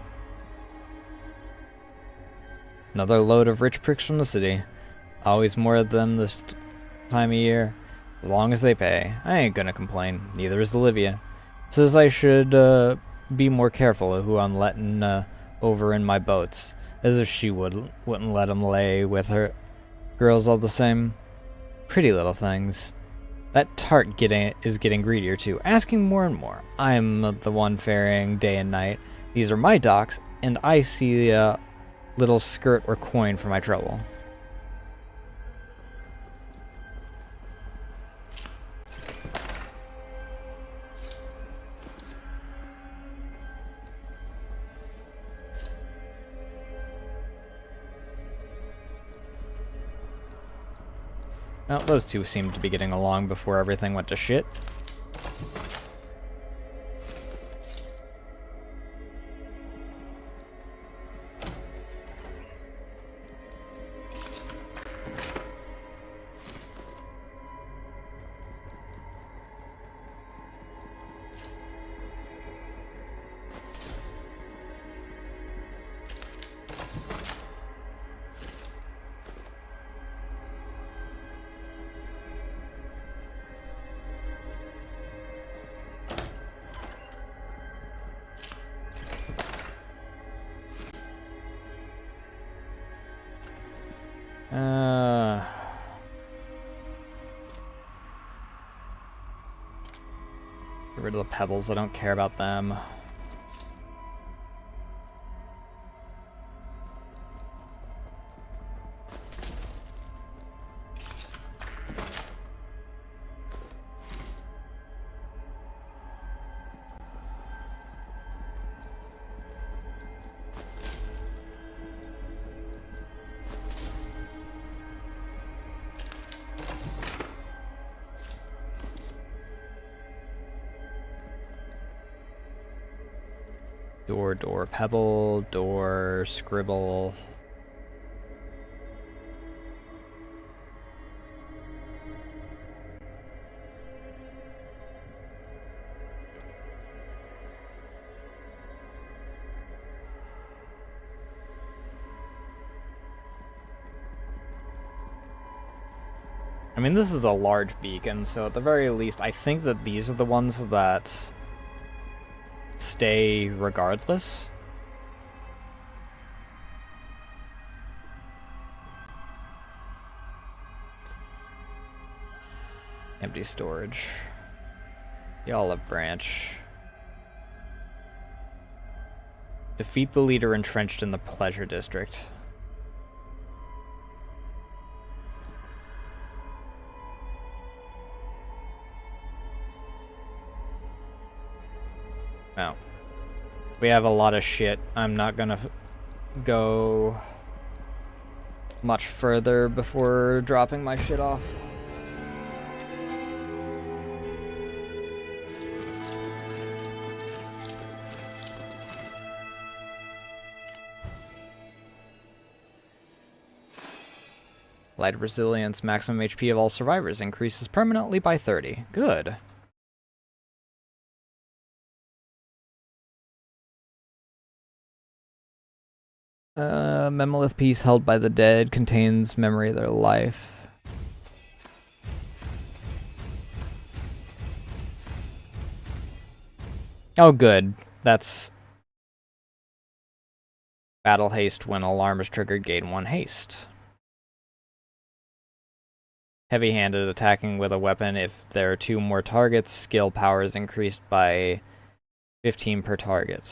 Another load of rich pricks from the city. Always more of them this time of year. As long as they pay. I ain't gonna complain. Neither is Olivia. Says I should be more careful of who I'm letting over in my boats. As if she wouldn't let him lay with her girls all the same. Pretty little things. That tart is getting greedier too, asking more and more. I'm the one ferrying day and night. These are my docks, and I see a little skirt or coin for my trouble. Well, those two seemed to be getting along before everything went to shit. Get rid of the pebbles, I don't care about them. Door, pebble, door, scribble. I mean, this is a large beacon, so at the very least, I think that these are the ones that stay regardless. Empty storage. The olive branch. Defeat the leader entrenched in the pleasure district. Now, we have a lot of shit. I'm not gonna go much further before dropping my shit off. Light resilience, maximum HP of all survivors increases permanently by 30. Good. Memolith piece held by the dead contains memory of their life. Oh, good. That's battle haste. When alarm is triggered, gain 1 haste. Heavy-handed, attacking with a weapon. If there are 2 more targets, skill power is increased by 15 per target.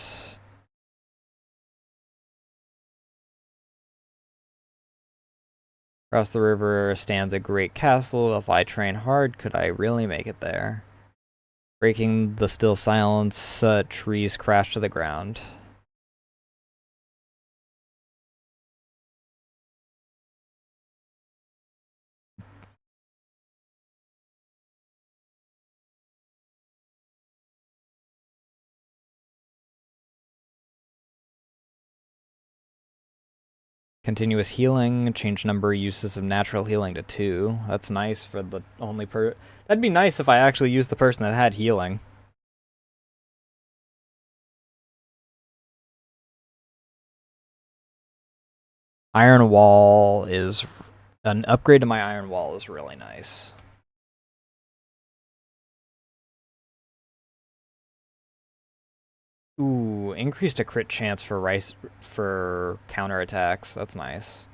Across the river stands a great castle. If I train hard, could I really make it there? Breaking the still silence, trees crash to the ground. Continuous healing, change number of uses of natural healing to 2. That's nice for the only That'd be nice if I actually used the person that had healing. Iron Wall is... An upgrade to my Iron Wall is really nice. Ooh, increased a crit chance for counterattacks. That's nice.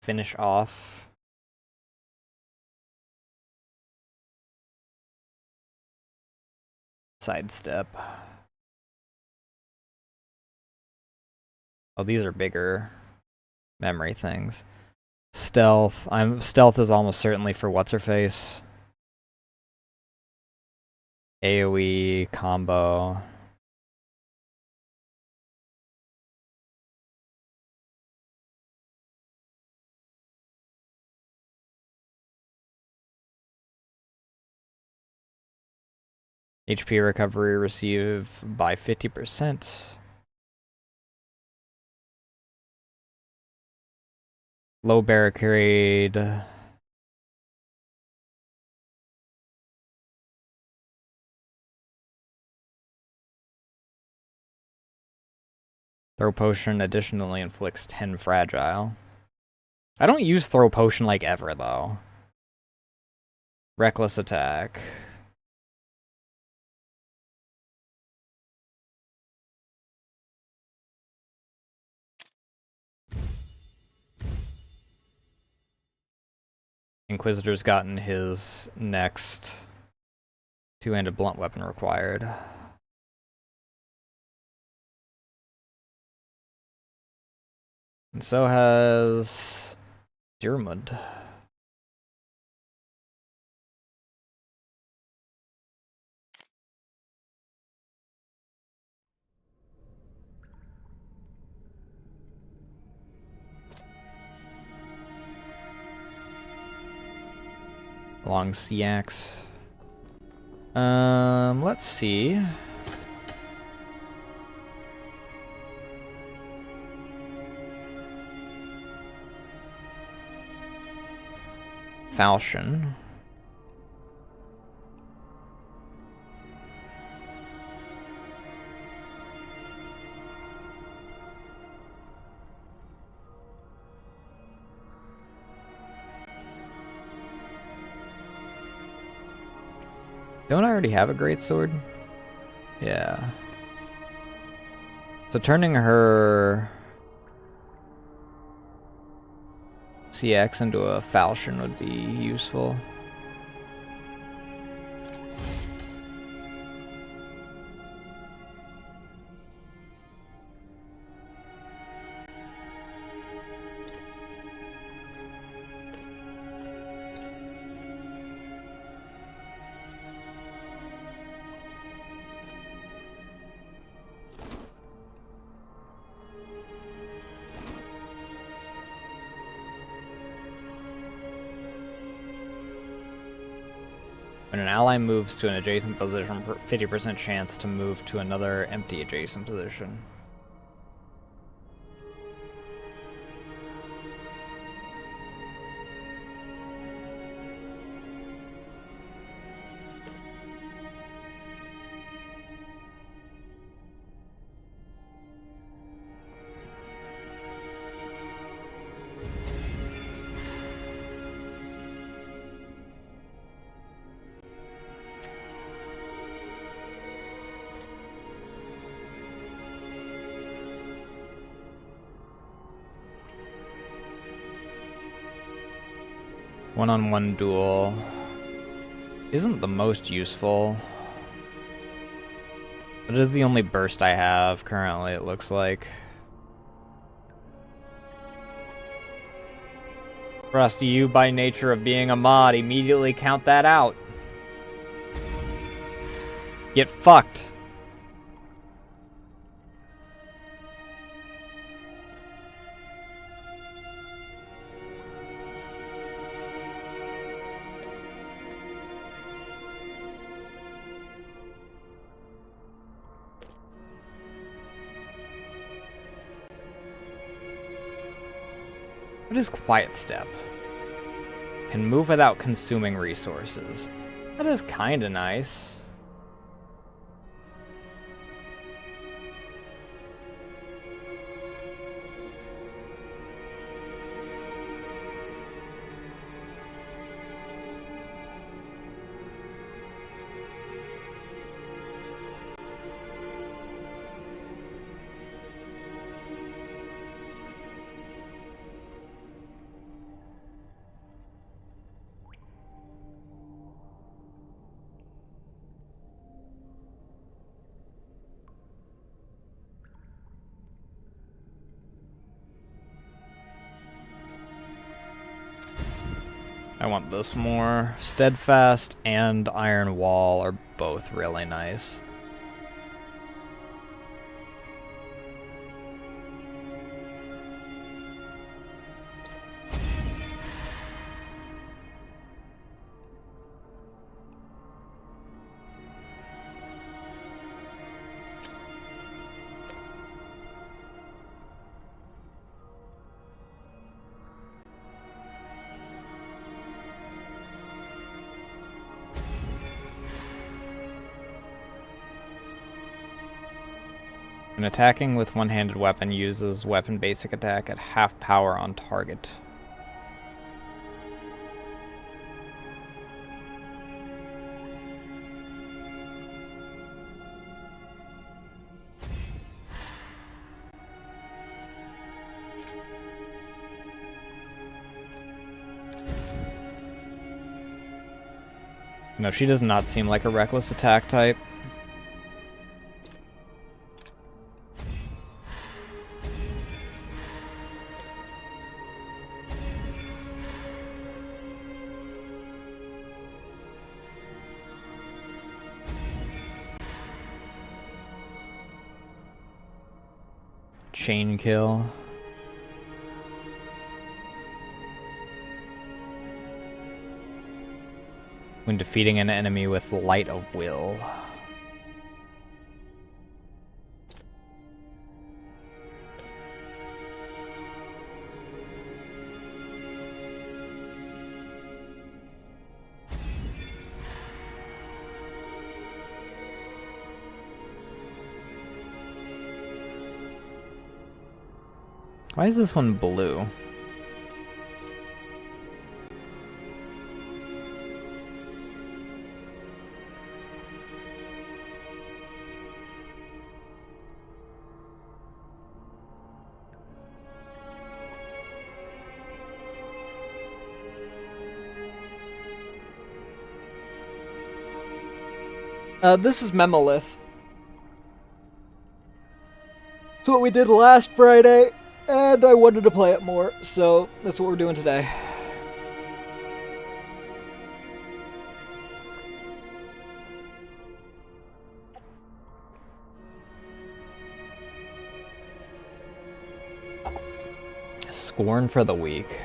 Finish off. Sidestep. Oh, these are bigger memory things. Stealth. Stealth is almost certainly for what's-her-face. AoE combo. HP recovery received by 50%. Low barricade. Throw potion additionally inflicts 10 fragile. I don't use throw potion like ever though. Reckless attack. Inquisitor's gotten his next two-handed blunt weapon required. And so has Diarmid. Long sea axe. Let's see. Falchion. Don't I already have a greatsword? Yeah. So turning her CX into a falchion would be useful. When an ally moves to an adjacent position, 50% chance to move to another empty adjacent position. One-on-one duel isn't the most useful. It is the only burst I have currently, it looks like. Frosty, you by nature of being a mod, immediately count that out. Get fucked. What is Quiet Step? Can move without consuming resources. That is kinda nice. I want this more. Steadfast and Iron Wall are both really nice. When attacking with one-handed weapon, uses weapon basic attack at half power on target. No, she does not seem like a reckless attack type. Chain kill. When defeating an enemy with Light of Will. Why is this one blue? This is Memolith. It's what we did last Friday, and I wanted to play it more, so that's what we're doing today. Scorn for the weak.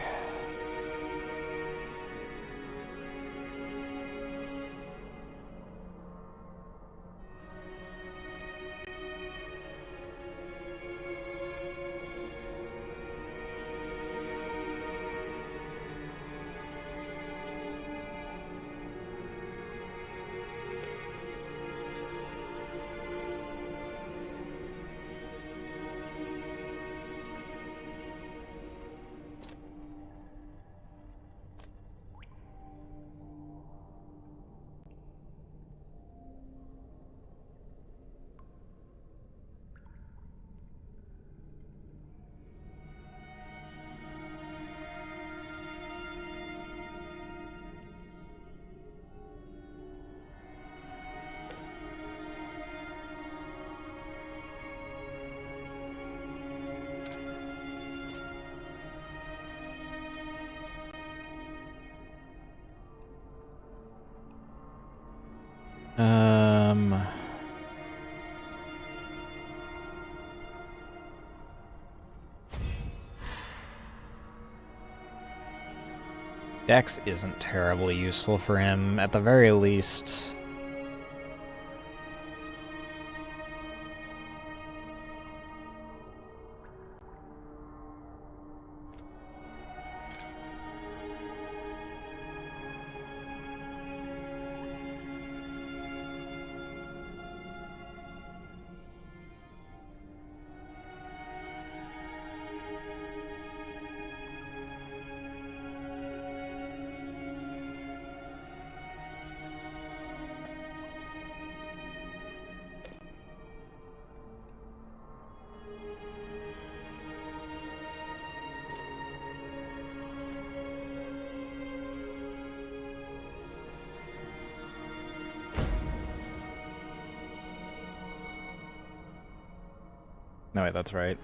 Dex isn't terribly useful for him, at the very least. No, wait, that's right.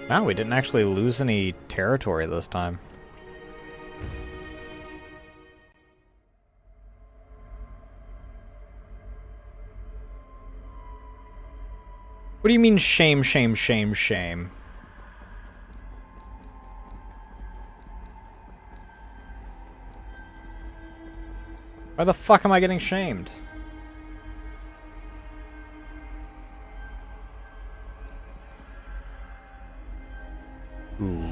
Wow, we didn't actually lose any territory this time. What do you mean shame, shame, shame, shame? Why the fuck am I getting shamed? Ooh.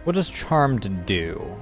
What does Charmed do?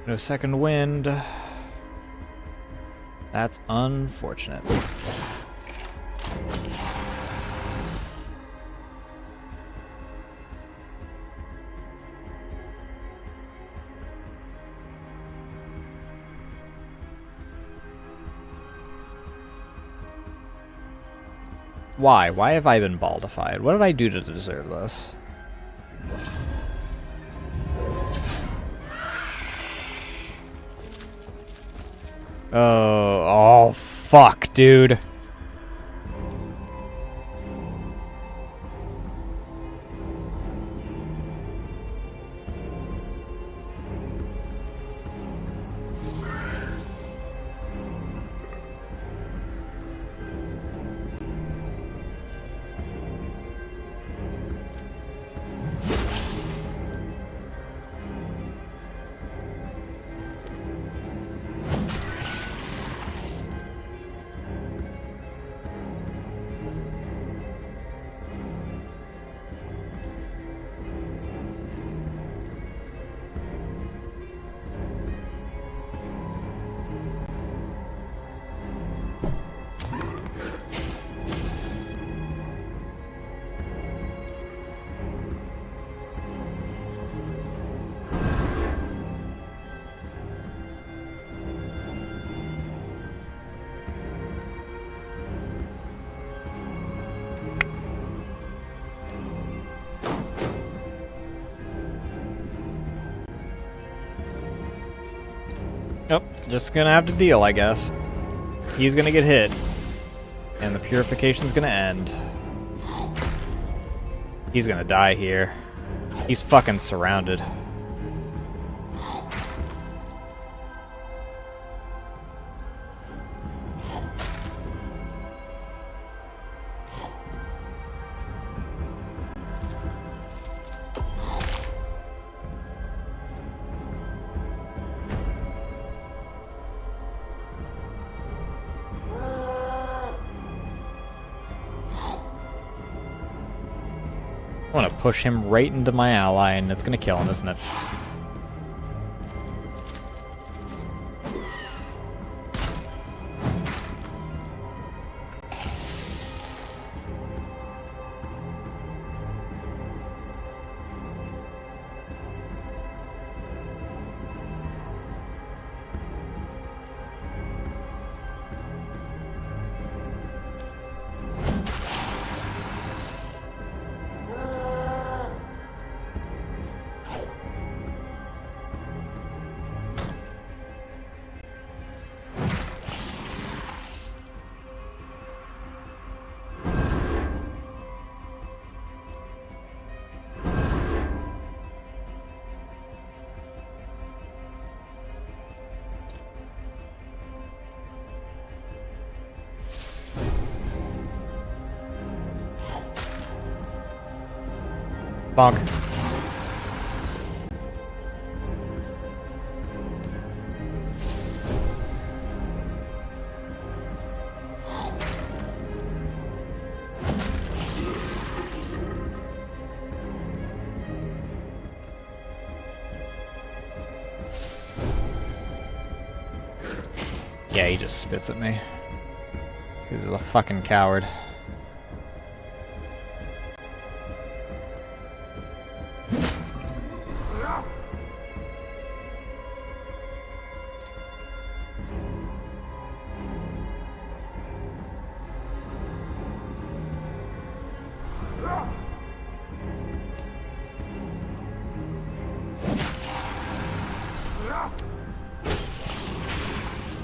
No second wind. That's unfortunate. Why? Why have I been baldified? What did I do to deserve this? Oh, fuck, dude. Yep, just gonna have to deal, I guess. He's gonna get hit, and the purification's gonna end. He's gonna die here. He's fucking surrounded. I'm gonna push him right into my ally, and it's gonna kill him, isn't it? Bonk. Yeah, he just spits at me. He's a fucking coward.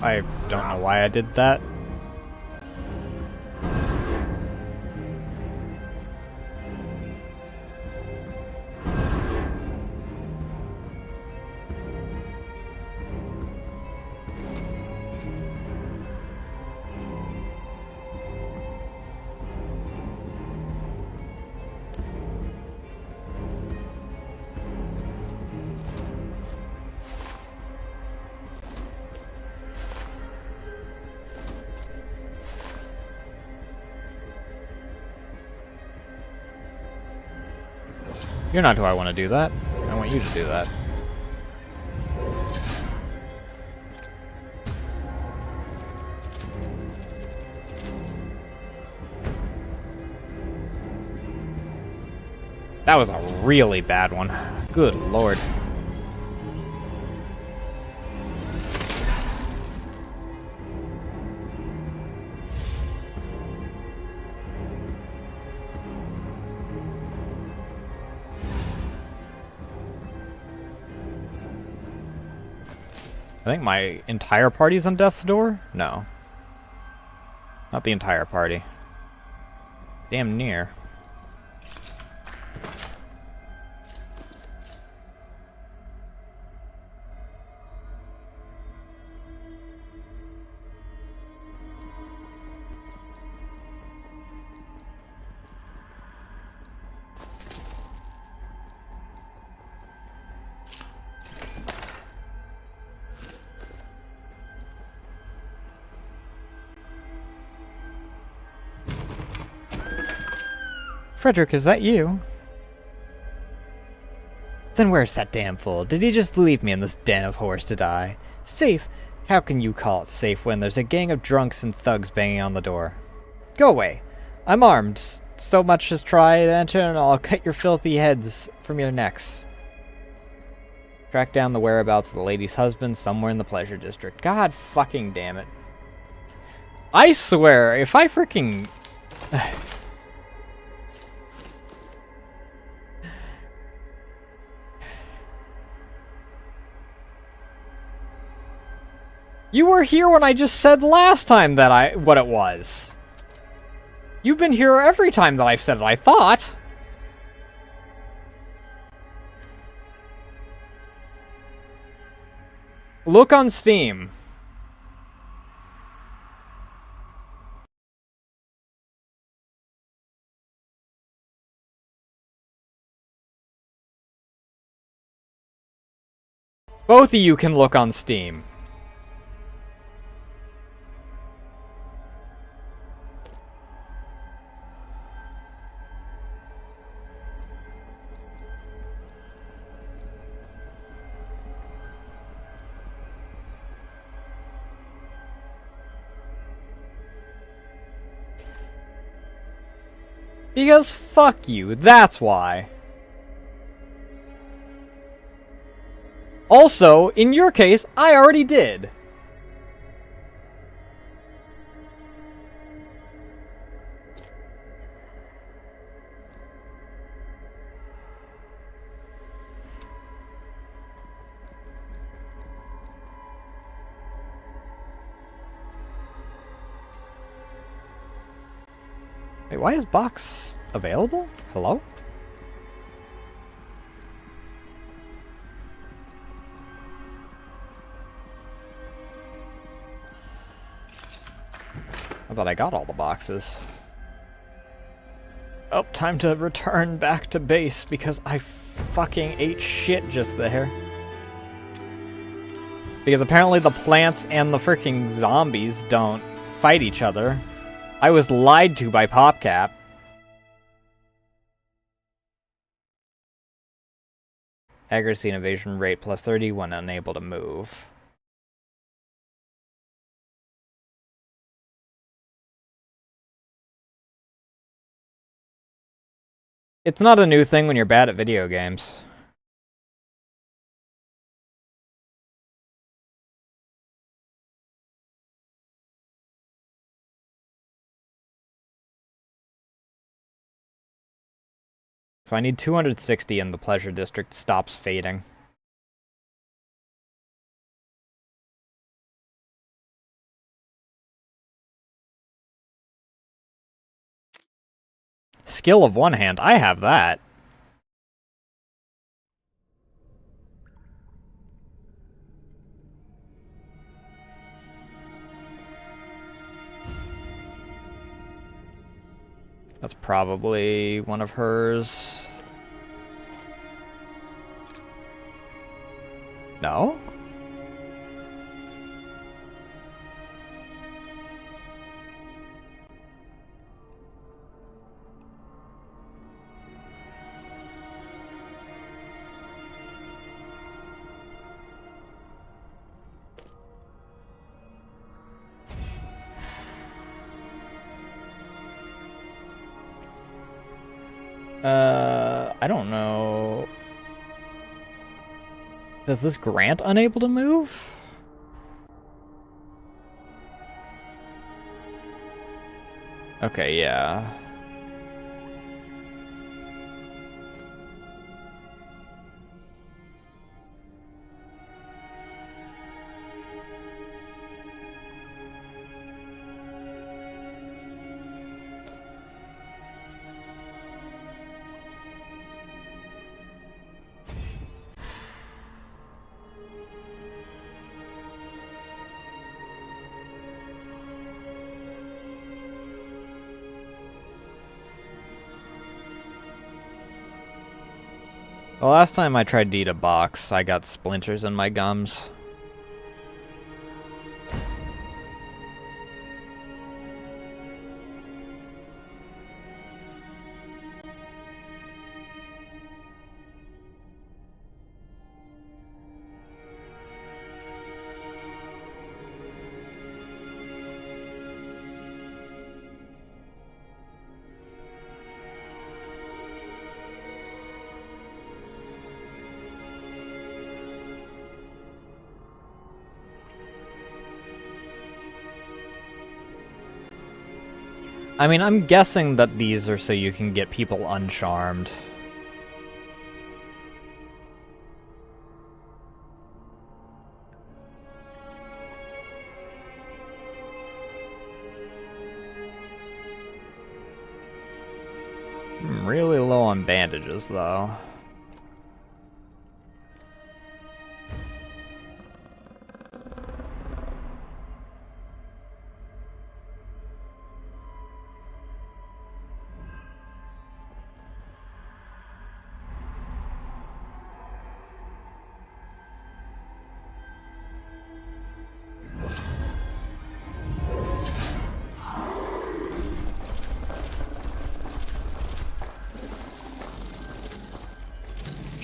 I don't know why I did that. You're not who I want to do that. I want you to do that. That was a really bad one. Good lord. I think my entire party's on death's door? No. Not the entire party. Damn near. Frederick, is that you? Then where's that damn fool? Did he just leave me in this den of horrors to die? Safe? How can you call it safe when there's a gang of drunks and thugs banging on the door? Go away. I'm armed. So much as try to enter and I'll cut your filthy heads from your necks. Track down the whereabouts of the lady's husband somewhere in the pleasure district. God fucking damn it. I swear, if I freaking... You were here when I just said last time that what it was. You've been here every time that I've said it, I thought. Look on Steam. Both of you can look on Steam. Because fuck you, that's why. Also, in your case, I already did. Wait, why is box available? Hello? I thought I got all the boxes. Oh, time to return back to base because I fucking ate shit just there. Because apparently the plants and the freaking zombies don't fight each other. I was lied to by PopCap. Accuracy and evasion rate plus 30 when unable to move. It's not a new thing when you're bad at video games. So I need 260 and the Pleasure District stops fading. Skill of one hand, I have that. That's probably one of hers. No? I don't know. Does this grant unable to move? Okay, yeah. The last time I tried to eat a box, I got splinters in my gums. I mean, I'm guessing that these are so you can get people uncharmed. I'm really low on bandages, though.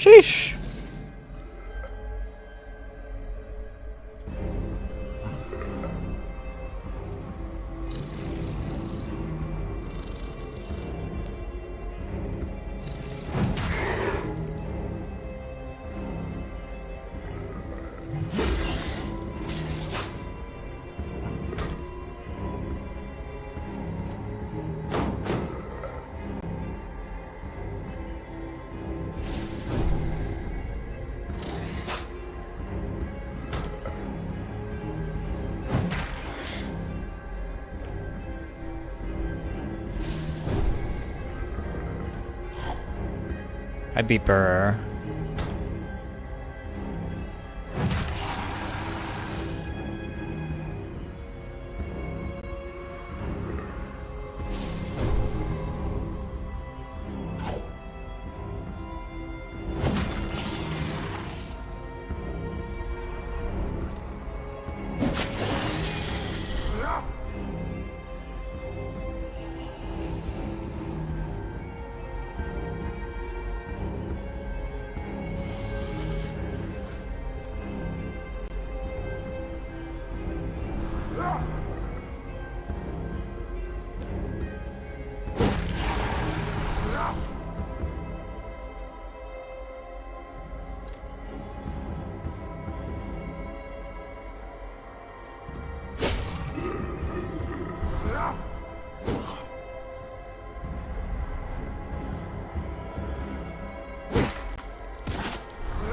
Sheesh! I beat Burr.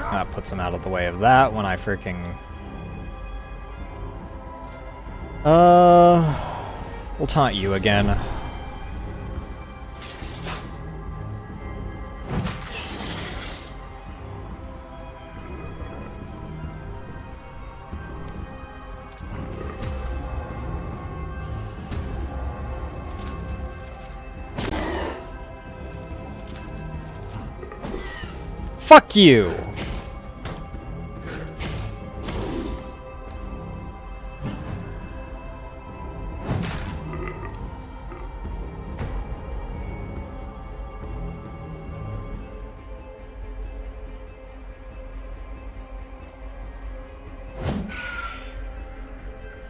That puts him out of the way of that when I freaking... We'll taunt you again. Fuck you!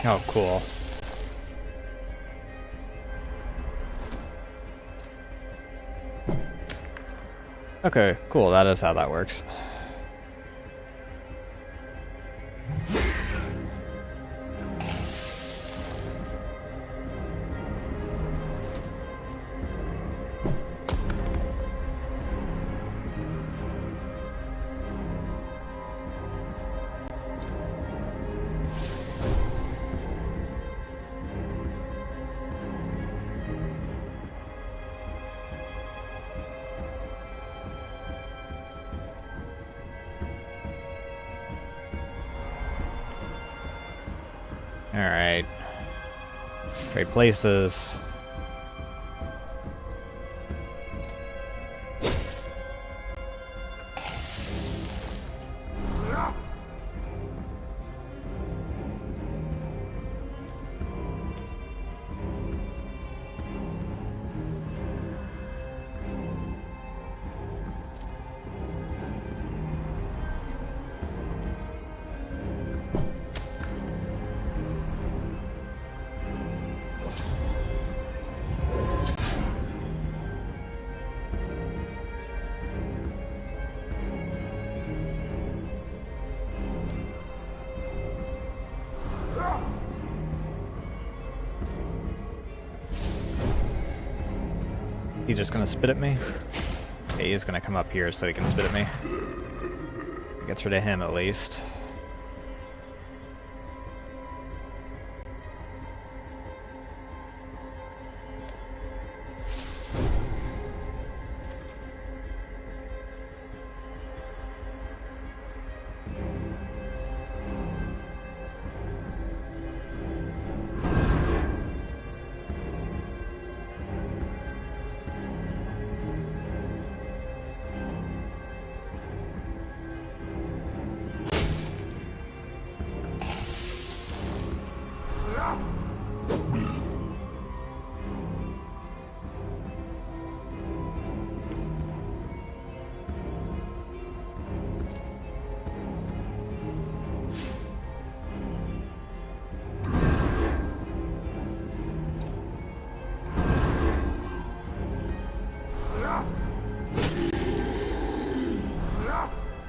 Oh, cool. Okay, cool. That is how that works. Alright. Trade places. He just gonna spit at me? Yeah, he's gonna come up here so he can spit at me. Gets rid of him at least.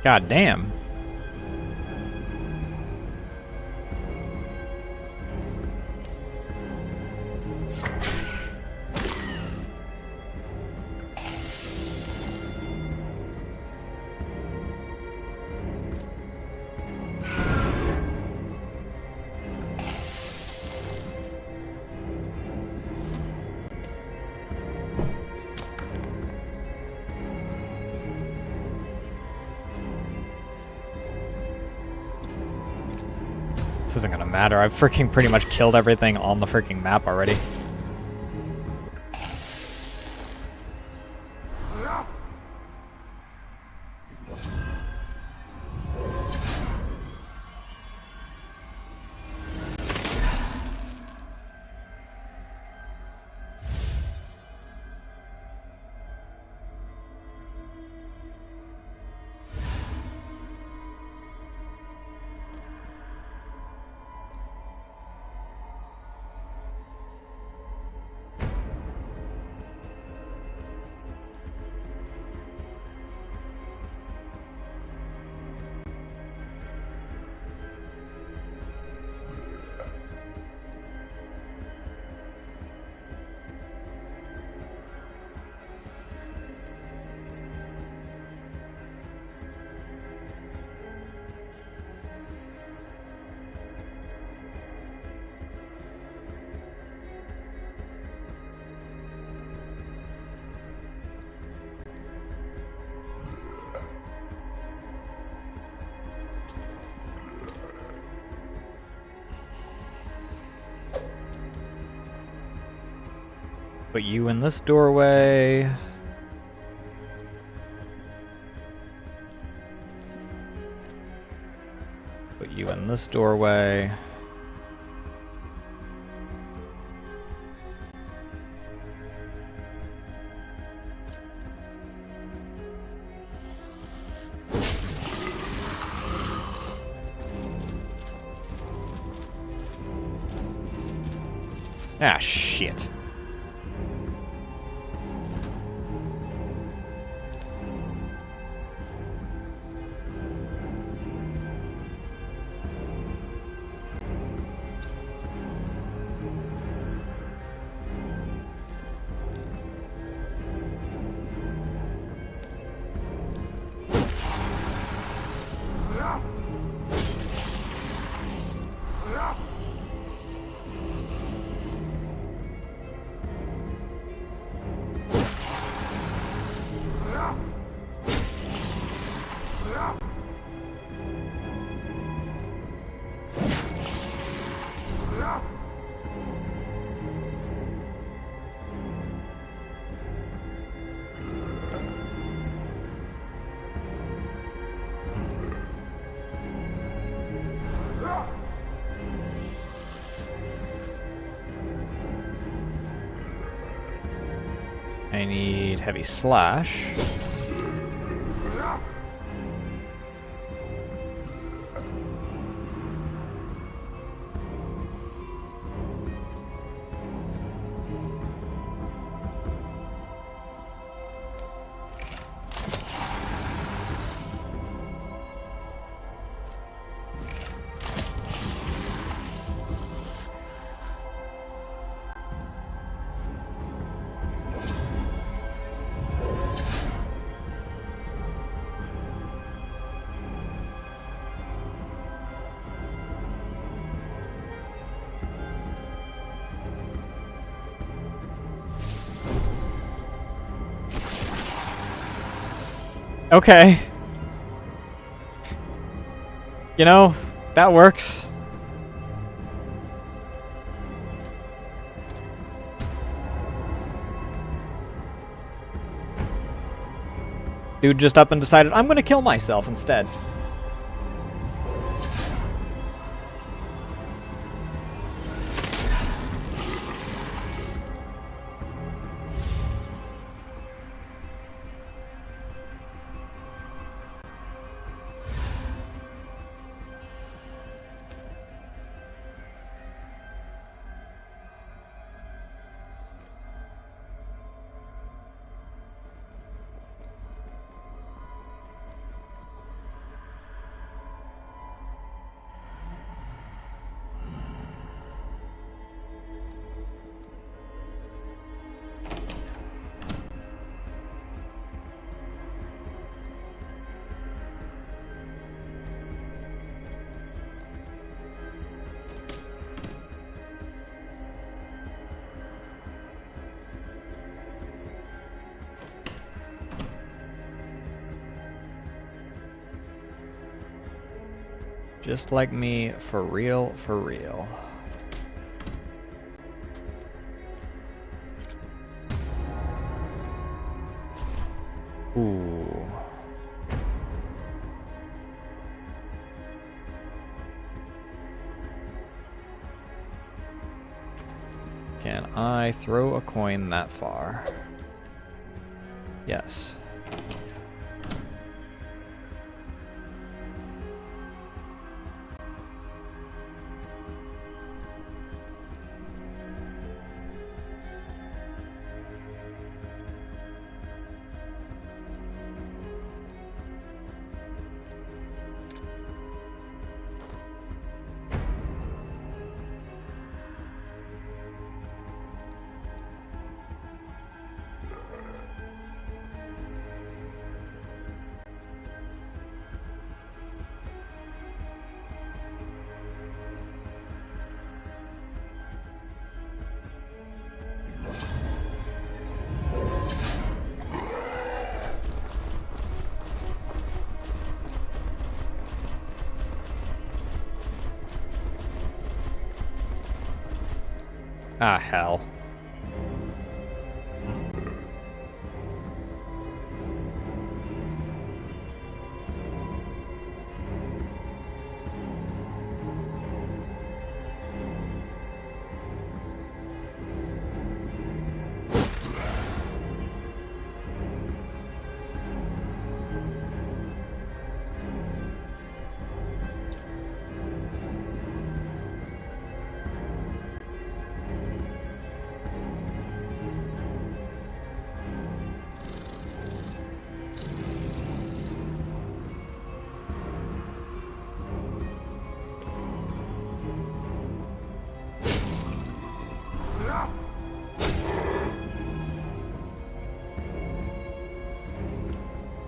God damn. This isn't gonna matter. I've freaking pretty much killed everything on the freaking map already. Put you in this doorway. Put you in this doorway. Ah, shit. I need heavy slash. Okay. You know, that works. Dude just up and decided, I'm gonna kill myself instead. Just like me, for real, for real. Ooh. Can I throw a coin that far? Yes. Ah, hell.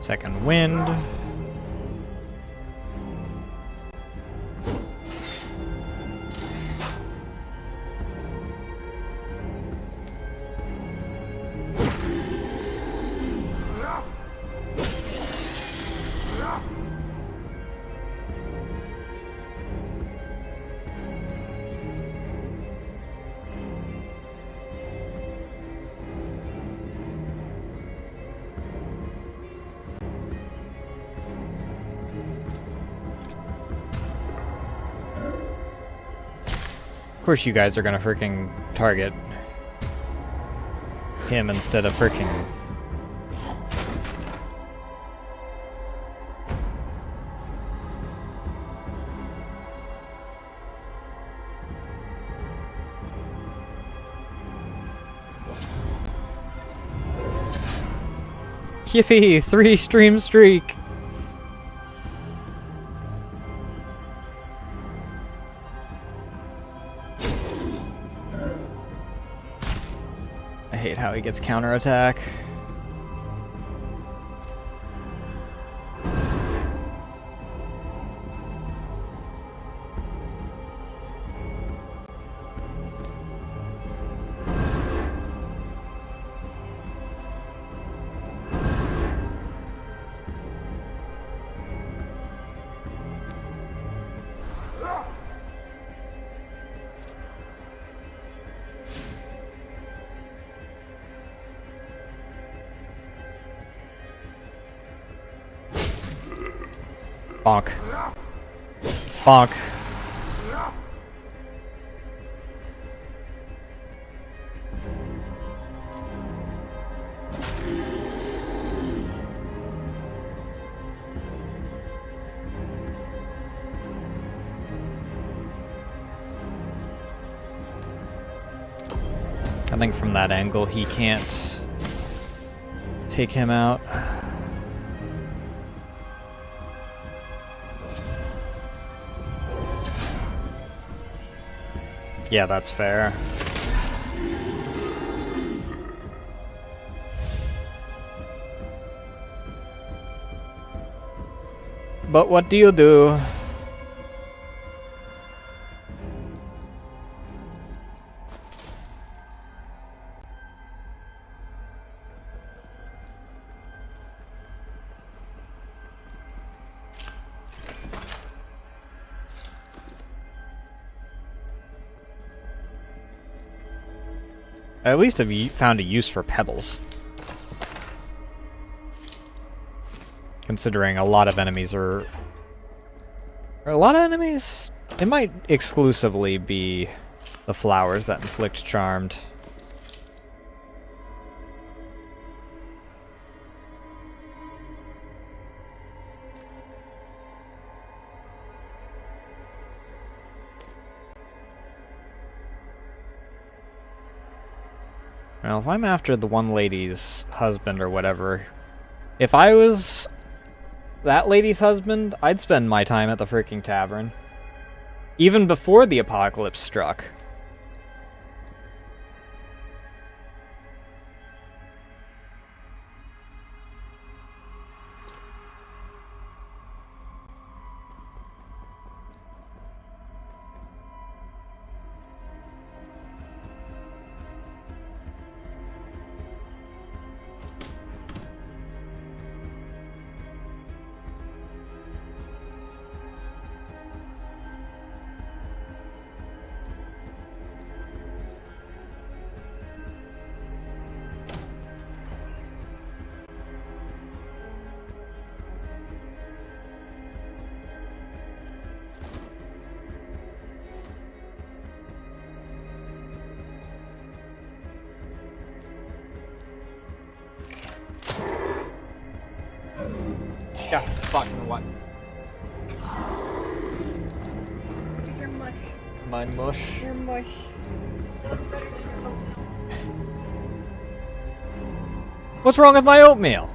Second wind. Of course you guys are gonna freaking target him instead of freaking... Yippee! 3-stream streak! I hate how he gets counterattack. Bonk. Bonk. I think from that angle he can't take him out. Yeah, that's fair. But what do you do? at least have found a use for pebbles. Considering a lot of enemies are... A lot of enemies? It might exclusively be the flowers that inflict charmed. Well, if I'm after the one lady's husband or whatever, if I was that lady's husband, I'd spend my time at the freaking tavern. Even before the apocalypse struck. Yeah, fucking what? You're mush. My mush. You're mush. What's wrong with my oatmeal?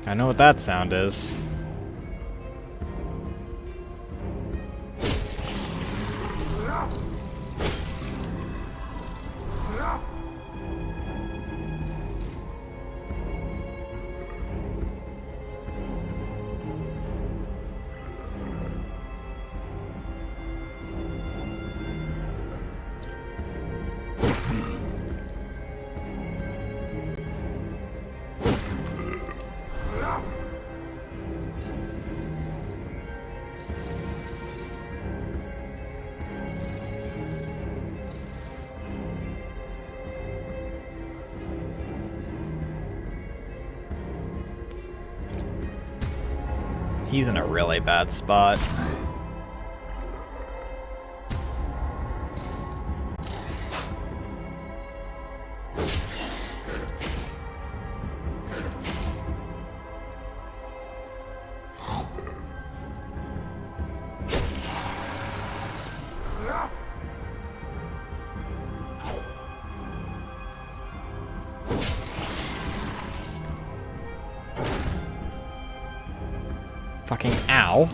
I know what that sound is. He's in a really bad spot. Fucking ow.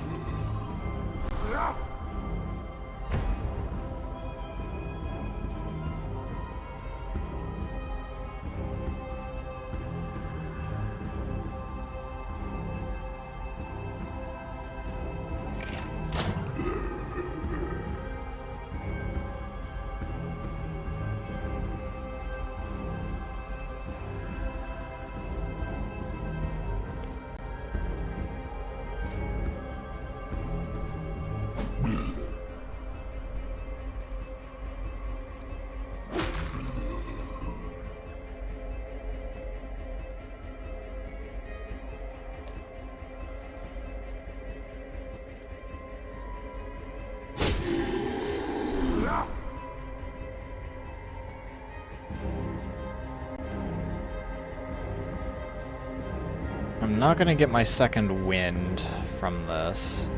I'm not gonna get my second wind from this.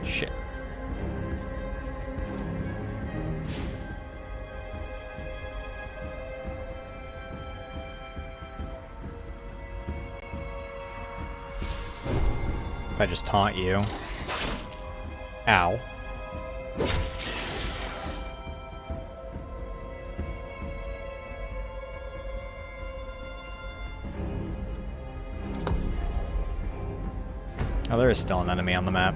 Shit. If I just taunt you. Ow. Oh, there is still an enemy on the map.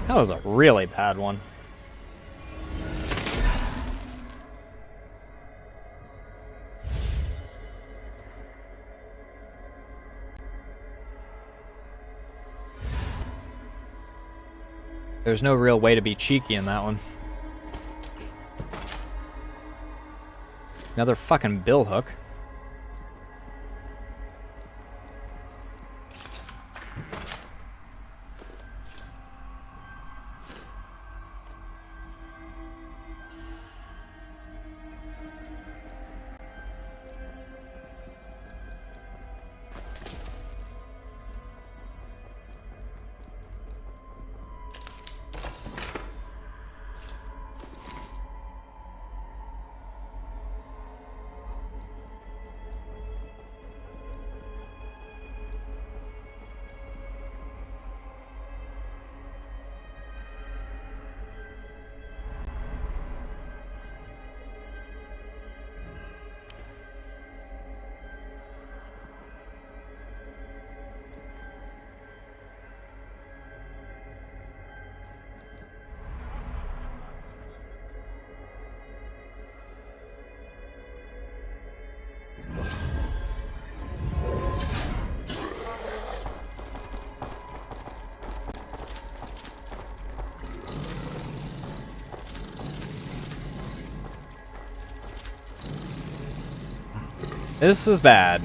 That was a really bad one. There's no real way to be cheeky in that one. Another fucking billhook. This is bad.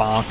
Bonk.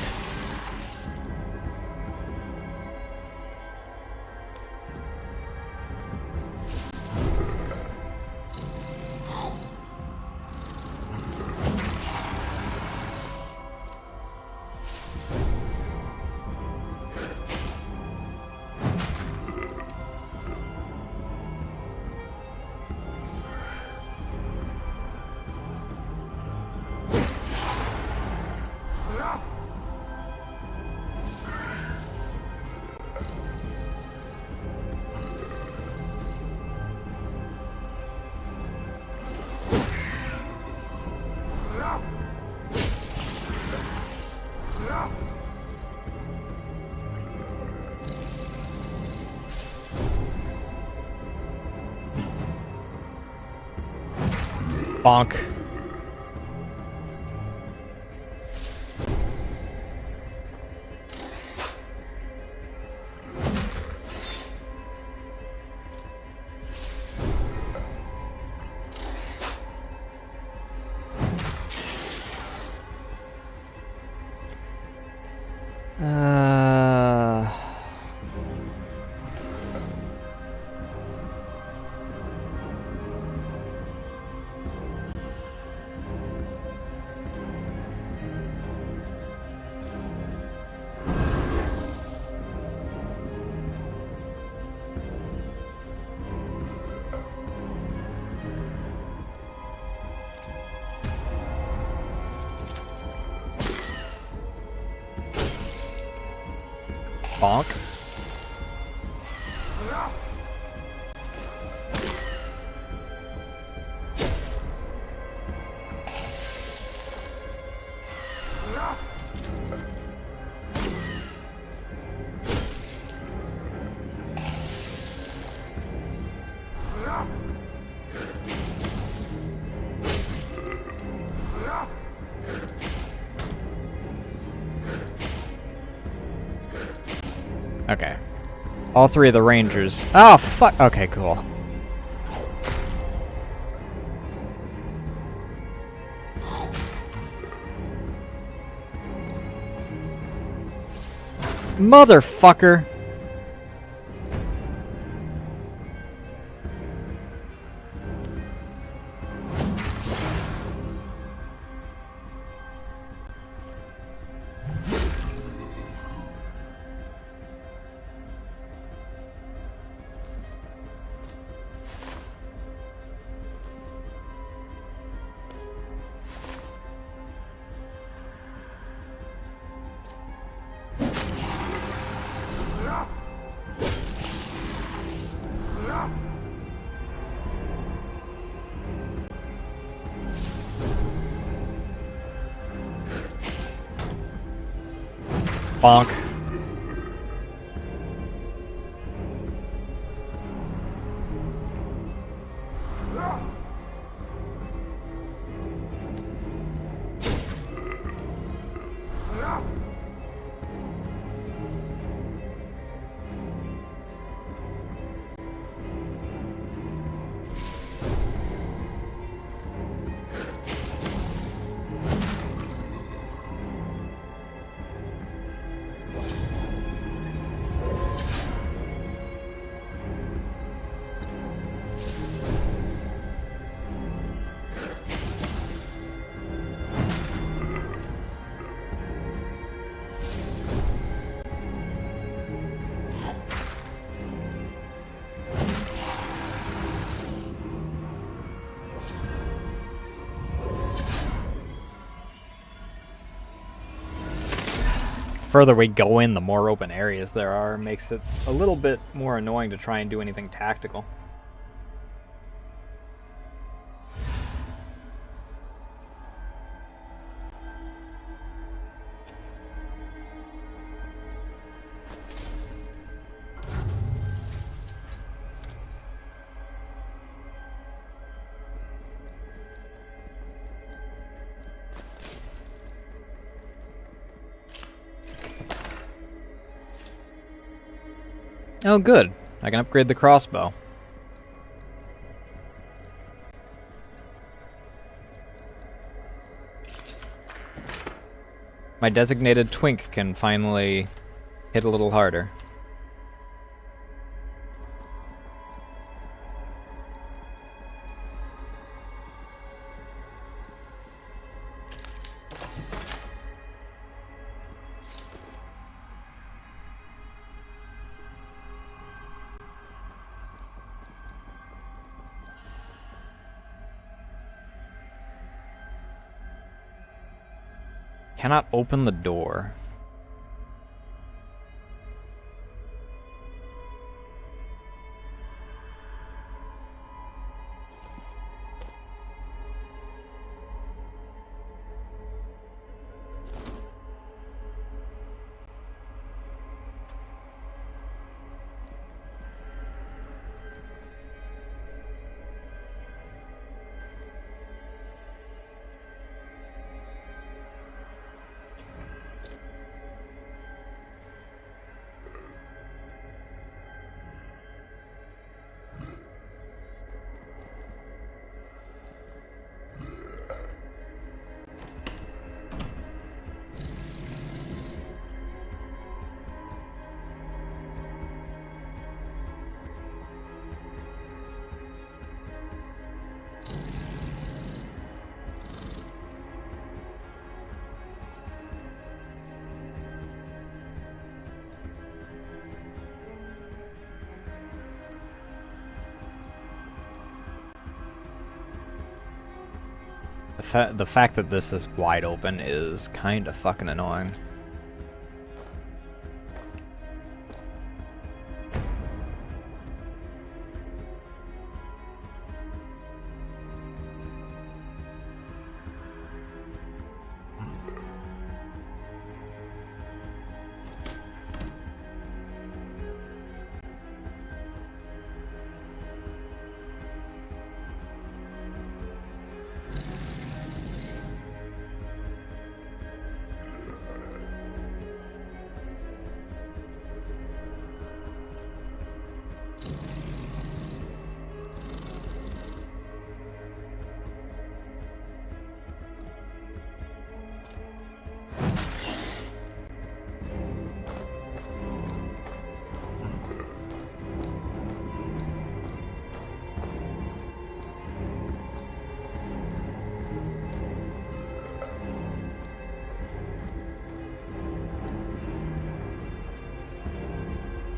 Bonk. Bonk. Okay. All three of the rangers. Oh, fuck. Okay, cool. Motherfucker. Bonk. Further we go in, the more open areas there are, makes it a little bit more annoying to try and do anything tactical. Oh, good. I can upgrade the crossbow. My designated twink can finally hit a little harder. Cannot open the door. The fact that this is wide open is kind of fucking annoying.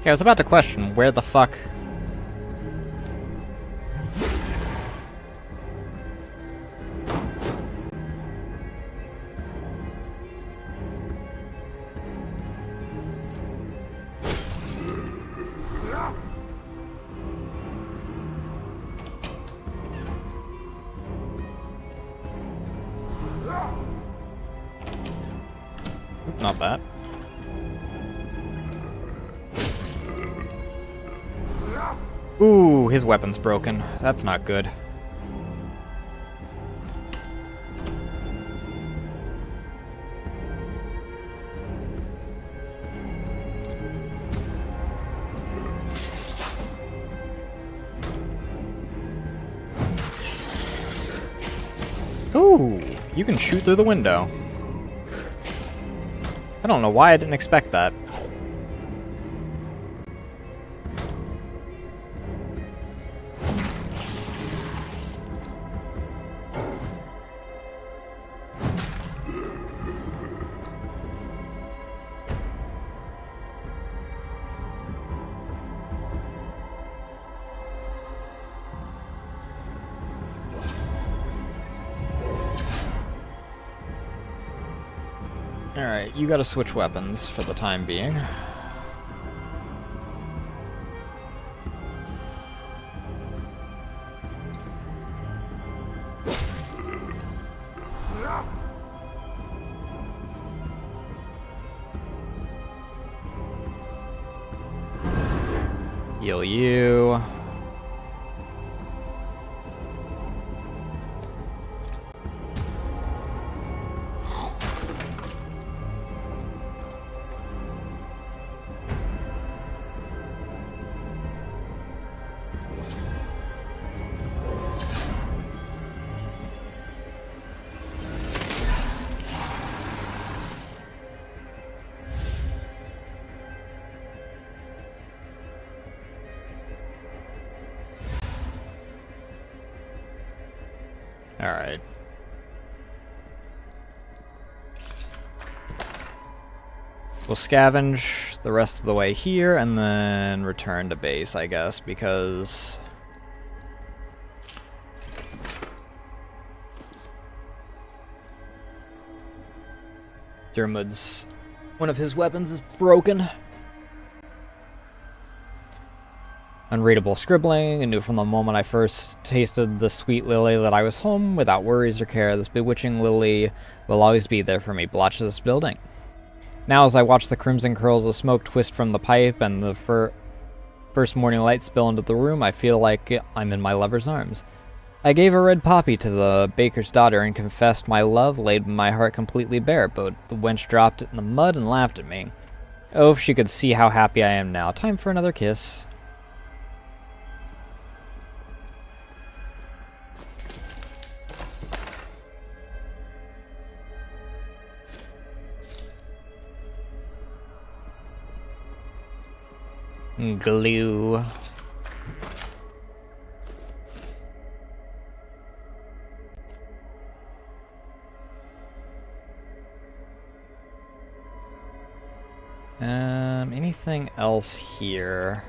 Okay, I was about to question, where the fuck... Oop, not that. Ooh, his weapon's broken. That's not good. Ooh, you can shoot through the window. I don't know why I didn't expect that. Alright, you gotta switch weapons for the time being. Heal you. Alright. We'll scavenge the rest of the way here and then return to base, I guess, because... Dermud's... one of his weapons is broken. Unreadable scribbling, and knew from the moment I first tasted the sweet lily that I was home without worries or care. This bewitching lily will always be there for me. Blotch this building. Now as I watch the crimson curls of smoke twist from the pipe and the first morning light spill into the room, I feel like I'm in my lover's arms. I gave a red poppy to the baker's daughter and confessed my love, laid my heart completely bare, but the wench dropped it in the mud and laughed at me. Oh, if she could see how happy I am now. Time for another kiss. Glue. Anything else here?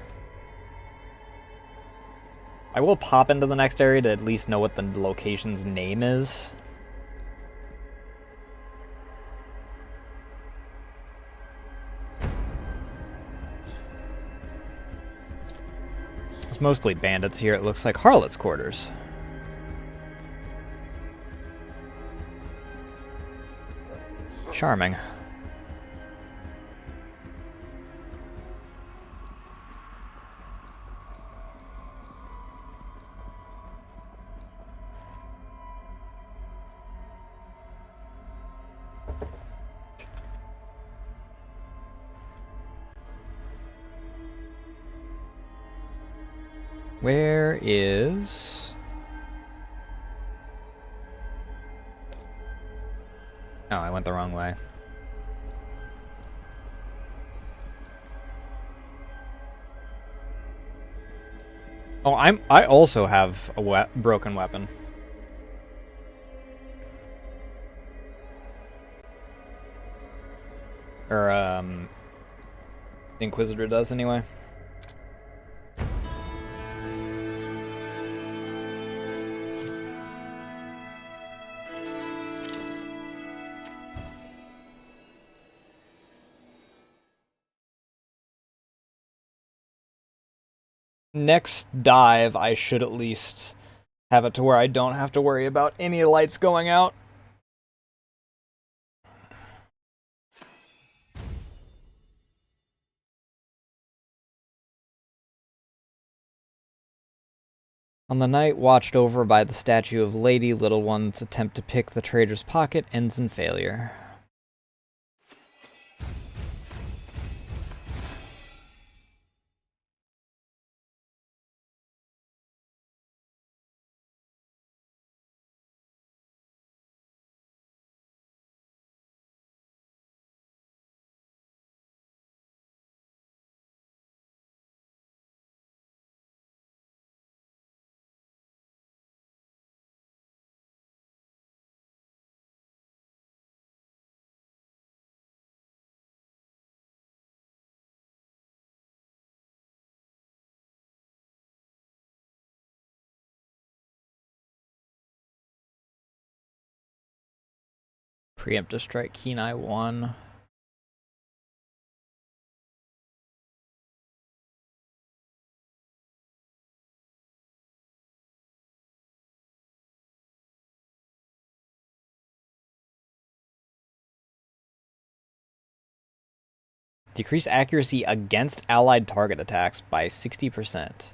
I will pop into the next area to at least know what the location's name is. It's mostly bandits here. It looks like harlots' quarters. Charming. Where is... Oh, I went the wrong way. Oh, I also have a broken weapon. Or, the Inquisitor does anyway. next dive, I should at least have it to where I don't have to worry about any lights going out. On the night watched over by the statue of Lady, little one's attempt to pick the trader's pocket ends in failure. Preemptive strike, Kenai 1. Decrease accuracy against allied target attacks by 60%.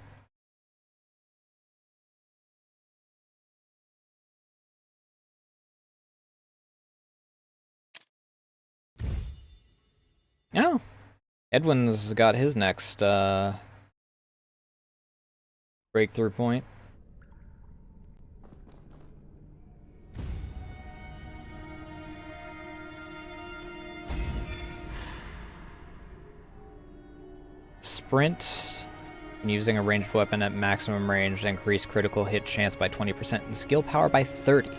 Oh. Edwin's got his next breakthrough point. Sprint. Using a ranged weapon at maximum range to increase critical hit chance by 20% and skill power by 30.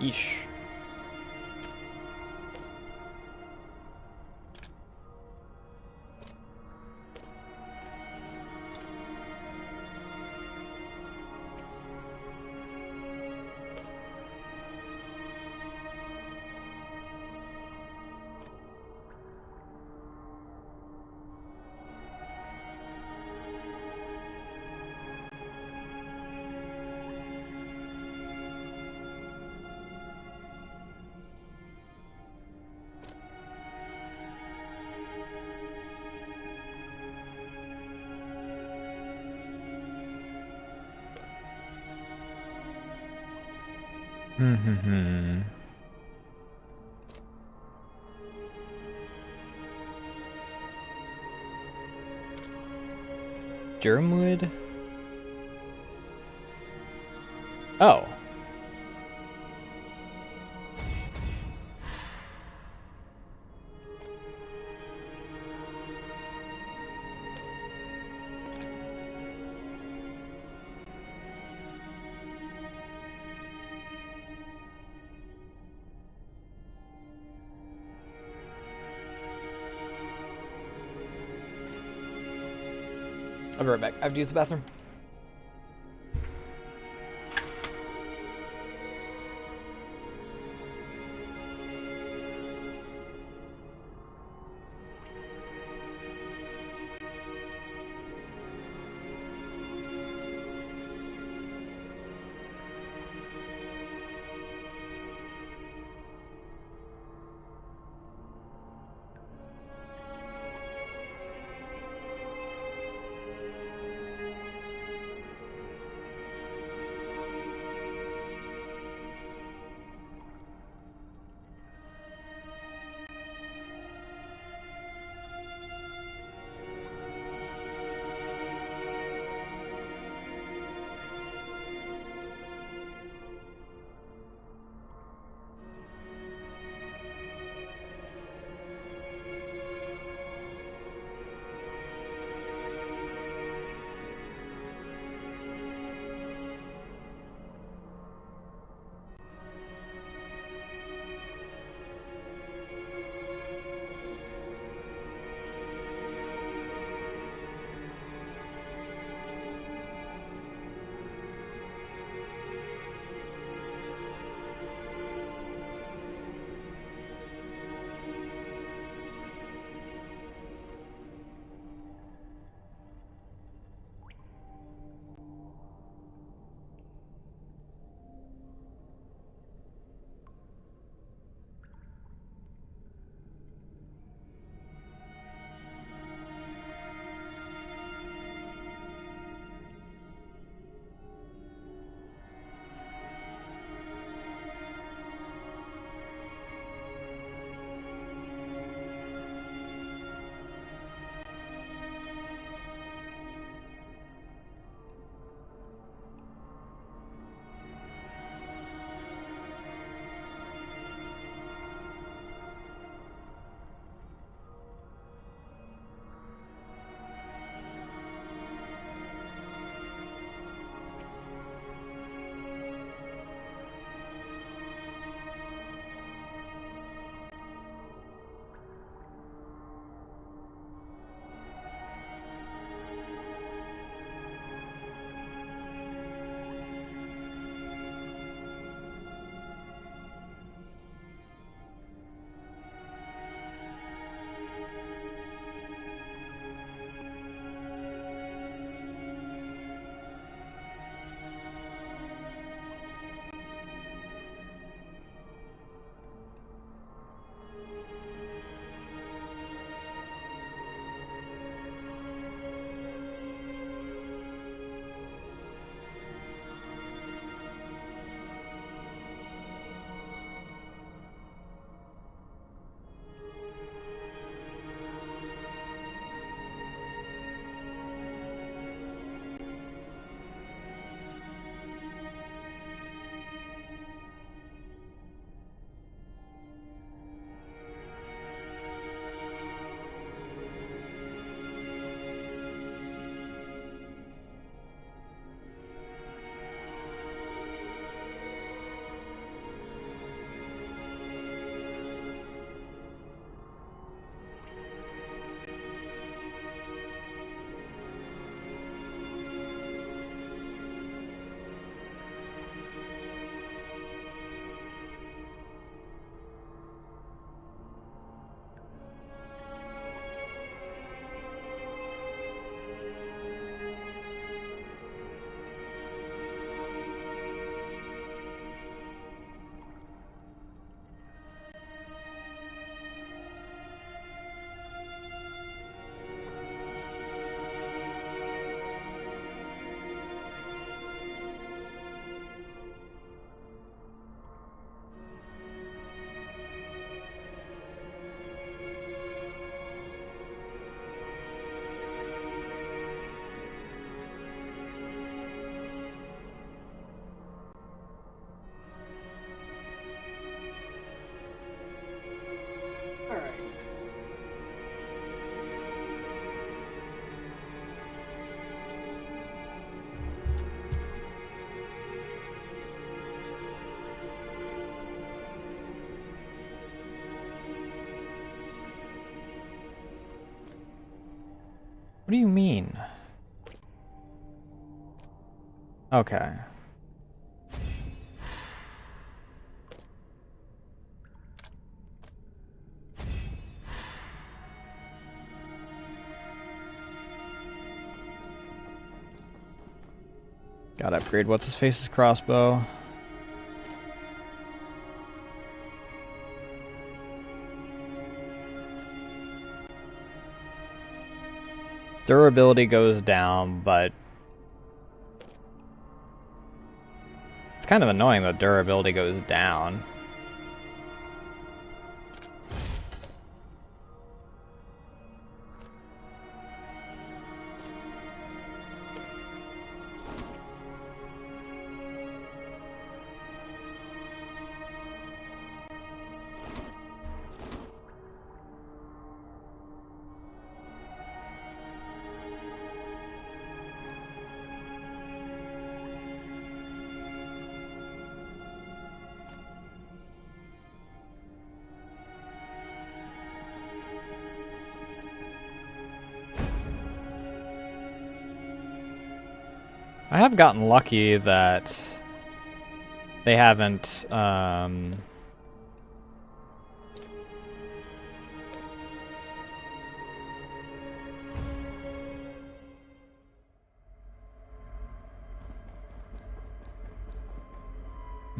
Yeesh. Germwood? Oh. I'll be right back. I have to use the bathroom. What do you mean? Okay. Gotta upgrade what's his face's crossbow. Durability goes down, but it's kind of annoying that durability goes down. I have gotten lucky that they haven't,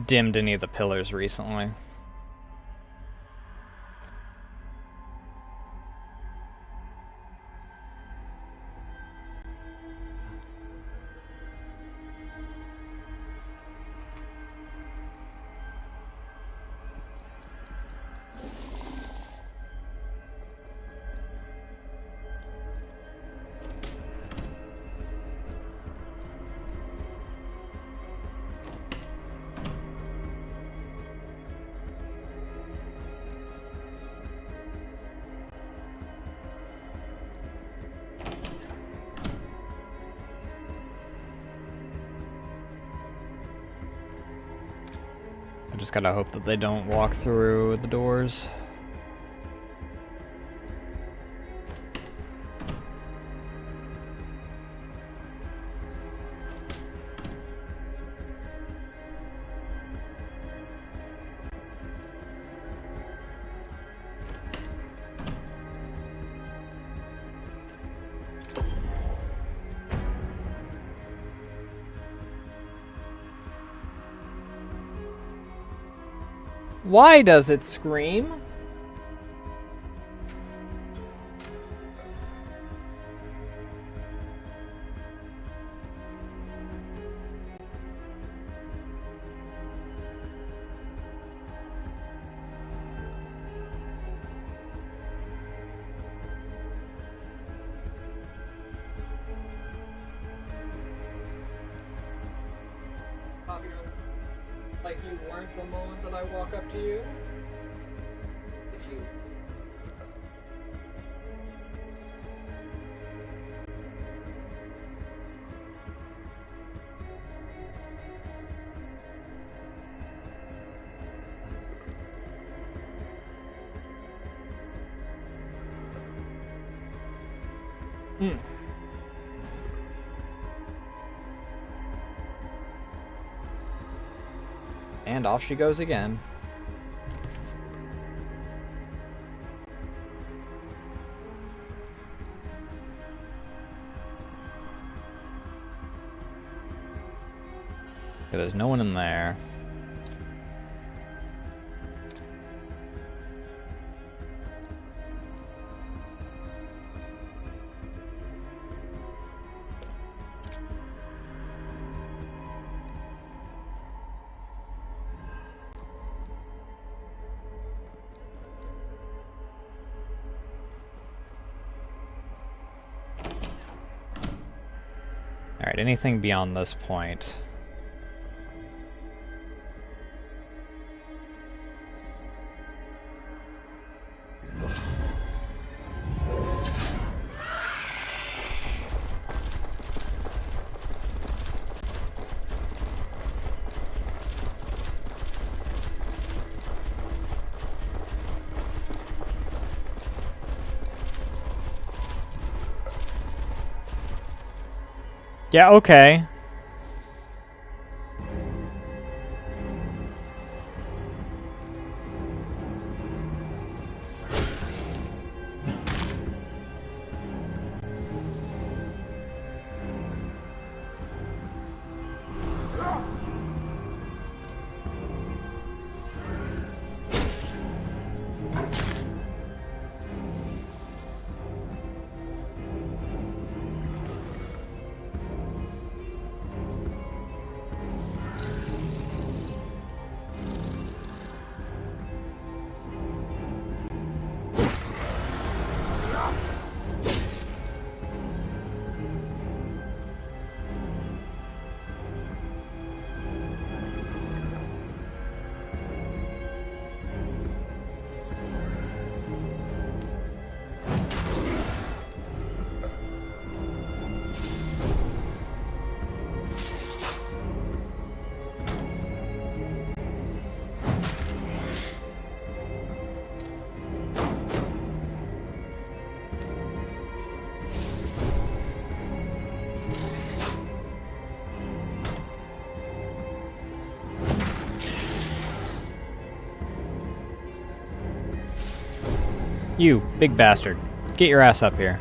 dimmed any of the pillars recently. I just gotta hope that they don't walk through the doors. Why does it scream? Like you weren't the moment that I walk up to you? Did you? And off she goes again. Okay, there's no one in there. Alright, anything beyond this point? Yeah, okay. You, big bastard. Get your ass up here.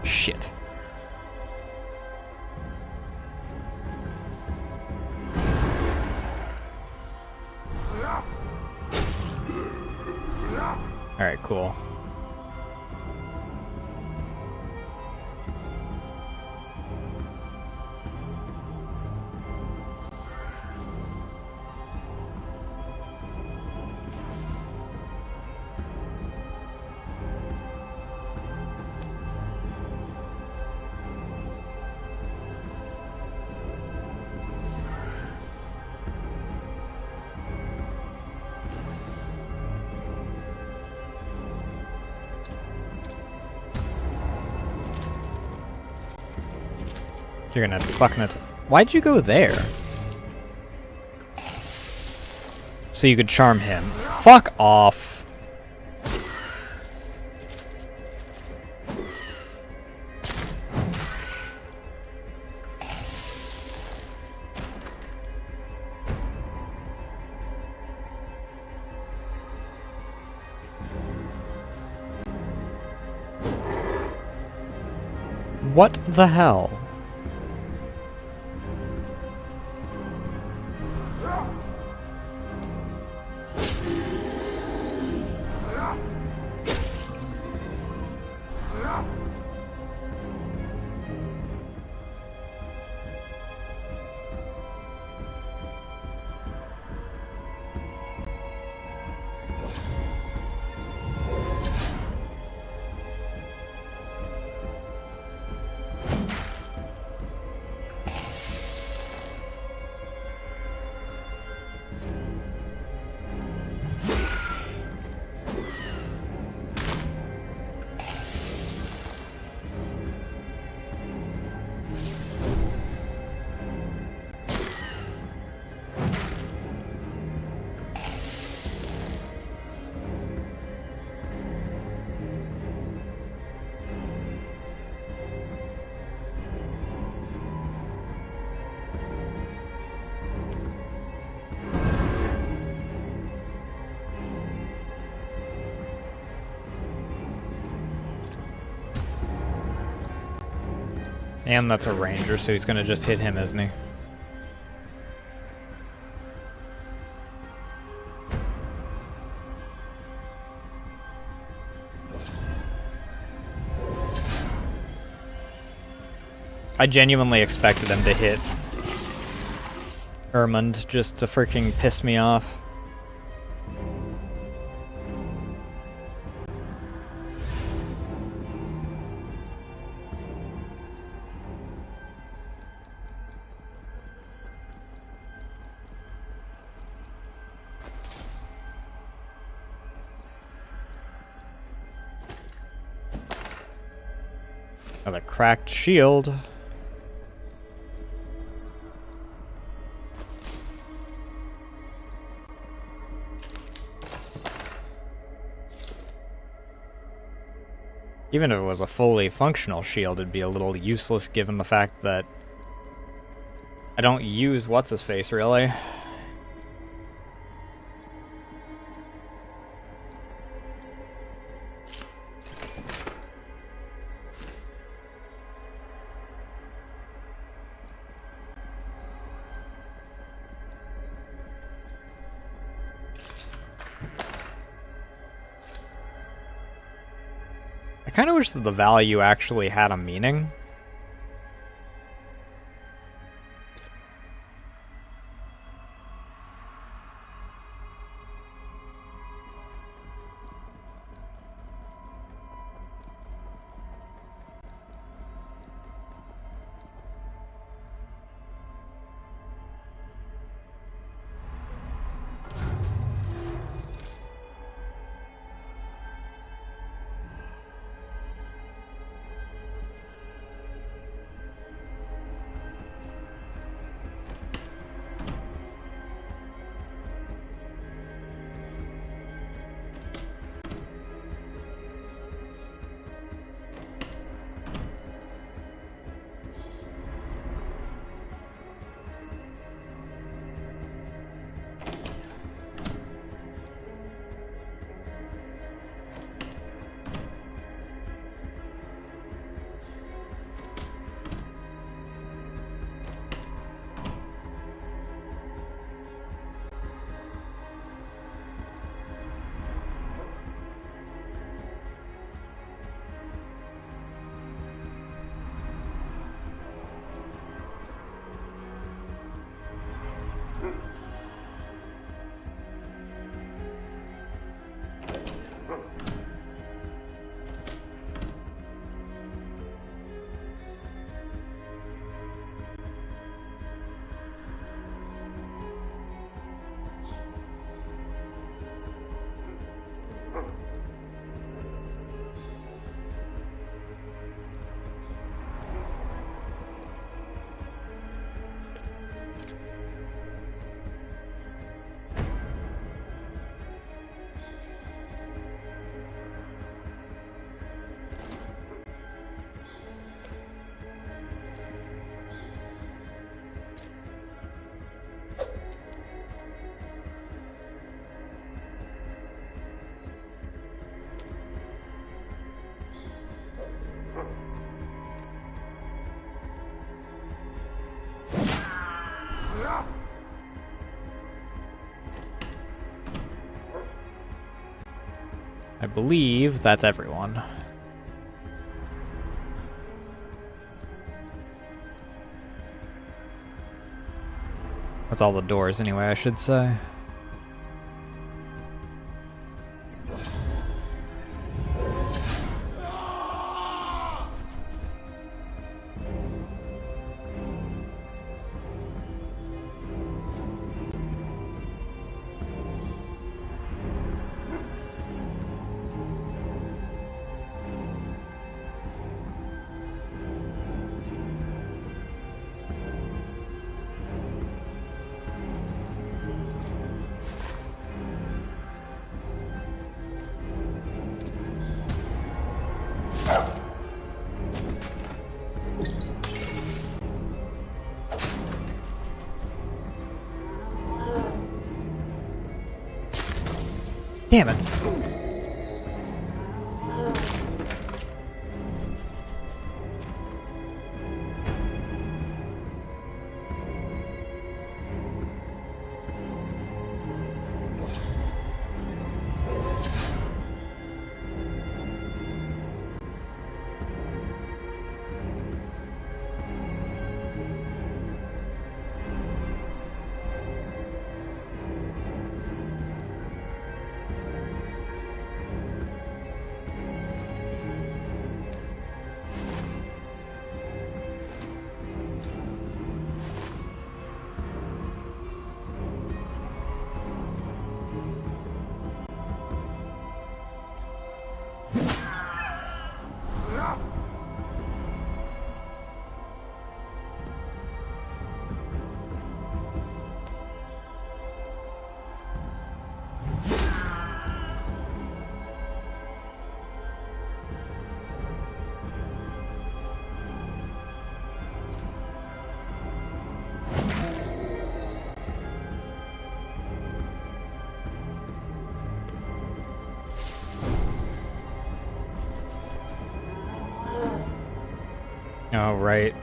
Shit. Alright, cool. You're gonna fucking Why'd you go there? So you could charm him. Fuck off. What the hell? And that's a ranger, so he's gonna just hit him, isn't he? I genuinely expected him to hit Ermund just to freaking piss me off. Another cracked shield. Even if it was a fully functional shield, it'd be a little useless given the fact that I don't use what's-his-face, really. I kind of wish that the value actually had a meaning. I believe that's everyone. That's all the doors anyway, I should say. Damn it. Oh, right.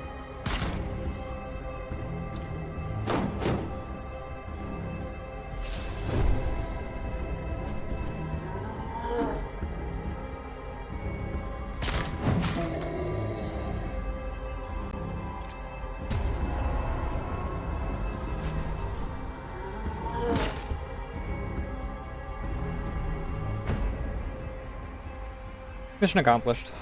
Mission accomplished.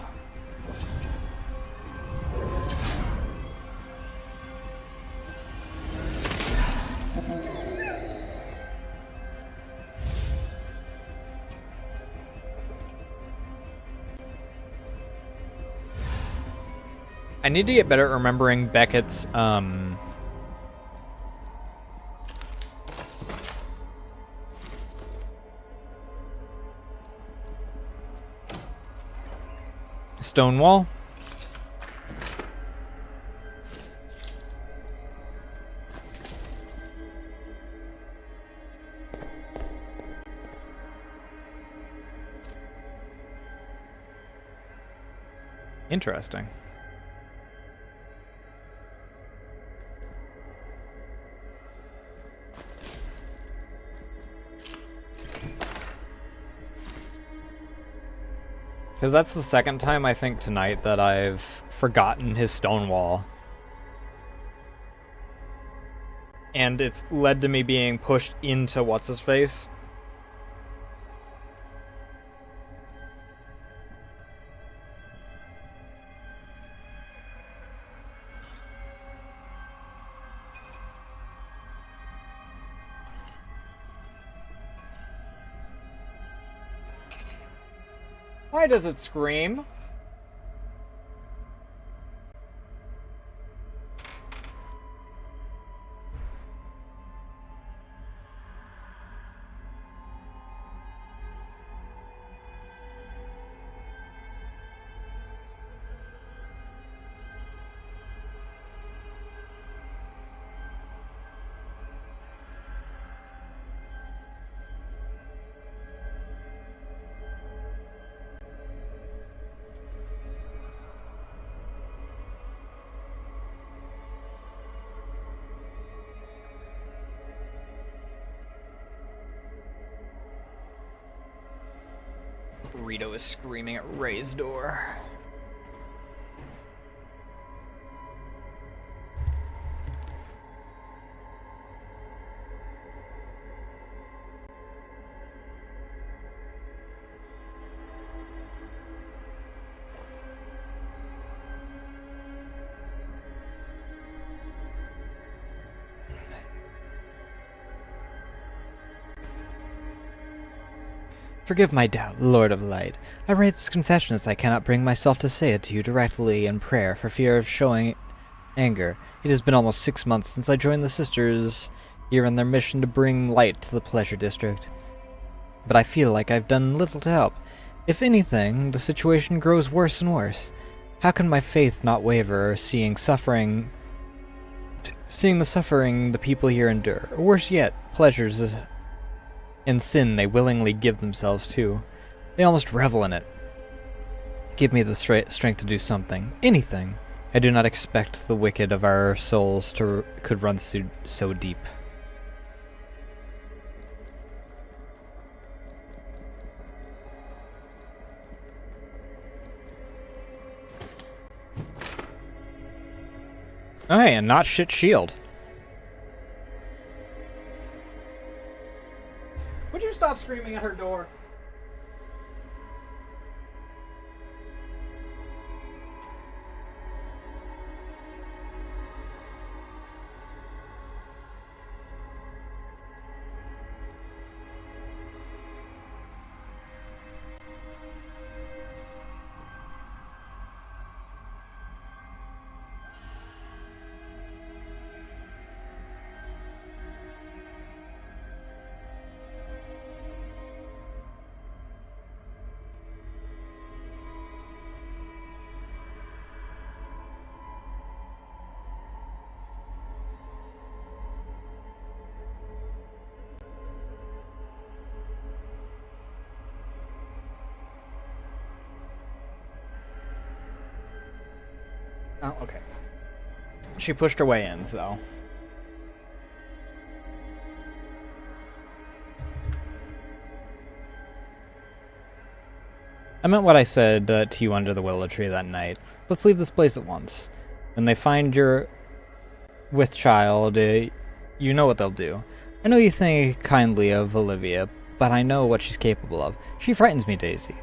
I need to get better at remembering Beckett's, Stonewall. Interesting. Because that's the second time I think tonight that I've forgotten his Stonewall. And it's led to me being pushed into what's-his-face. Why does it scream? Rito is screaming at Ray's door. Forgive my doubt, Lord of Light. I write this confession as I cannot bring myself to say it to you directly in prayer for fear of showing anger. It has been almost 6 months since I joined the sisters here on their mission to bring light to the Pleasure District. But I feel like I've done little to help. If anything, the situation grows worse and worse. How can my faith not waver, seeing the suffering the people here endure, or worse yet, pleasures and sin they willingly give themselves to? They almost revel in it. Give me the strength to do something. Anything. I do not expect the wicked of our souls could run so deep. Oh, hey, and not shit shield. Would you stop screaming at her door? Oh, okay. She pushed her way in, so. I meant what I said to you under the willow tree that night. Let's leave this place at once. When they find you're with child, you know what they'll do. I know you think kindly of Olivia, but I know what she's capable of. She frightens me, Daisy.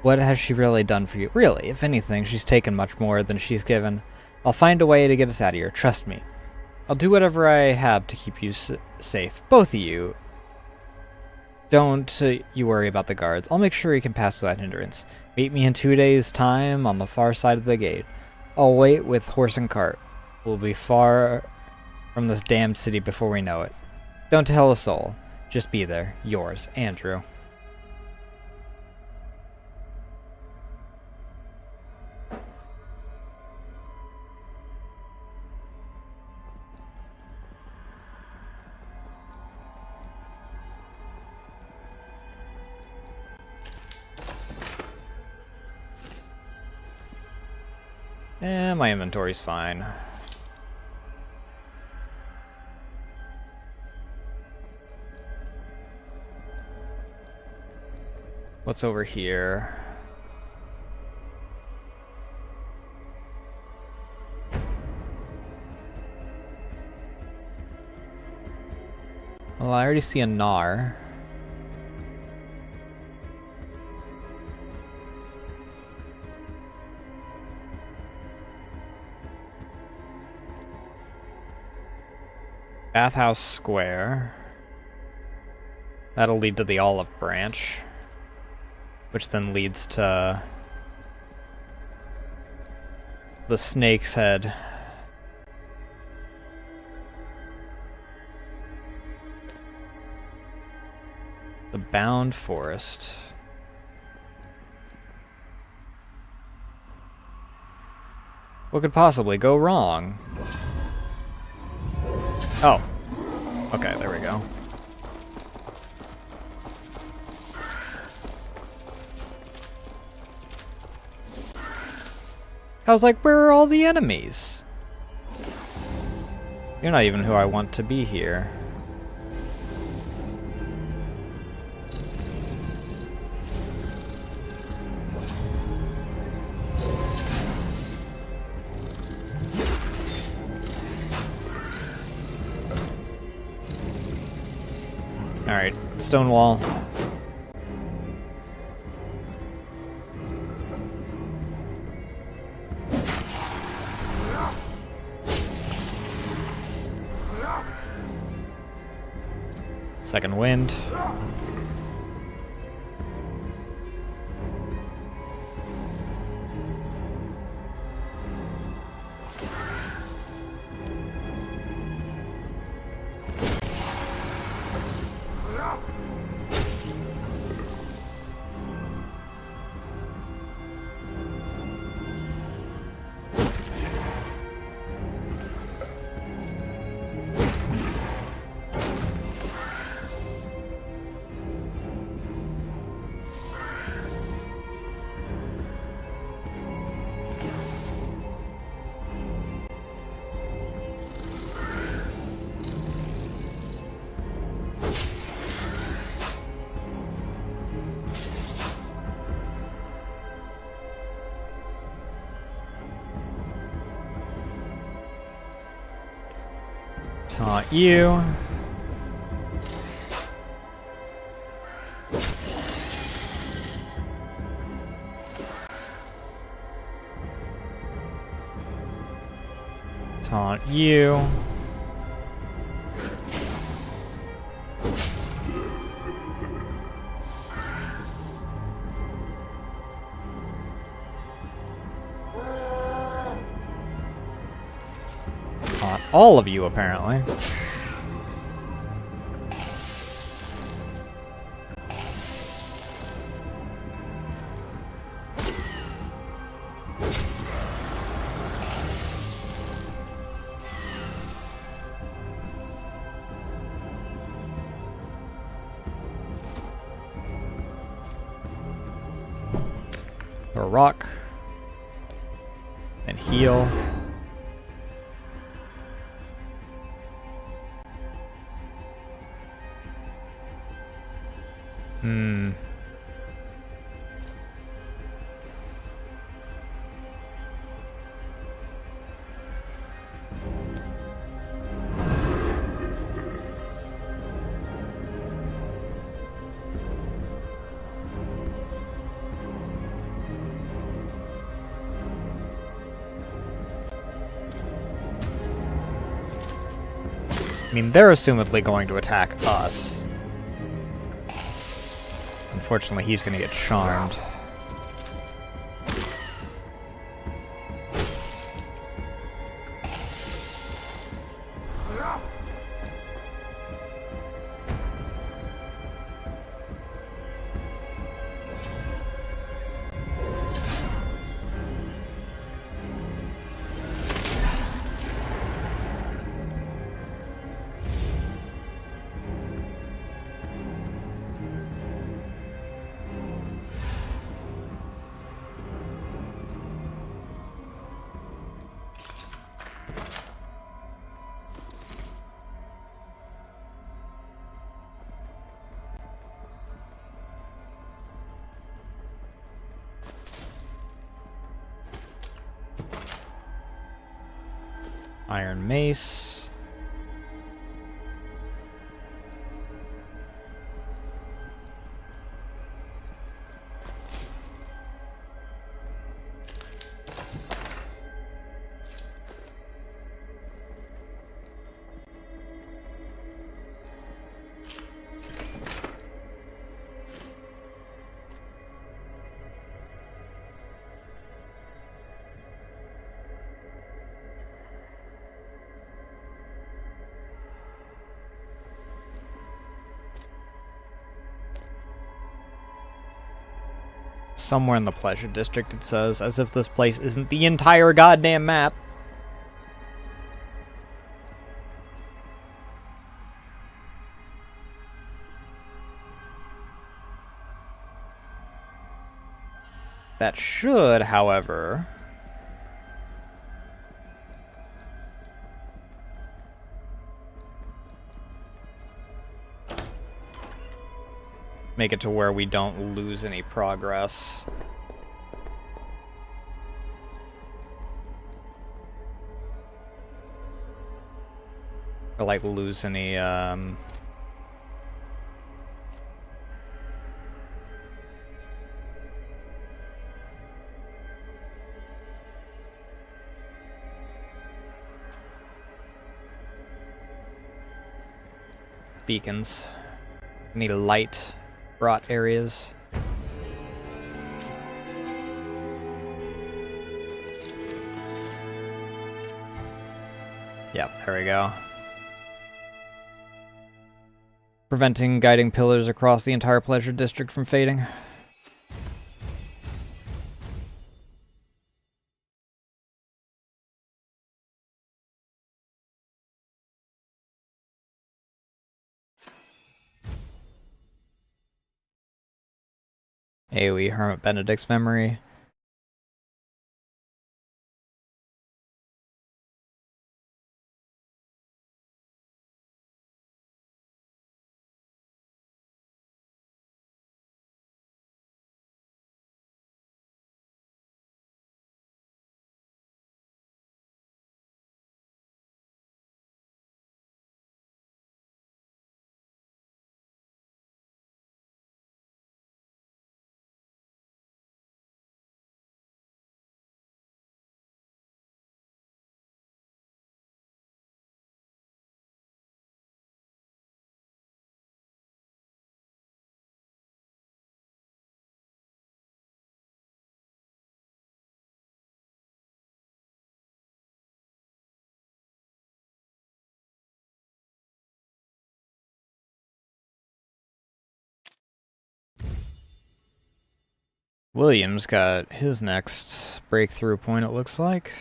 What has she really done for you? Really, if anything, she's taken much more than she's given. I'll find a way to get us out of here, trust me. I'll do whatever I have to keep you safe, both of you. Don't you worry about the guards. I'll make sure you can pass that hindrance. Meet me in 2 days' time on the far side of the gate. I'll wait with horse and cart. We'll be far from this damned city before we know it. Don't tell a soul. Just be there. Yours, Andrew. My inventory's fine. What's over here? Well, I already see a gnar. Bathhouse Square. That'll lead to the Olive Branch, which then leads to the Snake's Head. The Bound Forest. What could possibly go wrong? Oh. Okay, there we go. I was like, where are all the enemies? You're not even who I want to be here. Alright, stone wall. Second wind. Taunt you. Taunt you. Taunt all of you, apparently. Throw a rock. And heal. Hmm. I mean, they're assumedly going to attack us. Unfortunately, he's going to get charmed. Iron Mace. Somewhere in the Pleasure District, it says, as if this place isn't the entire goddamn map. That should, however, make it to where we don't lose any progress. Or like lose any beacons. Any light brought areas. Yep, there we go. Preventing guiding pillars across the entire Pleasure District from fading. AoE Hermit Benedict's memory. William's got his next breakthrough point, it looks like.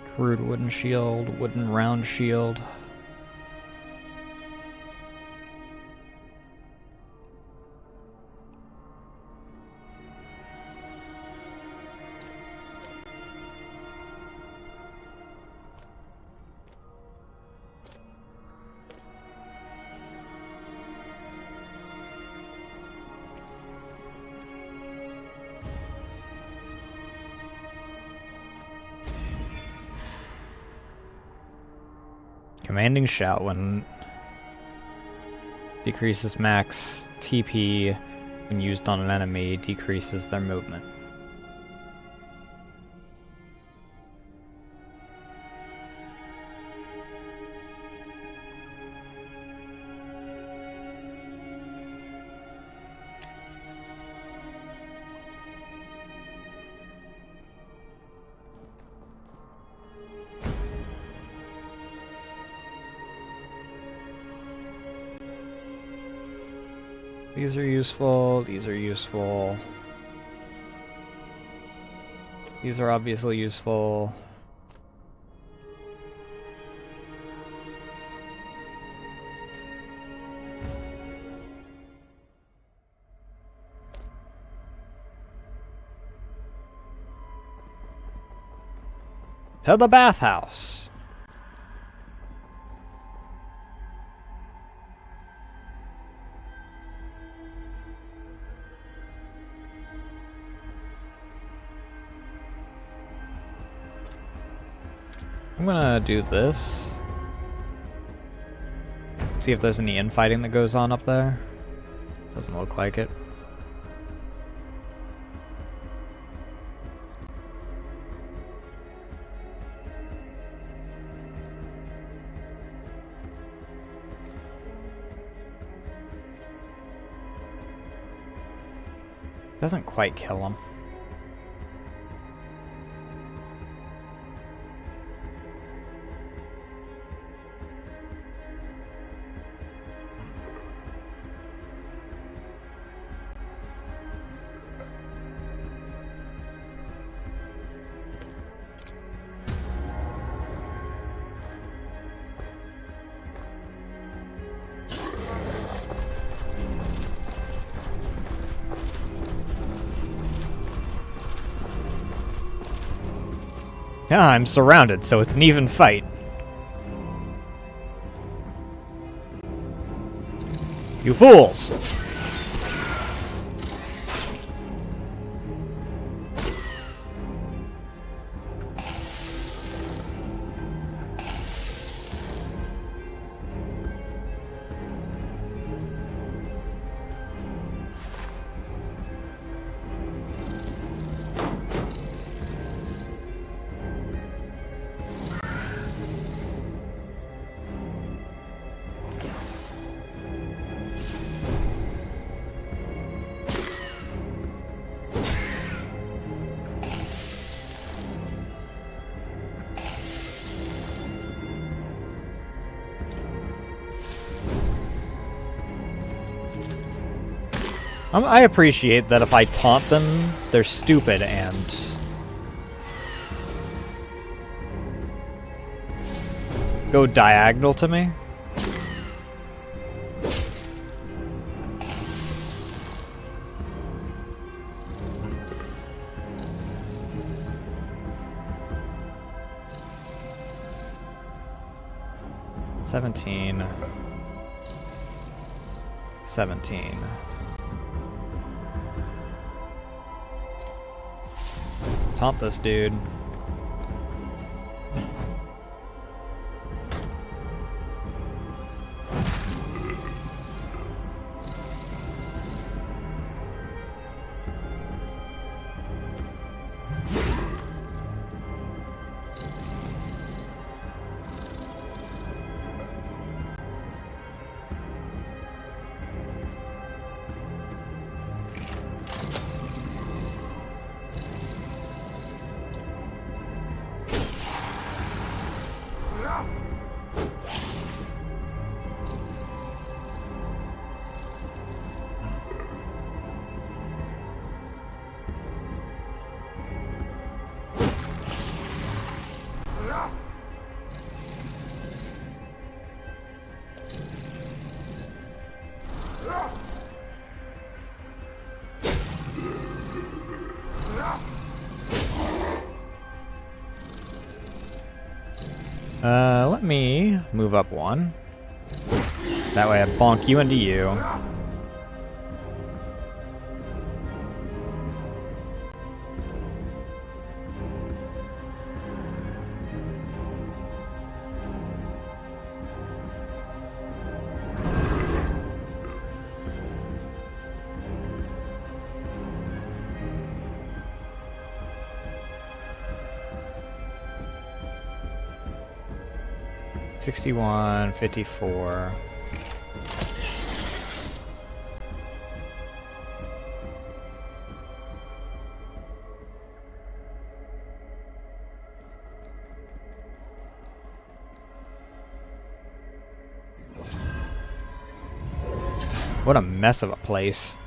Crude wooden shield, wooden round shield. Commanding shout when decreases max TP when used on an enemy, decreases their movement. These are useful, these are useful. These are obviously useful. To the bathhouse. I'm gonna do this. See if there's any infighting that goes on up there. Doesn't look like it. Doesn't quite kill him. Yeah, I'm surrounded, so it's an even fight. You fools! I appreciate that if I taunt them, they're stupid and go diagonal to me. Seventeen. Taunt this dude. Let me move up one. That way I bonk you into you. 61, 54. What a mess of a place.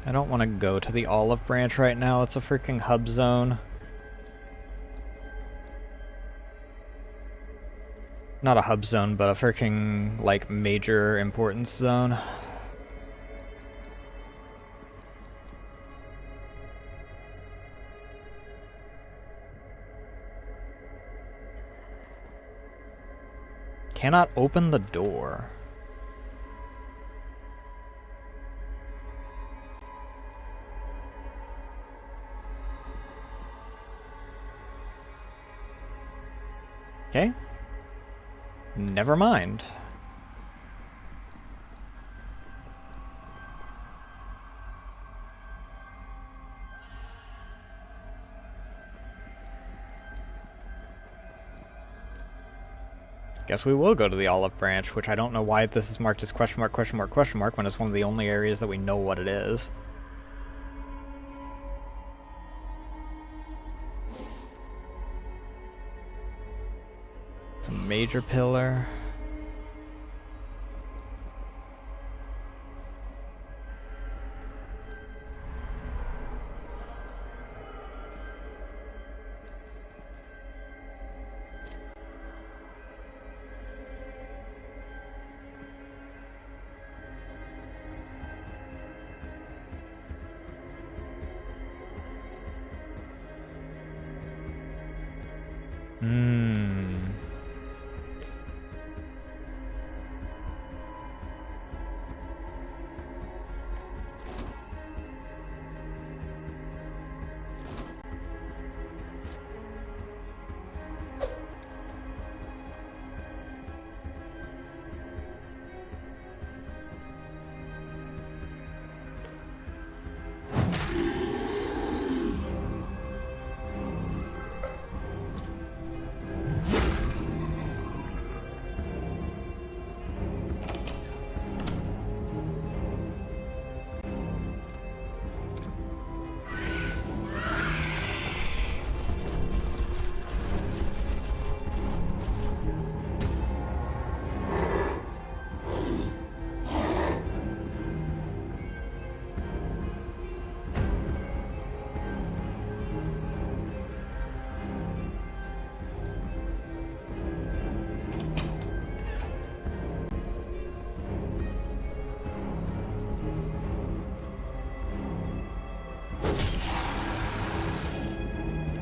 I don't want to go to the olive branch right now. It's a freaking hub zone. Not a hub zone, but a freaking, like, major importance zone. Cannot open the door. Okay. Never mind. Guess we will go to the olive branch, which I don't know why this is marked as question mark, question mark, question mark, when it's one of the only areas that we know what it is. It's a major pillar.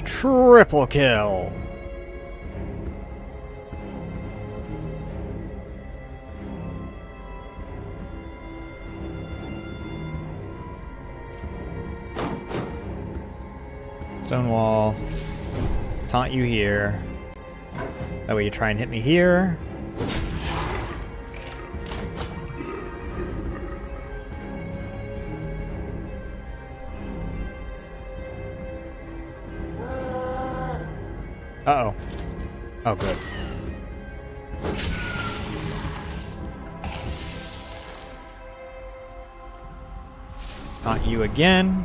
Triple kill! Stone wall. Taunt you here. That way you try and hit me here. Uh-oh. Oh, good. Taunt you again.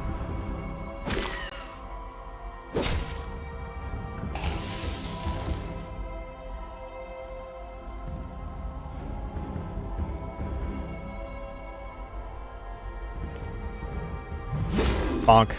Bonk.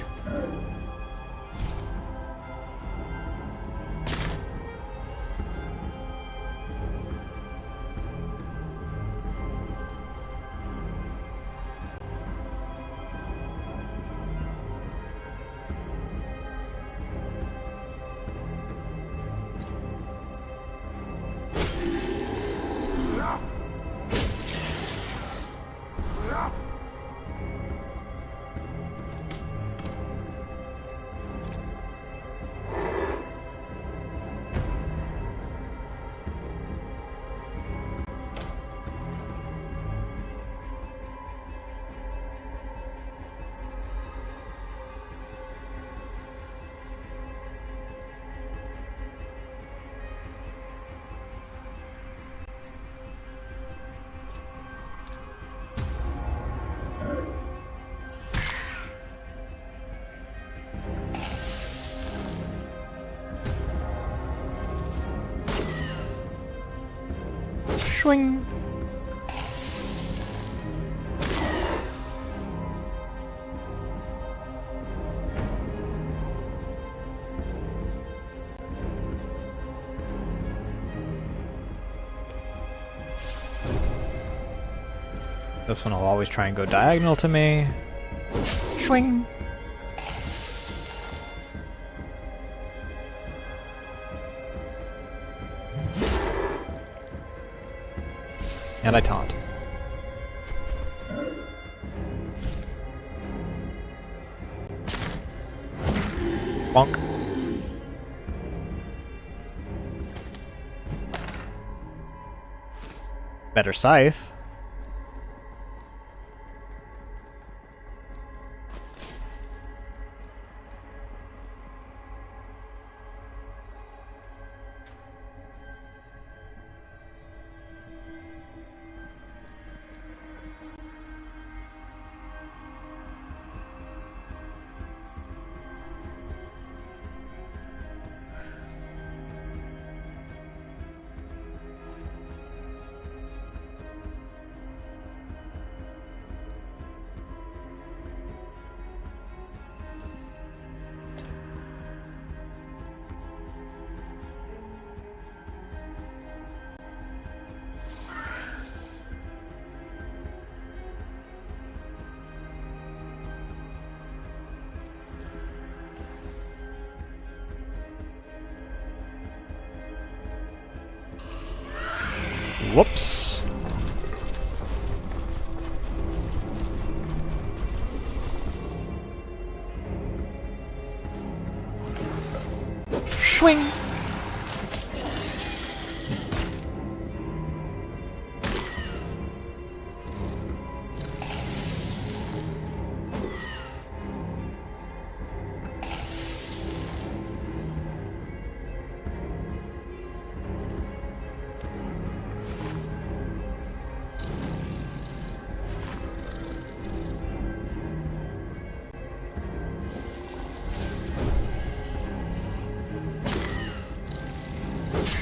Swing. This one will always try and go diagonal to me. Swing. And I taunt. Bonk. Better scythe. Whoops. Swing.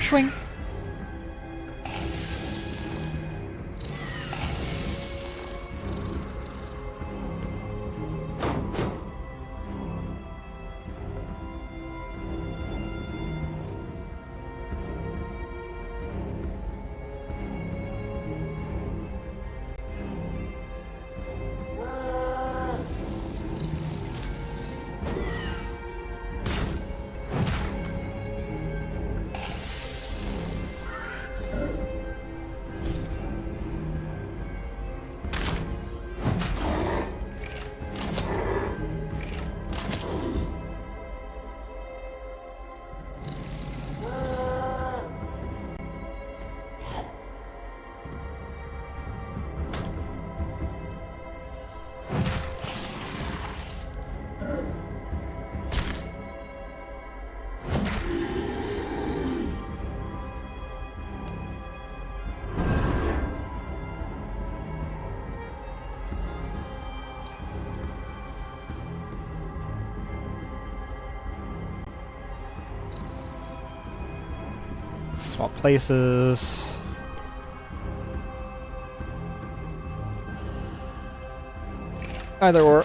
Swing. Swap places. Either or.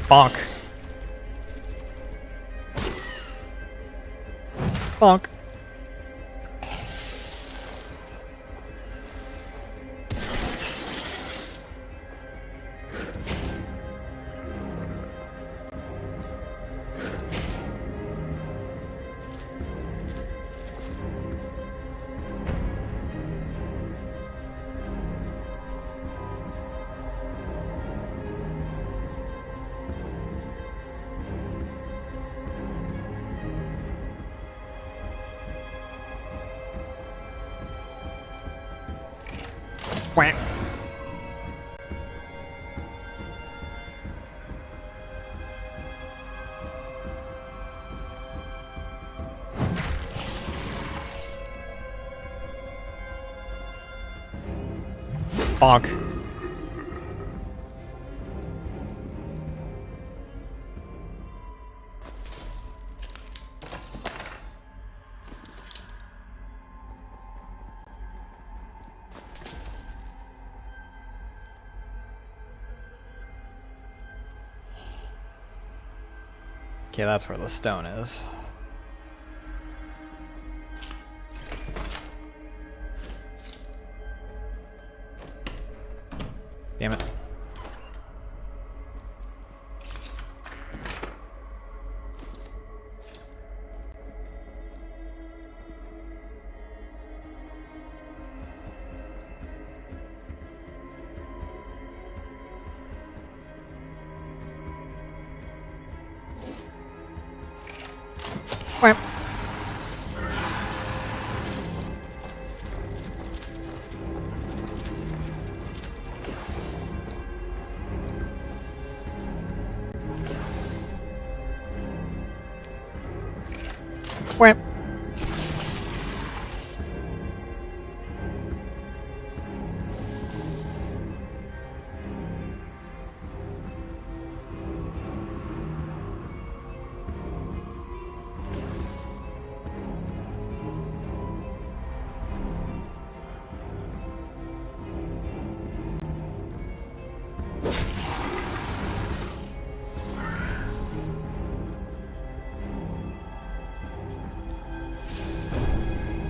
Bonk. Bonk. Quack. Bonk. Okay, that's where the stone is. Damn it. Quack. Quack.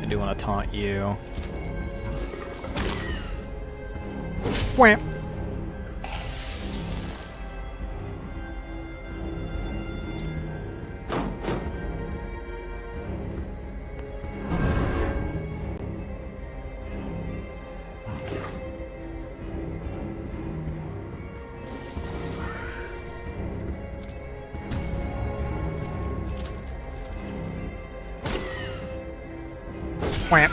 I do want to taunt you. Quack. Quack.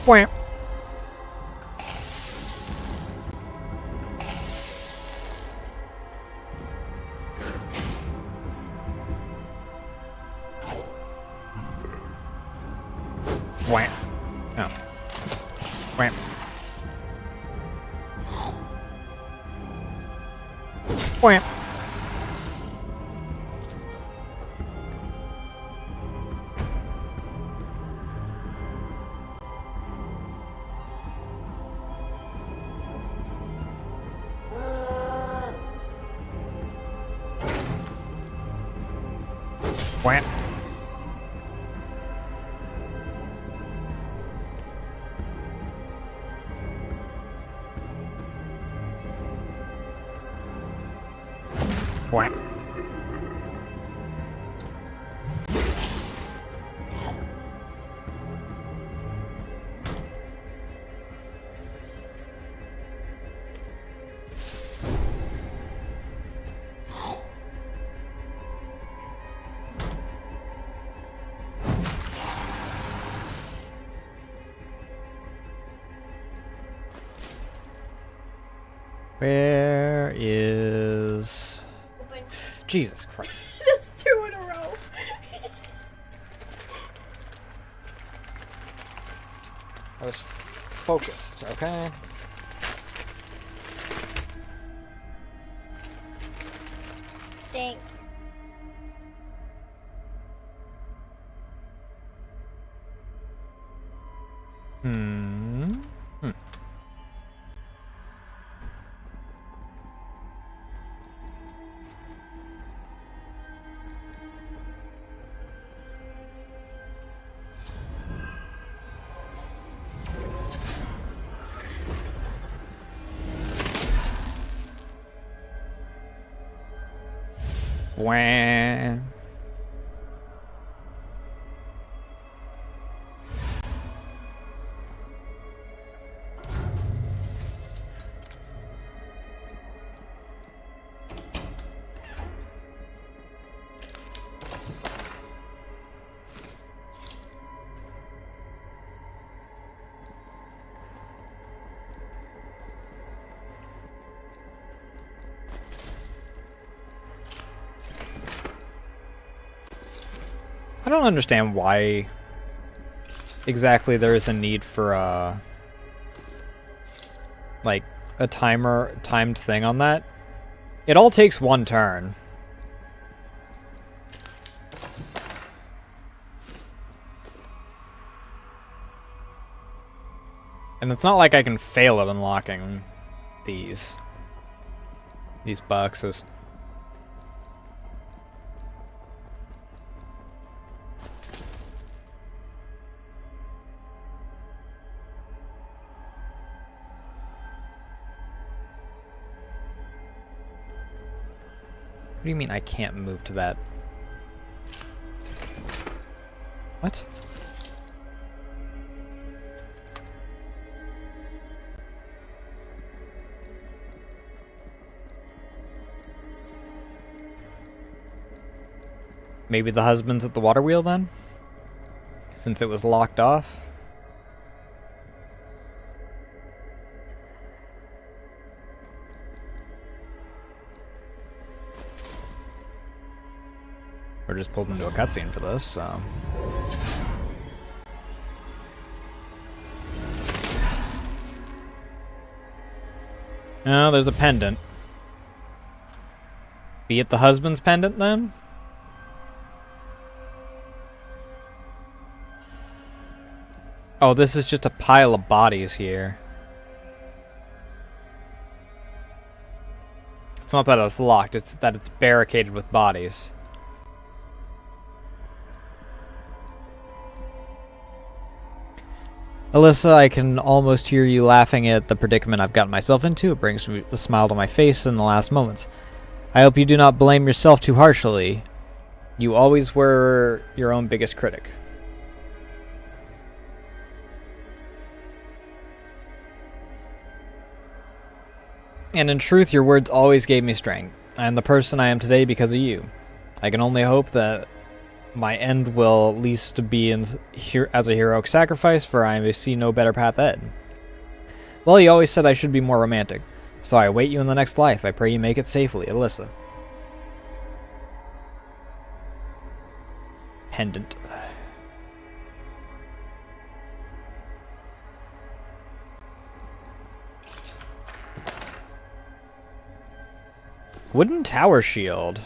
Quack. Quack. Oh. Quack. Quack. Quack. Quack. Where is... Open. Jesus Christ. That's 2 in a row. I was focused, okay? Thanks. Hmm. Wah. I don't understand why exactly there is a need for like a timed thing on that. It all takes one turn. And it's not like I can fail at unlocking these boxes. What do you mean I can't move to that? What? Maybe the husband's at the water wheel then? Since it was locked off? We're just pulled into a cutscene for this, so... Oh, there's a pendant. Be it the husband's pendant, then? Oh, this is just a pile of bodies here. It's not that it's locked, it's that it's barricaded with bodies. Alyssa, I can almost hear you laughing at the predicament I've gotten myself into. It brings a smile to my face in the last moments. I hope you do not blame yourself too harshly. You always were your own biggest critic. And in truth, your words always gave me strength. I am the person I am today because of you. I can only hope that my end will at least be as a heroic sacrifice, for I see no better path ahead. Well, you always said I should be more romantic, so I await you in the next life. I pray you make it safely, Alyssa. Pendant. Wooden tower shield.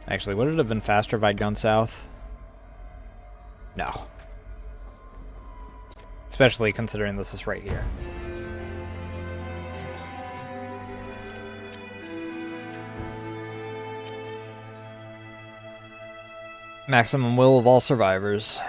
Actually, would it have been faster if I'd gone south? No. Especially considering this is right here. Maximum will of all survivors.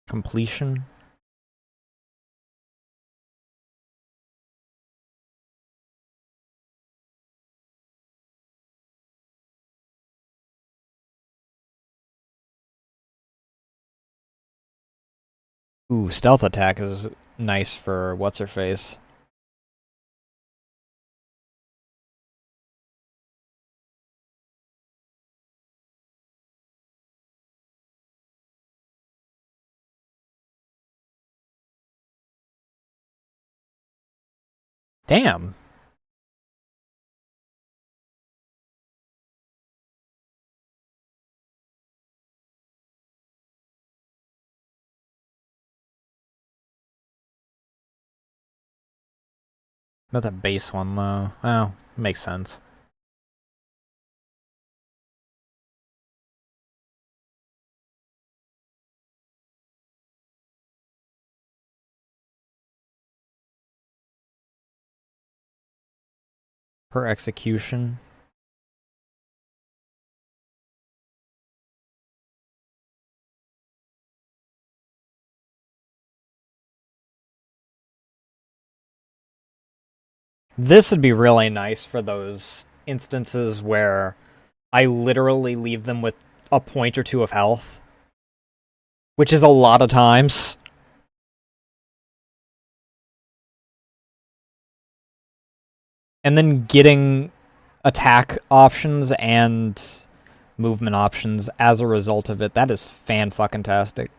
Completion. Ooh, stealth attack is nice for what's-her-face. Damn. Not that base one though. Oh, makes sense. per execution. This would be really nice for those instances where I literally leave them with a point or two of health, which is a lot of times. And then getting attack options and movement options as a result of it, that is fan-fucking-tastic.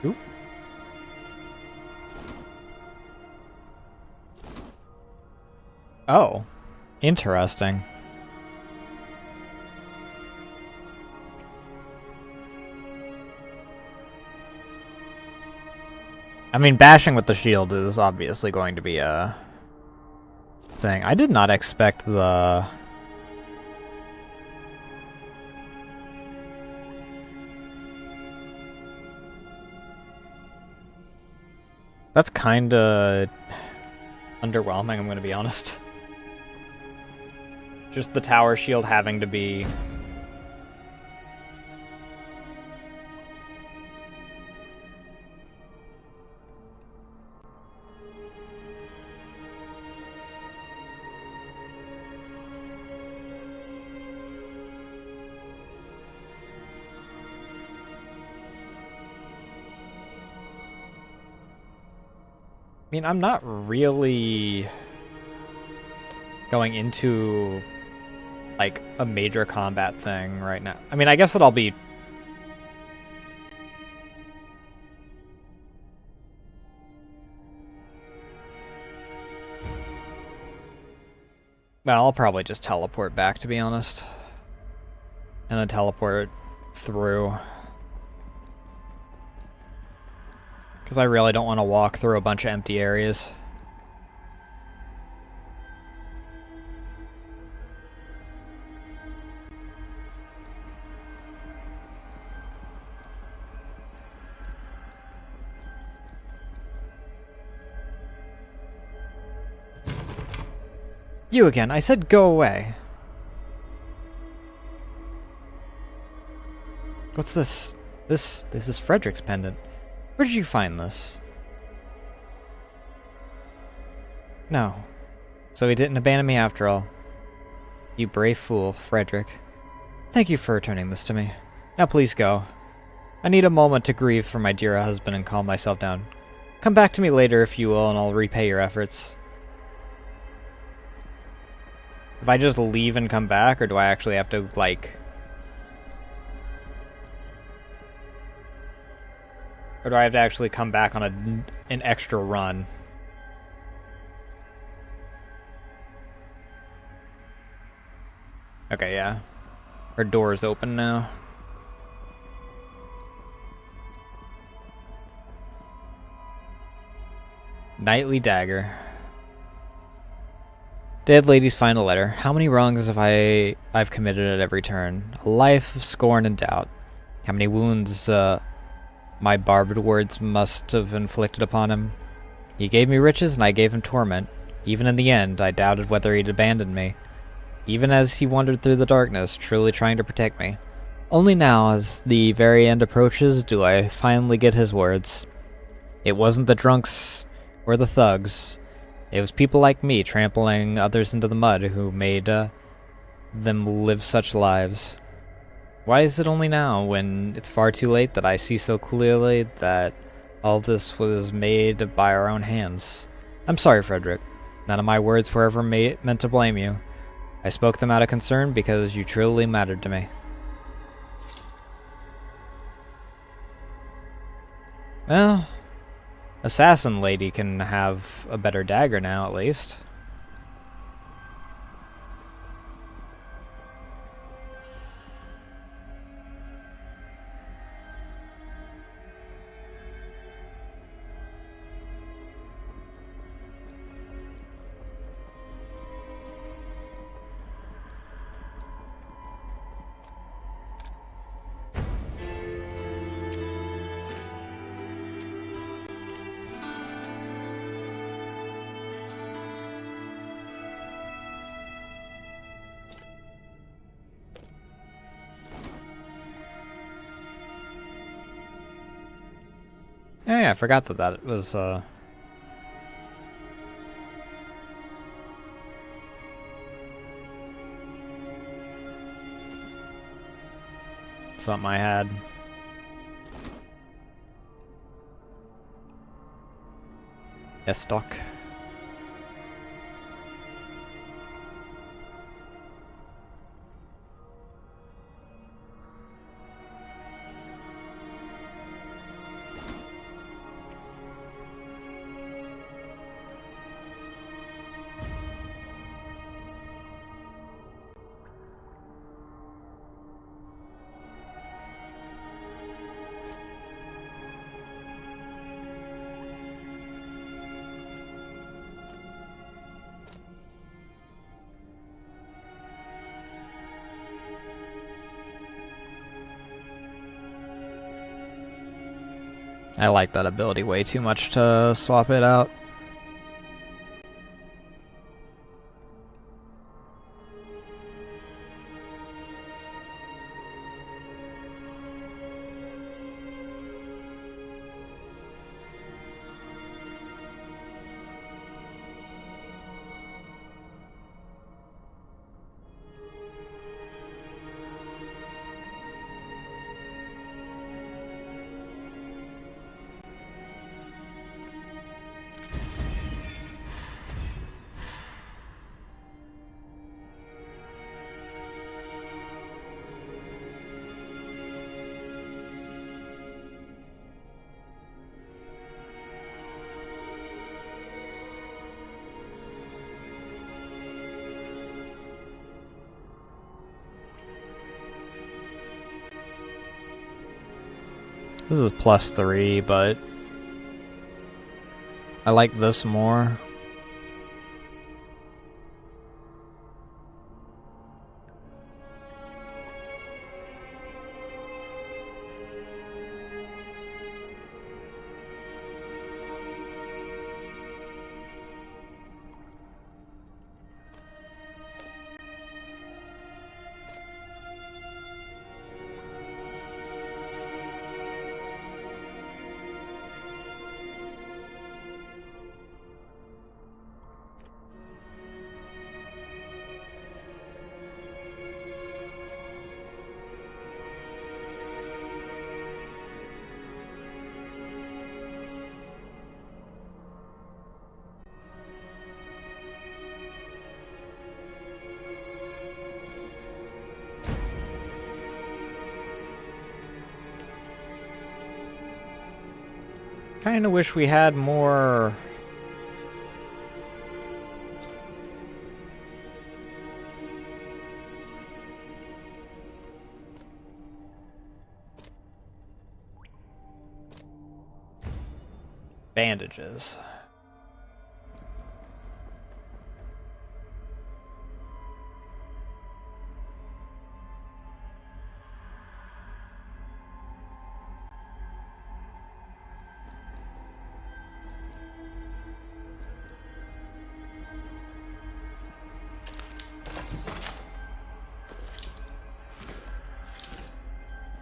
Oop. Oh, interesting. I mean, bashing with the shield is obviously going to be a thing. I did not expect the... That's kinda underwhelming, I'm gonna be honest. Just the tower shield having to be... I mean, I'm not really going into, like, a major combat thing right now. I mean, I guess that I'll be... Well, I'll probably just teleport back, to be honest. And then teleport through. Because I really don't want to walk through a bunch of empty areas. You again, I said go away. What's this? This is Frederick's pendant. Where did you find this? No. So he didn't abandon me after all. You brave fool, Frederick. Thank you for returning this to me. Now please go. I need a moment to grieve for my dear husband and calm myself down. Come back to me later if you will, and I'll repay your efforts. If I just leave and come back, or do I actually have to, like... Or do I have to actually come back on an extra run? Okay, yeah. Our door is open now. Knightly dagger. Dead lady's final letter. How many wrongs have I've committed at every turn? A life of scorn and doubt. How many wounds my barbed words must have inflicted upon him. He gave me riches and I gave him torment. Even in the end, I doubted whether he'd abandoned me. Even as he wandered through the darkness, truly trying to protect me. Only now, as the very end approaches, do I finally get his words. It wasn't the drunks or the thugs. It was people like me trampling others into the mud who made them live such lives. Why is it only now, when it's far too late, that I see so clearly that All this was made by our own hands. I'm sorry, Frederick. None of my words were ever meant to blame you. I spoke them out of concern because you truly mattered to me. Well, Assassin Lady can have a better dagger now, at least. Oh yeah, I forgot that that was, something I had. Yes, Doc. I like that ability way too much to swap it out. This is +3, but I like this more. Kinda wish we had more... bandages.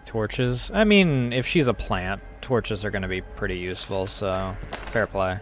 Torches? I mean, if she's a plant, torches are gonna be pretty useful, so fair play.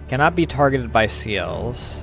Cannot be targeted by seals.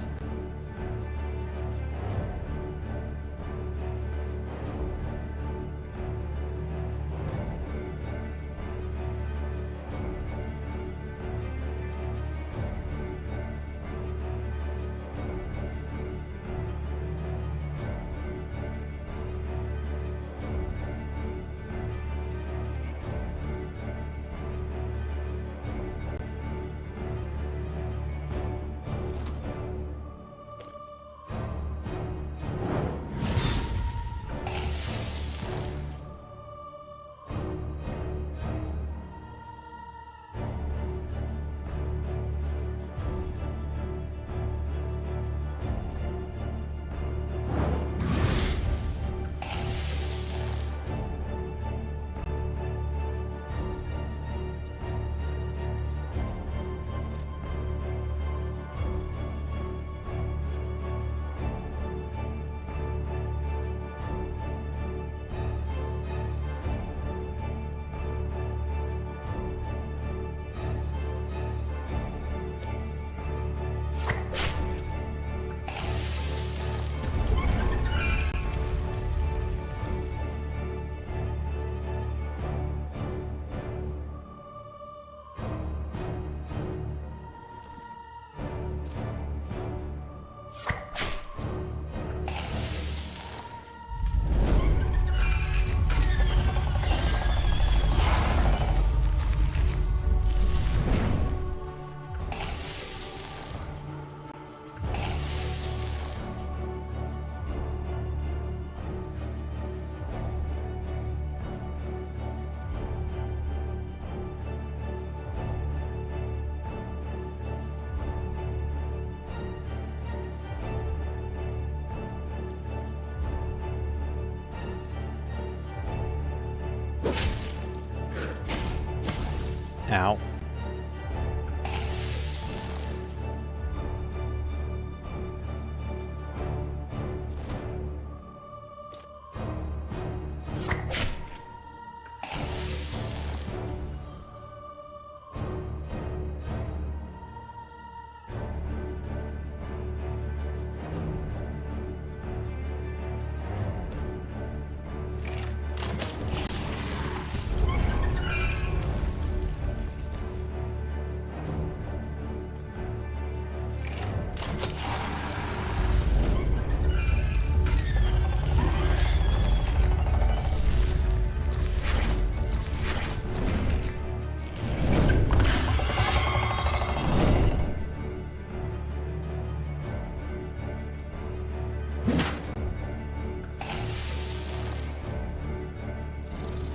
Ow.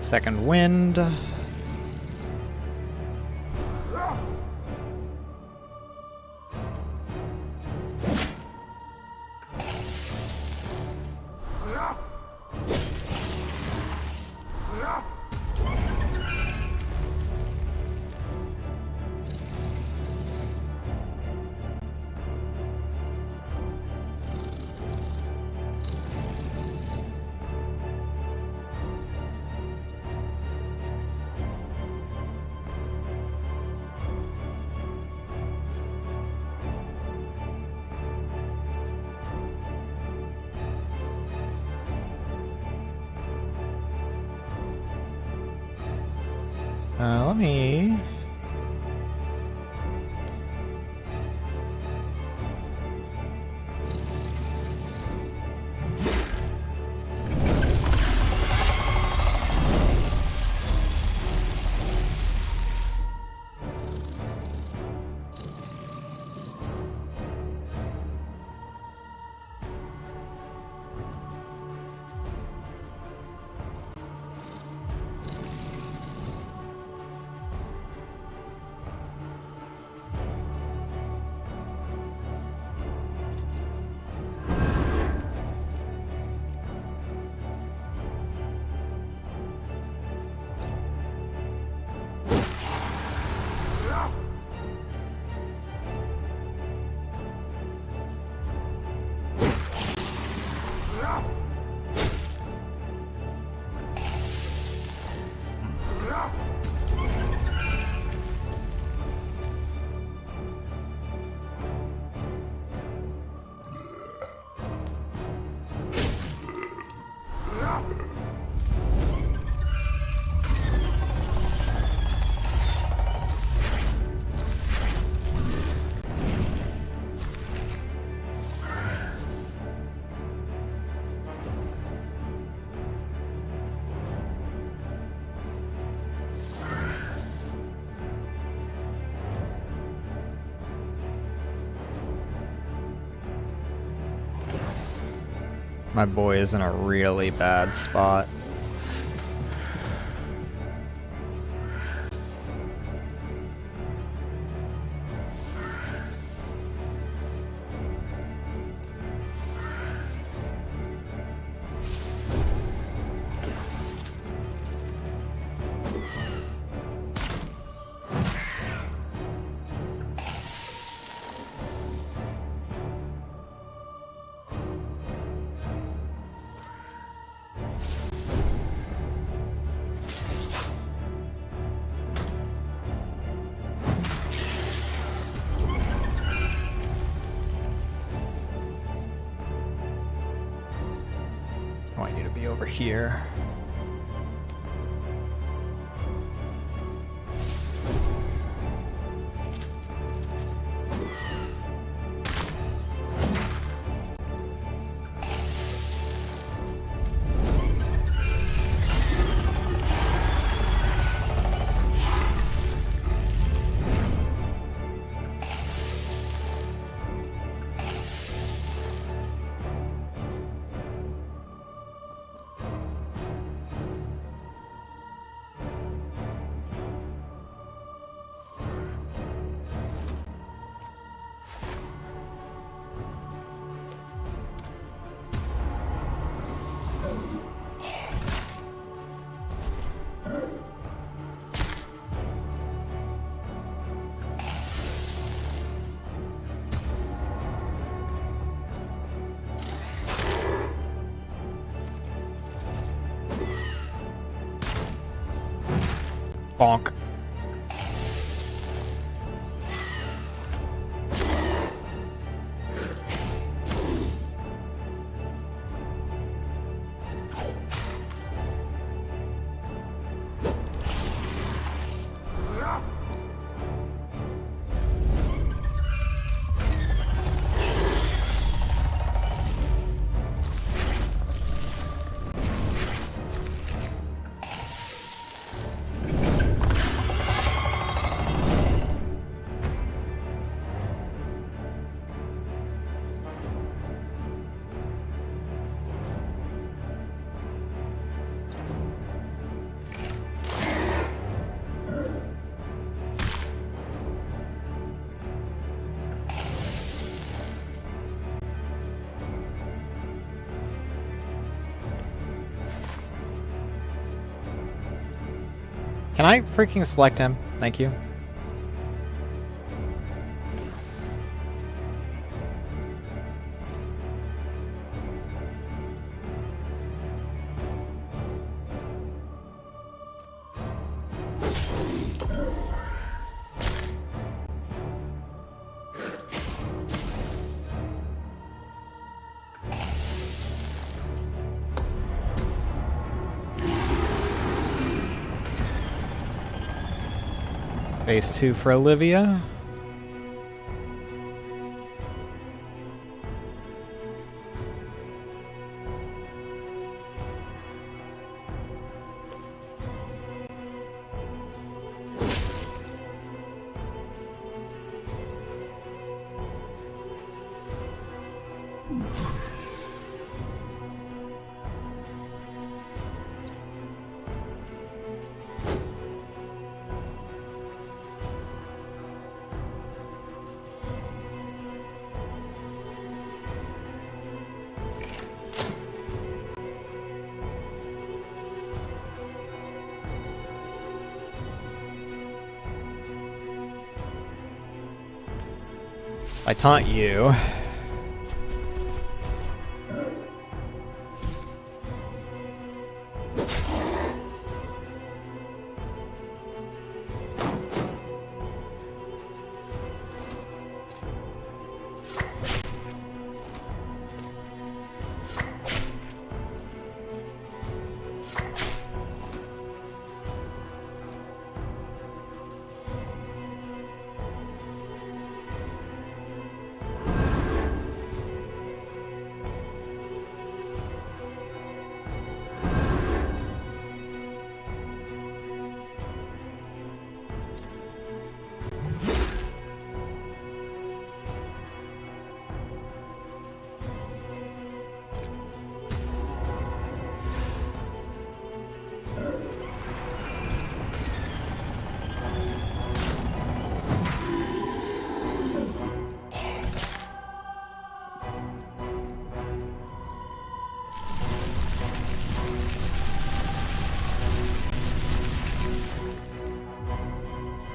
Second wind. Let me... My boy is in a really bad spot. I want you to be over here. Bonk. Can I freaking select him? Thank you. Phase 2 for Olivia. I taunt you.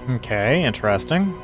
Okay, interesting.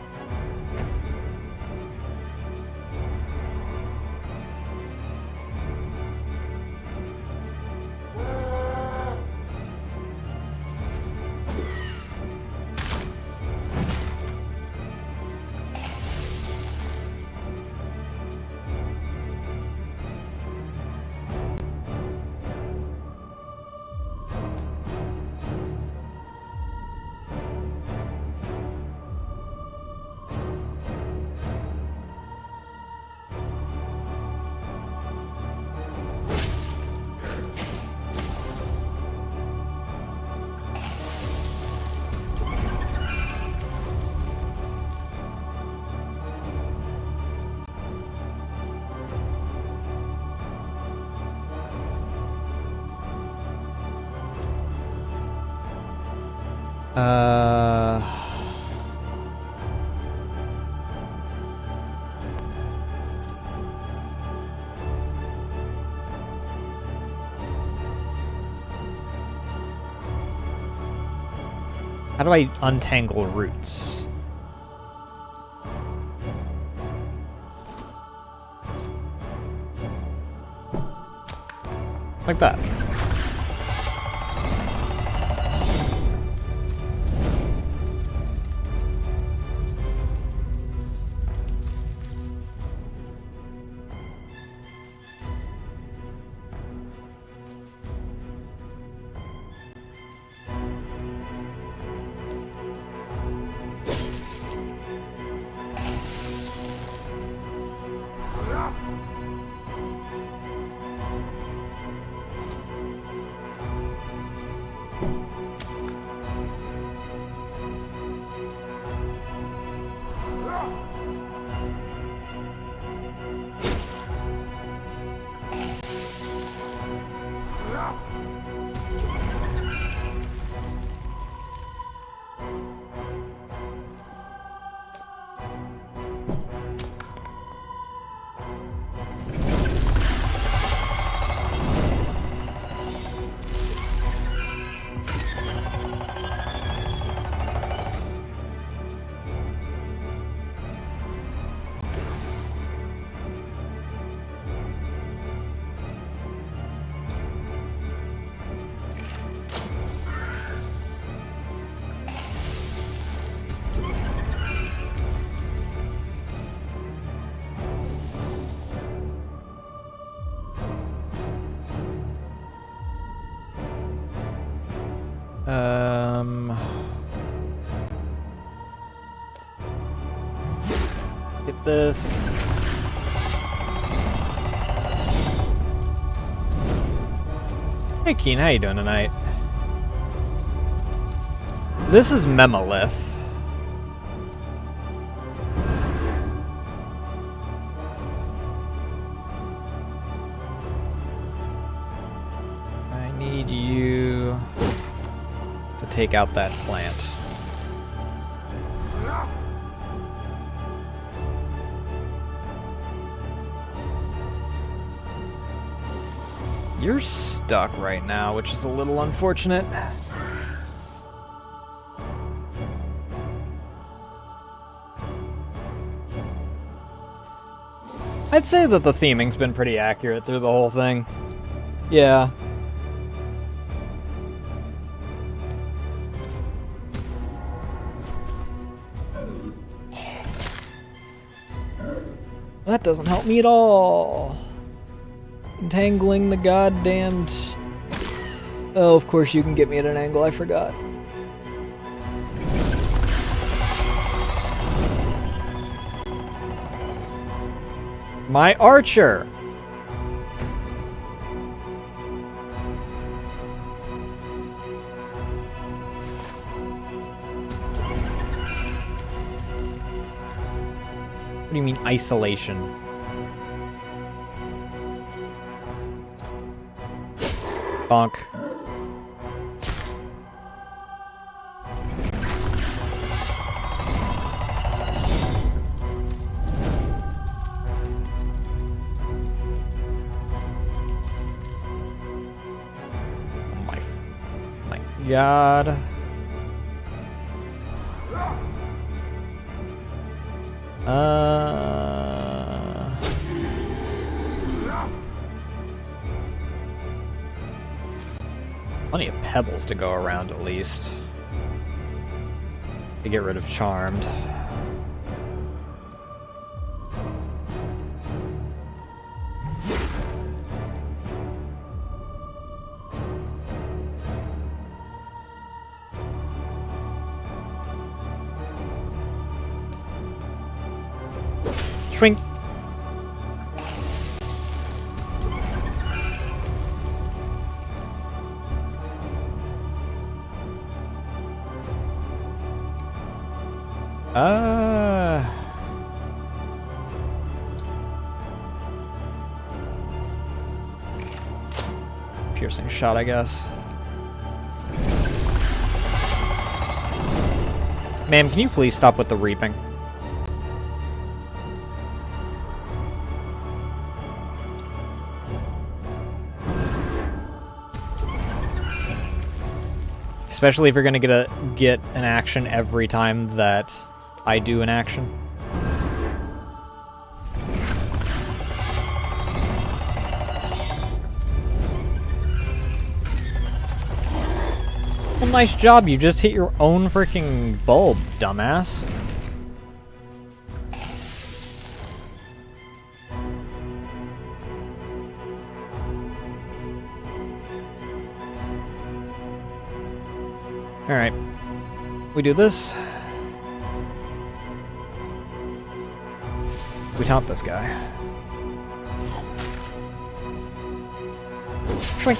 Uh... How do I untangle roots? Like that. Get this. Hey Keen, how you doing tonight? This is Memolith. I need you to take out that plant. You're stuck right now, which is a little unfortunate. I'd say that the theming's been pretty accurate through the whole thing. Yeah. That doesn't help me at all. Entangling the goddamned... Oh, of course you can get me at an angle, I forgot. My archer! What do you mean isolation? Bonk. Oh my God. Plenty of pebbles to go around at least. To get rid of Charmed. Twink. Piercing shot, I guess. Ma'am, can you please stop with the reaping? Especially if you're gonna get an action every time that I do an action. Well, nice job. You just hit your own freaking bulb, dumbass. Alright. We do this. We taunt this guy. Shrink.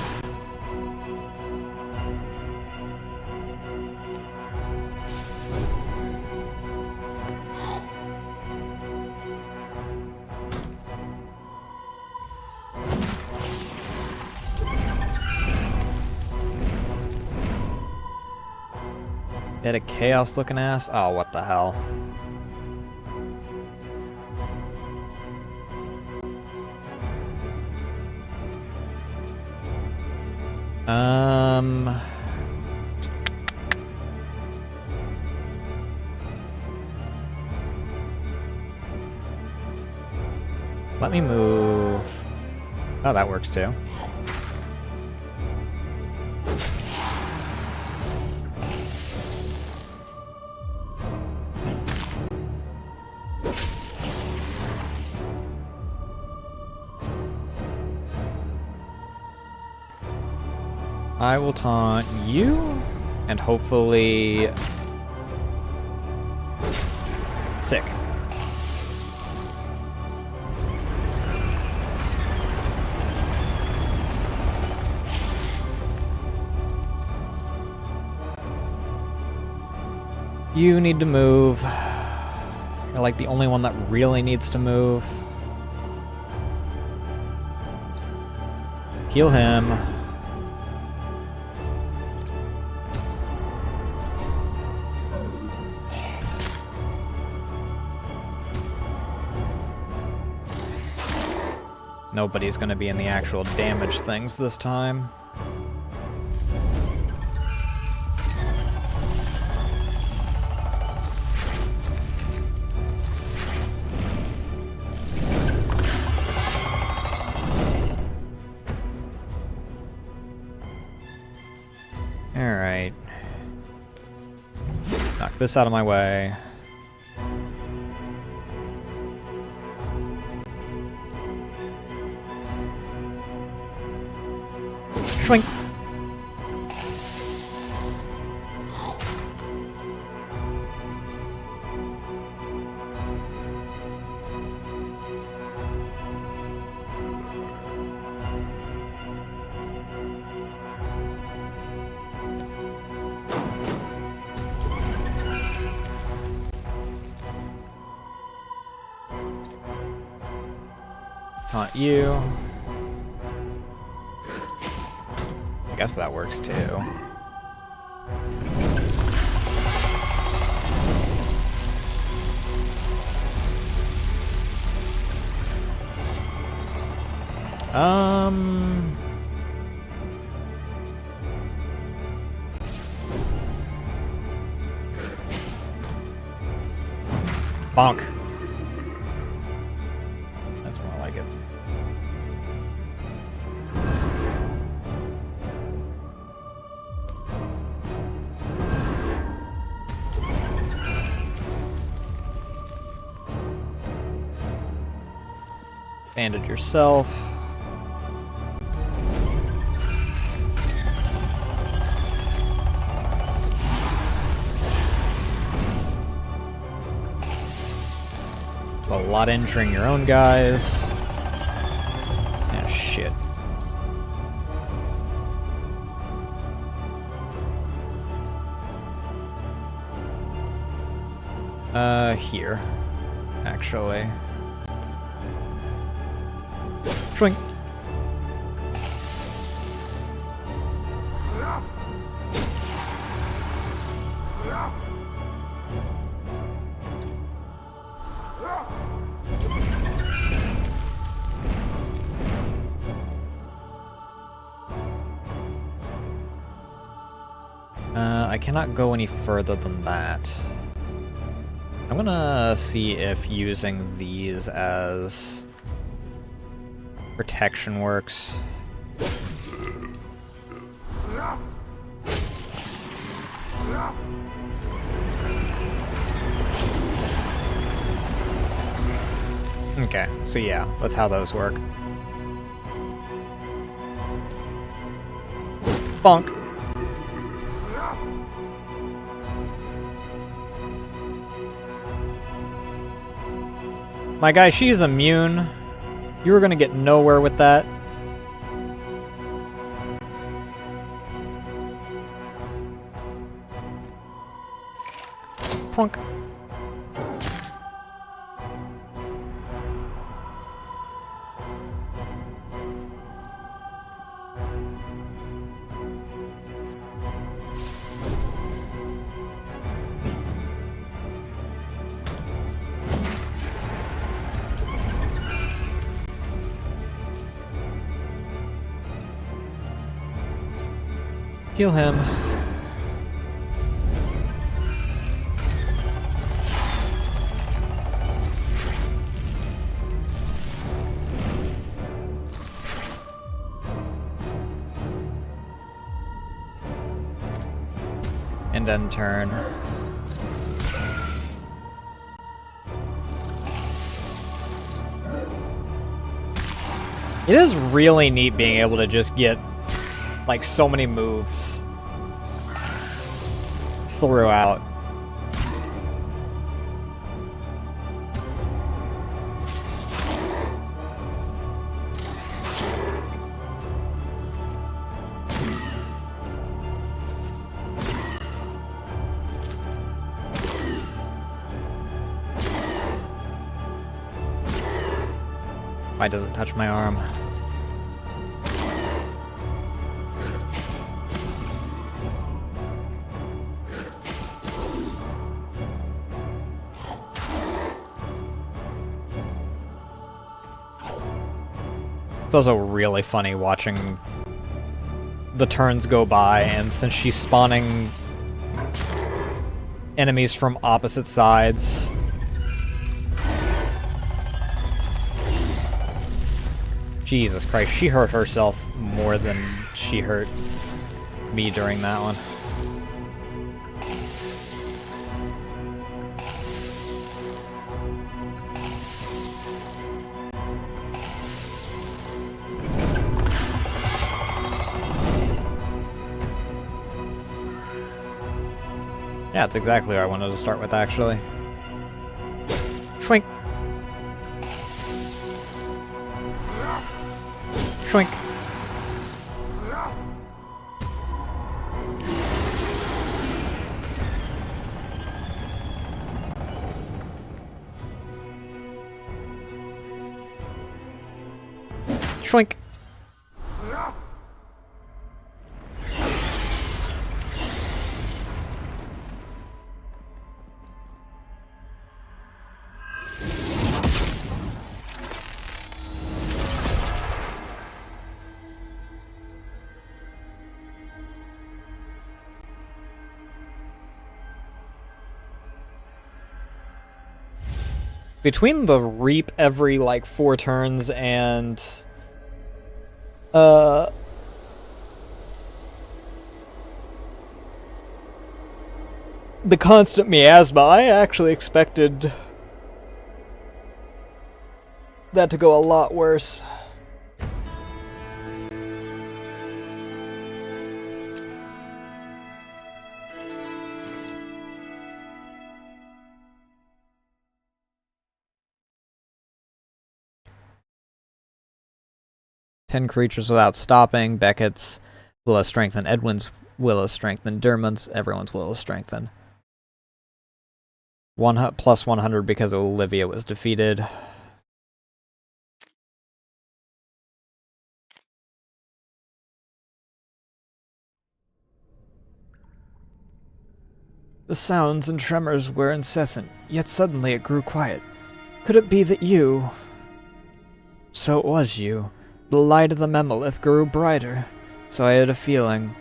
Had a chaos looking ass? Oh, what the hell. Let me move. Oh, that works too. I will taunt you, and hopefully... Sick. You need to move. You're like the only one that really needs to move. Heal him. Nobody's gonna be in the actual damage things this time. Alright. Knock this out of my way. Shrink. Taunt you. I guess that works too. Bonk. Bandage yourself. A lot injuring your own guys. Ah, shit. Here. Actually. Twink. I cannot go any further than that. I'm gonna see if using these as protection works. Okay, so yeah, that's how those work. Bonk. My guy, she's immune. You were gonna get nowhere with that. Plunk. Heal him. And then turn. It is really neat being able to just get like so many moves throughout. Why does it touch my arm? It's also really funny watching the turns go by, and since she's spawning enemies from opposite sides, Jesus Christ, she hurt herself more than she hurt me during that one. Yeah, that's exactly what I wanted to start with, actually. Twink. Twink. Twink. Between the reap every, like, 4 turns and... the constant miasma, I actually expected that to go a lot worse. Ten creatures without stopping. Beckett's will is strengthened. Edwin's will is strengthened. Dermot's, everyone's will is strengthened. Plus 100 because Olivia was defeated. The sounds and tremors were incessant, yet suddenly it grew quiet. Could it be that you... So it was you. The light of the Memolith grew brighter, so I had a feeling.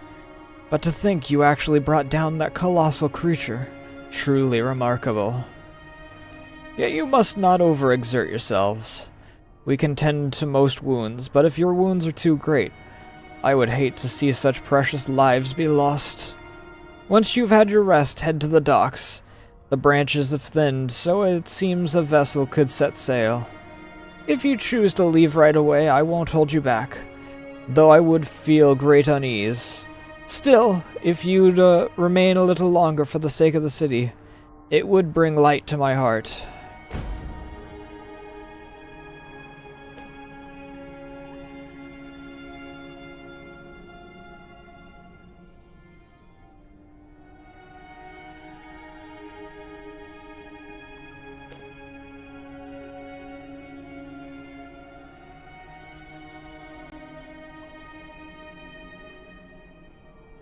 But to think you actually brought down that colossal creature. Truly remarkable. Yet you must not overexert yourselves. We can tend to most wounds, but if your wounds are too great, I would hate to see such precious lives be lost. Once you've had your rest, head to the docks. The branches have thinned, so it seems a vessel could set sail. If you choose to leave right away, I won't hold you back, though I would feel great unease. Still, if you'd remain a little longer for the sake of the city, it would bring light to my heart.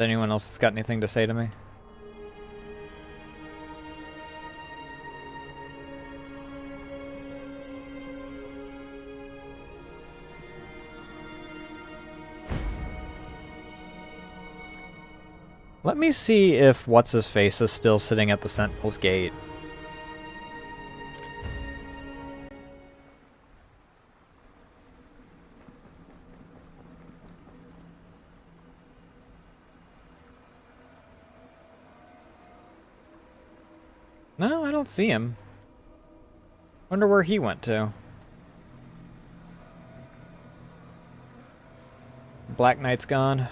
Anyone else that's got anything to say to me? Let me see if What's-His-Face is still sitting at the Sentinel's Gate. No, I don't see him. Wonder where he went to. Black Knight's gone.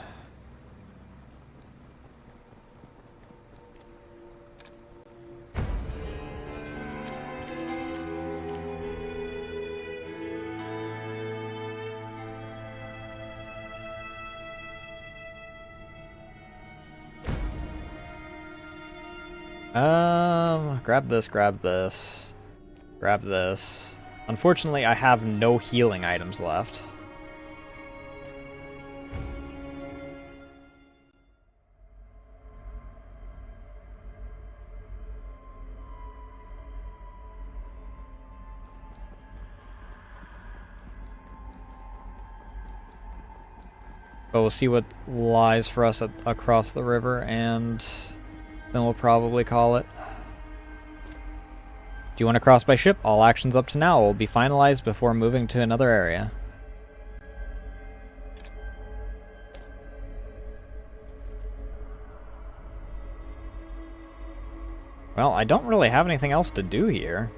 Grab this, grab this, grab this. Unfortunately, I have no healing items left. But we'll see what lies for us across the river, and then we'll probably call it. Do you want to cross by ship? All actions up to now will be finalized before moving to another area. Well, I don't really have anything else to do here.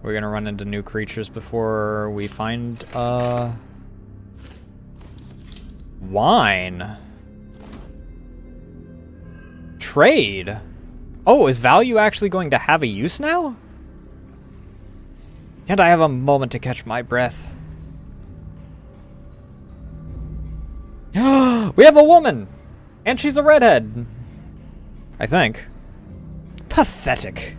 We're gonna run into new creatures before we find, wine. Trade. Oh, is value actually going to have a use now? Can't I have a moment to catch my breath? We have a woman! And she's a redhead. I think. Pathetic.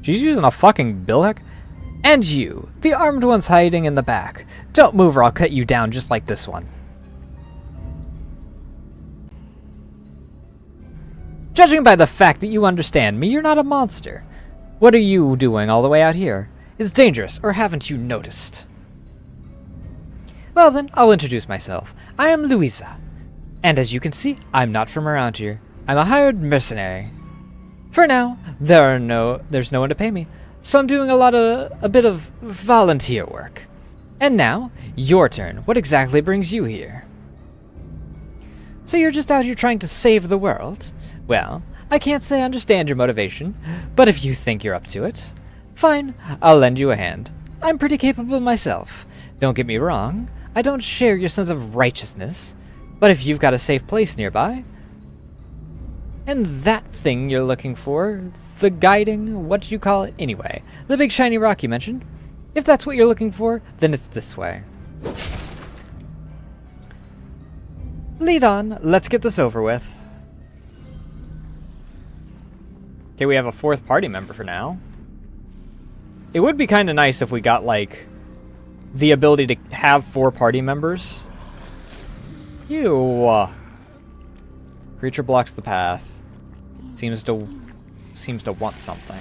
She's using a fucking billick? And you, the armed one's hiding in the back. Don't move or I'll cut you down just like this one. Judging by the fact that you understand me, you're not a monster. What are you doing all the way out here? It's dangerous, or haven't you noticed? Well then, I'll introduce myself. I am Louisa. And as you can see, I'm not from around here. I'm a hired mercenary. For now, there's no one to pay me, so I'm doing a bit of volunteer work. And now, your turn. What exactly brings you here? So you're just out here trying to save the world? Well, I can't say I understand your motivation, but if you think you're up to it, fine, I'll lend you a hand. I'm pretty capable myself. Don't get me wrong, I don't share your sense of righteousness, but if you've got a safe place nearby, and that thing you're looking for, the guiding, what did you call it? Anyway, the big shiny rock you mentioned, if that's what you're looking for, then it's this way. Lead on, let's get this over with. Okay, we have a 4th party member for now. It would be kind of nice if we got, like, the ability to have 4 party members. Ew. Creature blocks the path. Seems to want something.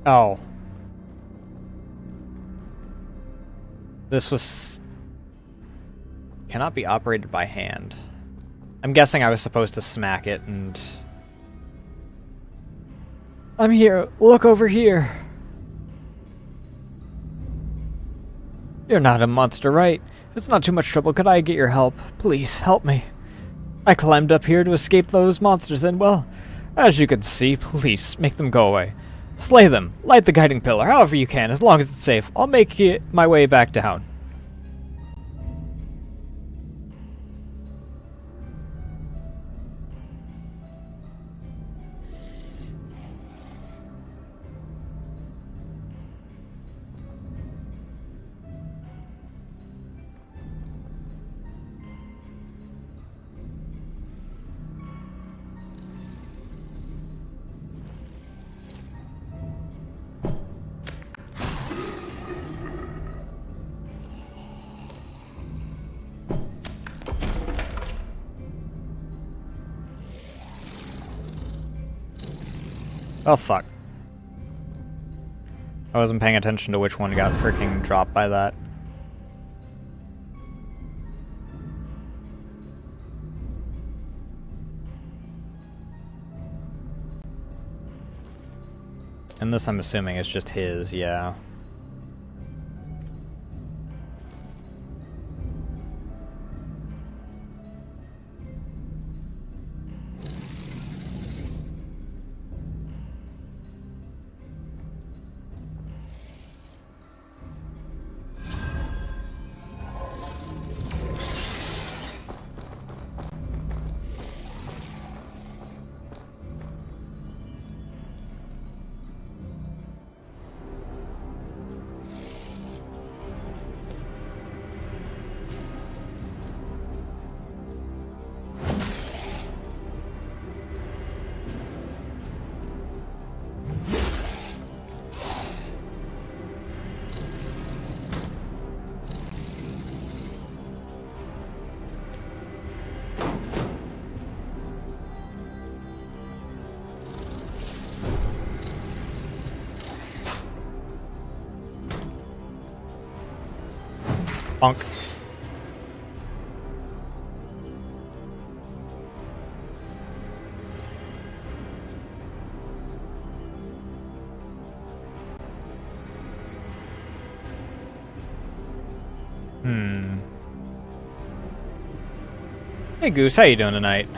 Oh. This was... cannot be operated by hand. I'm guessing I was supposed to smack it and... I'm here. Look over here. You're not a monster, right? If it's not too much trouble, could I get your help? Please, help me. I climbed up here to escape those monsters and, well, as you can see, please, make them go away. Slay them. Light the guiding pillar, however you can, as long as it's safe. I'll make my way back down. Oh, fuck. I wasn't paying attention to which one got freaking dropped by that. And this, I'm assuming, is just his, yeah. Bonk. Hey Goose, how you doing tonight?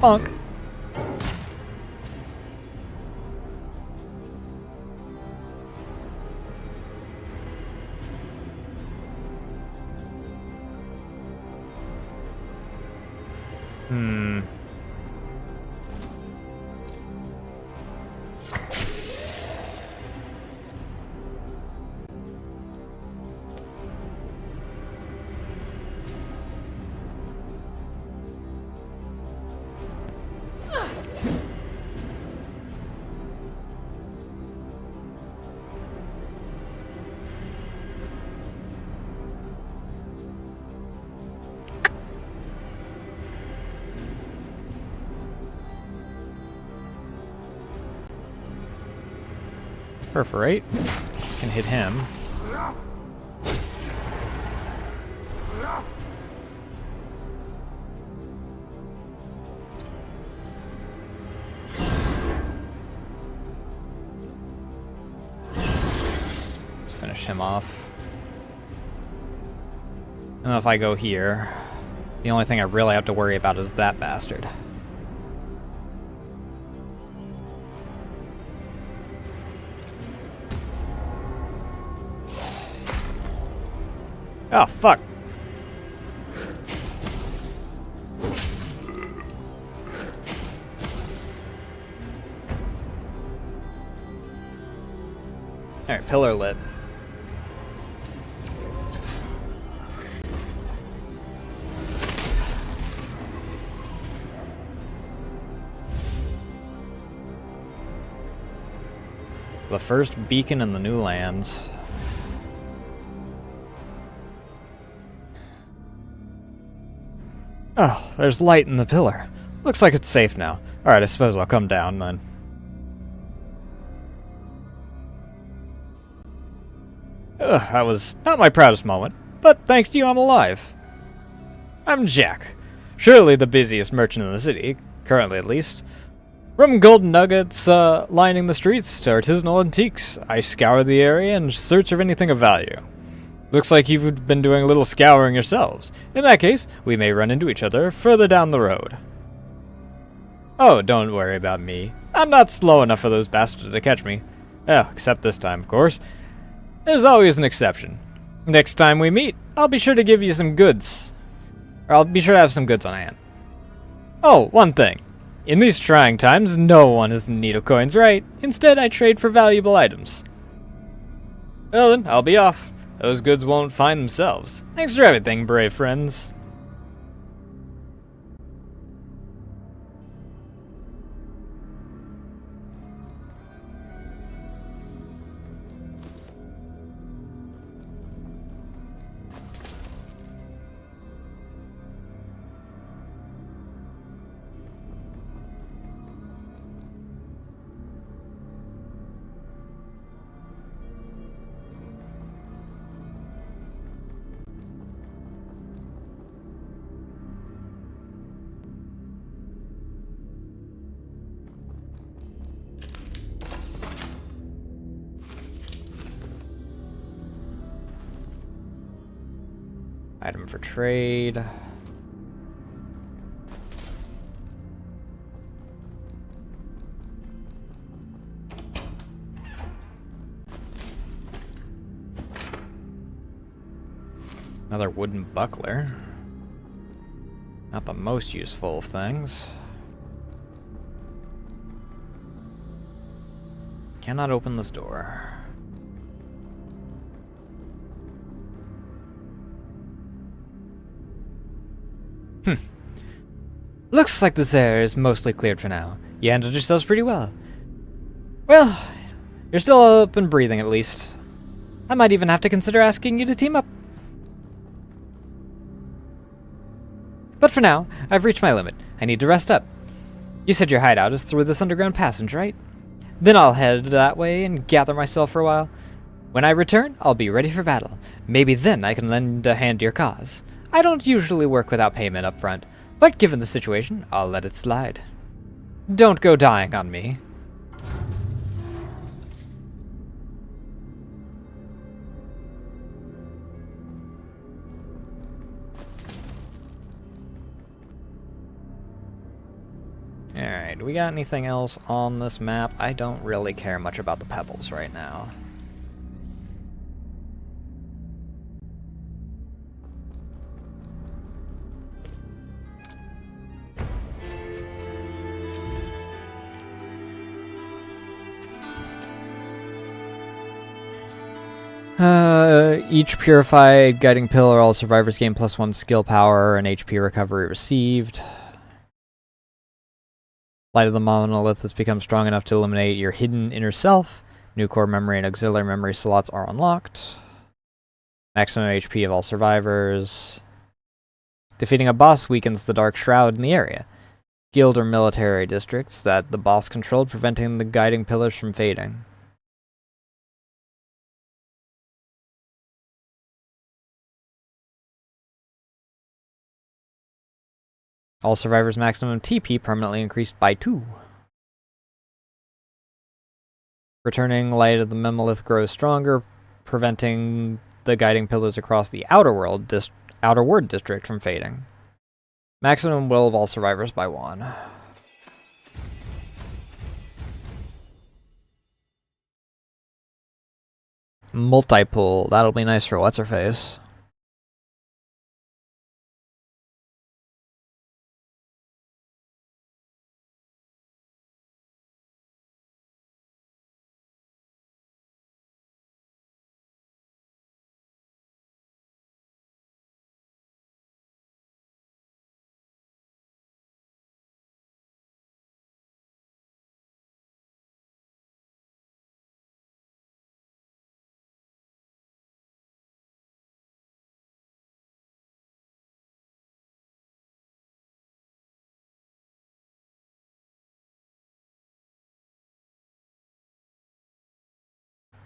Bonk. Perforate. Can hit him. Let's finish him off. And if I go here, the only thing I really have to worry about is that bastard. Oh, fuck. Alright, pillar lit. The first beacon in the new lands. Oh, there's light in the pillar. Looks like it's safe now. Alright, I suppose I'll come down then. That was not my proudest moment, but thanks to you I'm alive. I'm Jack, surely the busiest merchant in the city, currently at least. From golden nuggets lining the streets to artisanal antiques, I scour the area in search of anything of value. Looks like you've been doing a little scouring yourselves. In that case, we may run into each other further down the road. Oh, don't worry about me. I'm not slow enough for those bastards to catch me. Oh, except this time, of course. There's always an exception. Next time we meet, I'll be sure to give you some goods. Or I'll be sure to have some goods on hand. Oh, one thing. In these trying times, no one is in need of coins, right? Instead, I trade for valuable items. Well then, I'll be off. Those goods won't find themselves. Thanks for everything, brave friends. Item for trade. Another wooden buckler. Not the most useful of things. Cannot open this door. Looks like this area is mostly cleared for now. You handled yourselves pretty well. Well, you're still up and breathing at least. I might even have to consider asking you to team up. But for now, I've reached my limit. I need to rest up. You said your hideout is through this underground passage, right? Then I'll head that way and gather myself for a while. When I return, I'll be ready for battle. Maybe then I can lend a hand to your cause. I don't usually work without payment up front, but given the situation, I'll let it slide. Don't go dying on me. Alright, do we got anything else on this map? I don't really care much about the pebbles right now. Each purified guiding pillar, all survivors gain +1 skill power and HP recovery received. Light of the monolith has become strong enough to eliminate your hidden inner self. New core memory and auxiliary memory slots are unlocked. Maximum HP of all survivors. Defeating a boss weakens the dark shroud in the area. Guild or military districts that the boss controlled, preventing the guiding pillars from fading. All survivors' maximum TP permanently increased by 2. Returning light of the monolith grows stronger, preventing the guiding pillars across the outer ward district from fading. Maximum will of all survivors by 1. Multi-pull, that'll be nice for what's-her-face.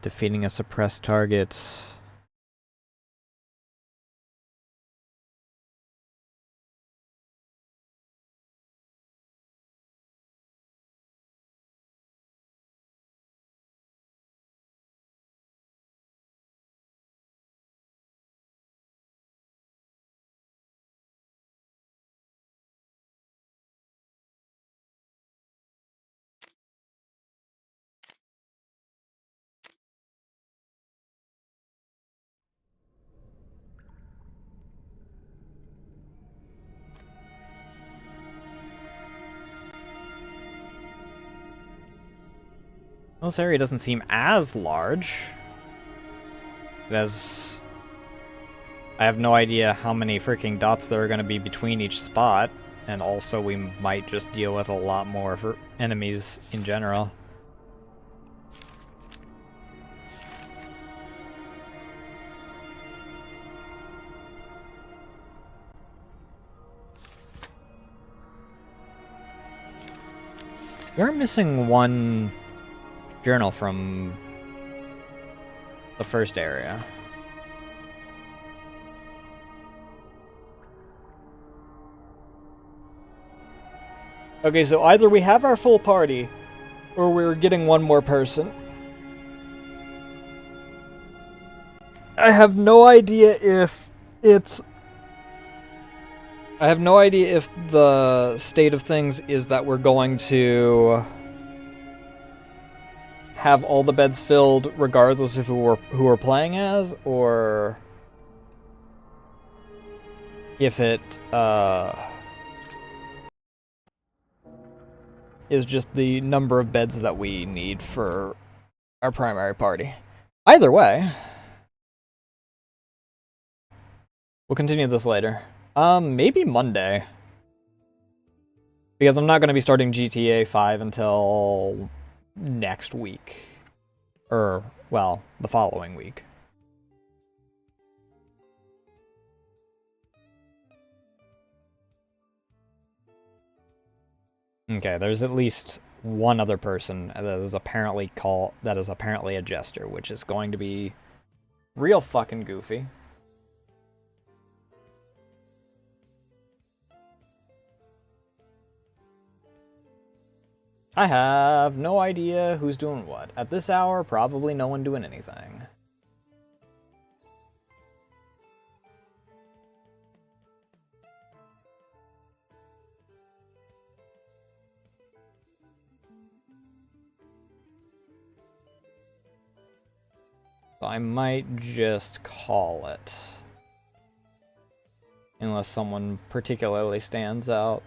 Defeating a suppressed target. This area doesn't seem as large. It has... I have no idea how many freaking dots there are going to be between each spot. And also we might just deal with a lot more enemies in general. You're missing one journal from the first area. Okay, so either we have our full party, or we're getting one more person. I have no idea if it's... I have no idea if the state of things is that we're going to have all the beds filled regardless of who we're playing as, or if it is just the number of beds that we need for our primary party. Either way, we'll continue this later. Maybe Monday. Because I'm not going to be starting GTA 5 until next week. Or, well, the following week. Okay, there's at least one other person that is apparently a jester, which is going to be real fucking goofy. I have no idea who's doing what. At this hour, probably no one doing anything. So I might just call it. Unless someone particularly stands out.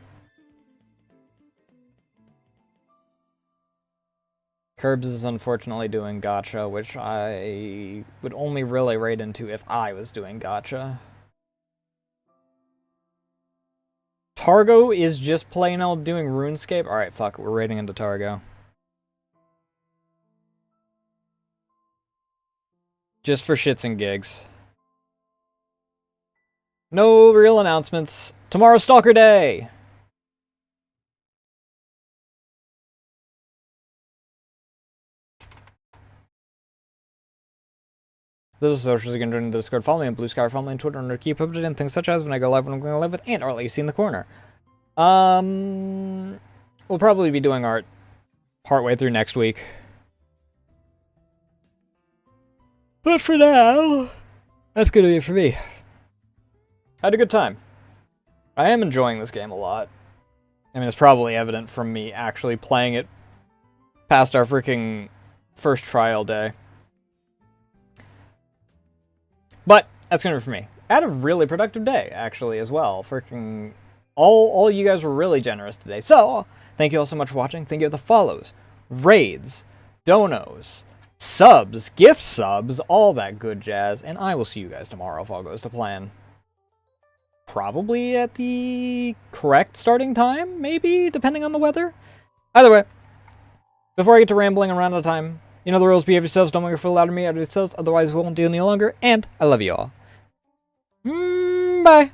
Curbs is unfortunately doing gacha, which I would only really raid into if I was doing gacha. Targo is just plain old doing RuneScape? Alright, fuck it, we're raiding into Targo. Just for shits and gigs. No real announcements. Tomorrow's Stalker Day! Those are socials, you can join the Discord, follow me on Blue Sky, follow me on Twitter, and keep updated on things such as when I go live, when I'm going live with, and art like you see in the corner. We'll probably be doing art partway through next week. But for now, that's gonna be it for me. I had a good time. I am enjoying this game a lot. I mean, it's probably evident from me actually playing it past our freaking first trial day. But that's gonna be for me. I had a really productive day, actually, as well. Freaking all you guys were really generous today. So, thank you all so much for watching. Thank you for the follows, raids, donos, subs, gift subs, all that good jazz. And I will see you guys tomorrow if all goes to plan. Probably at the correct starting time, maybe, depending on the weather. Either way, before I get to rambling and run out of time, you know the rules, behave yourselves, don't make your fool out of me, out of yourselves, otherwise we won't do any longer, and I love you all. Bye!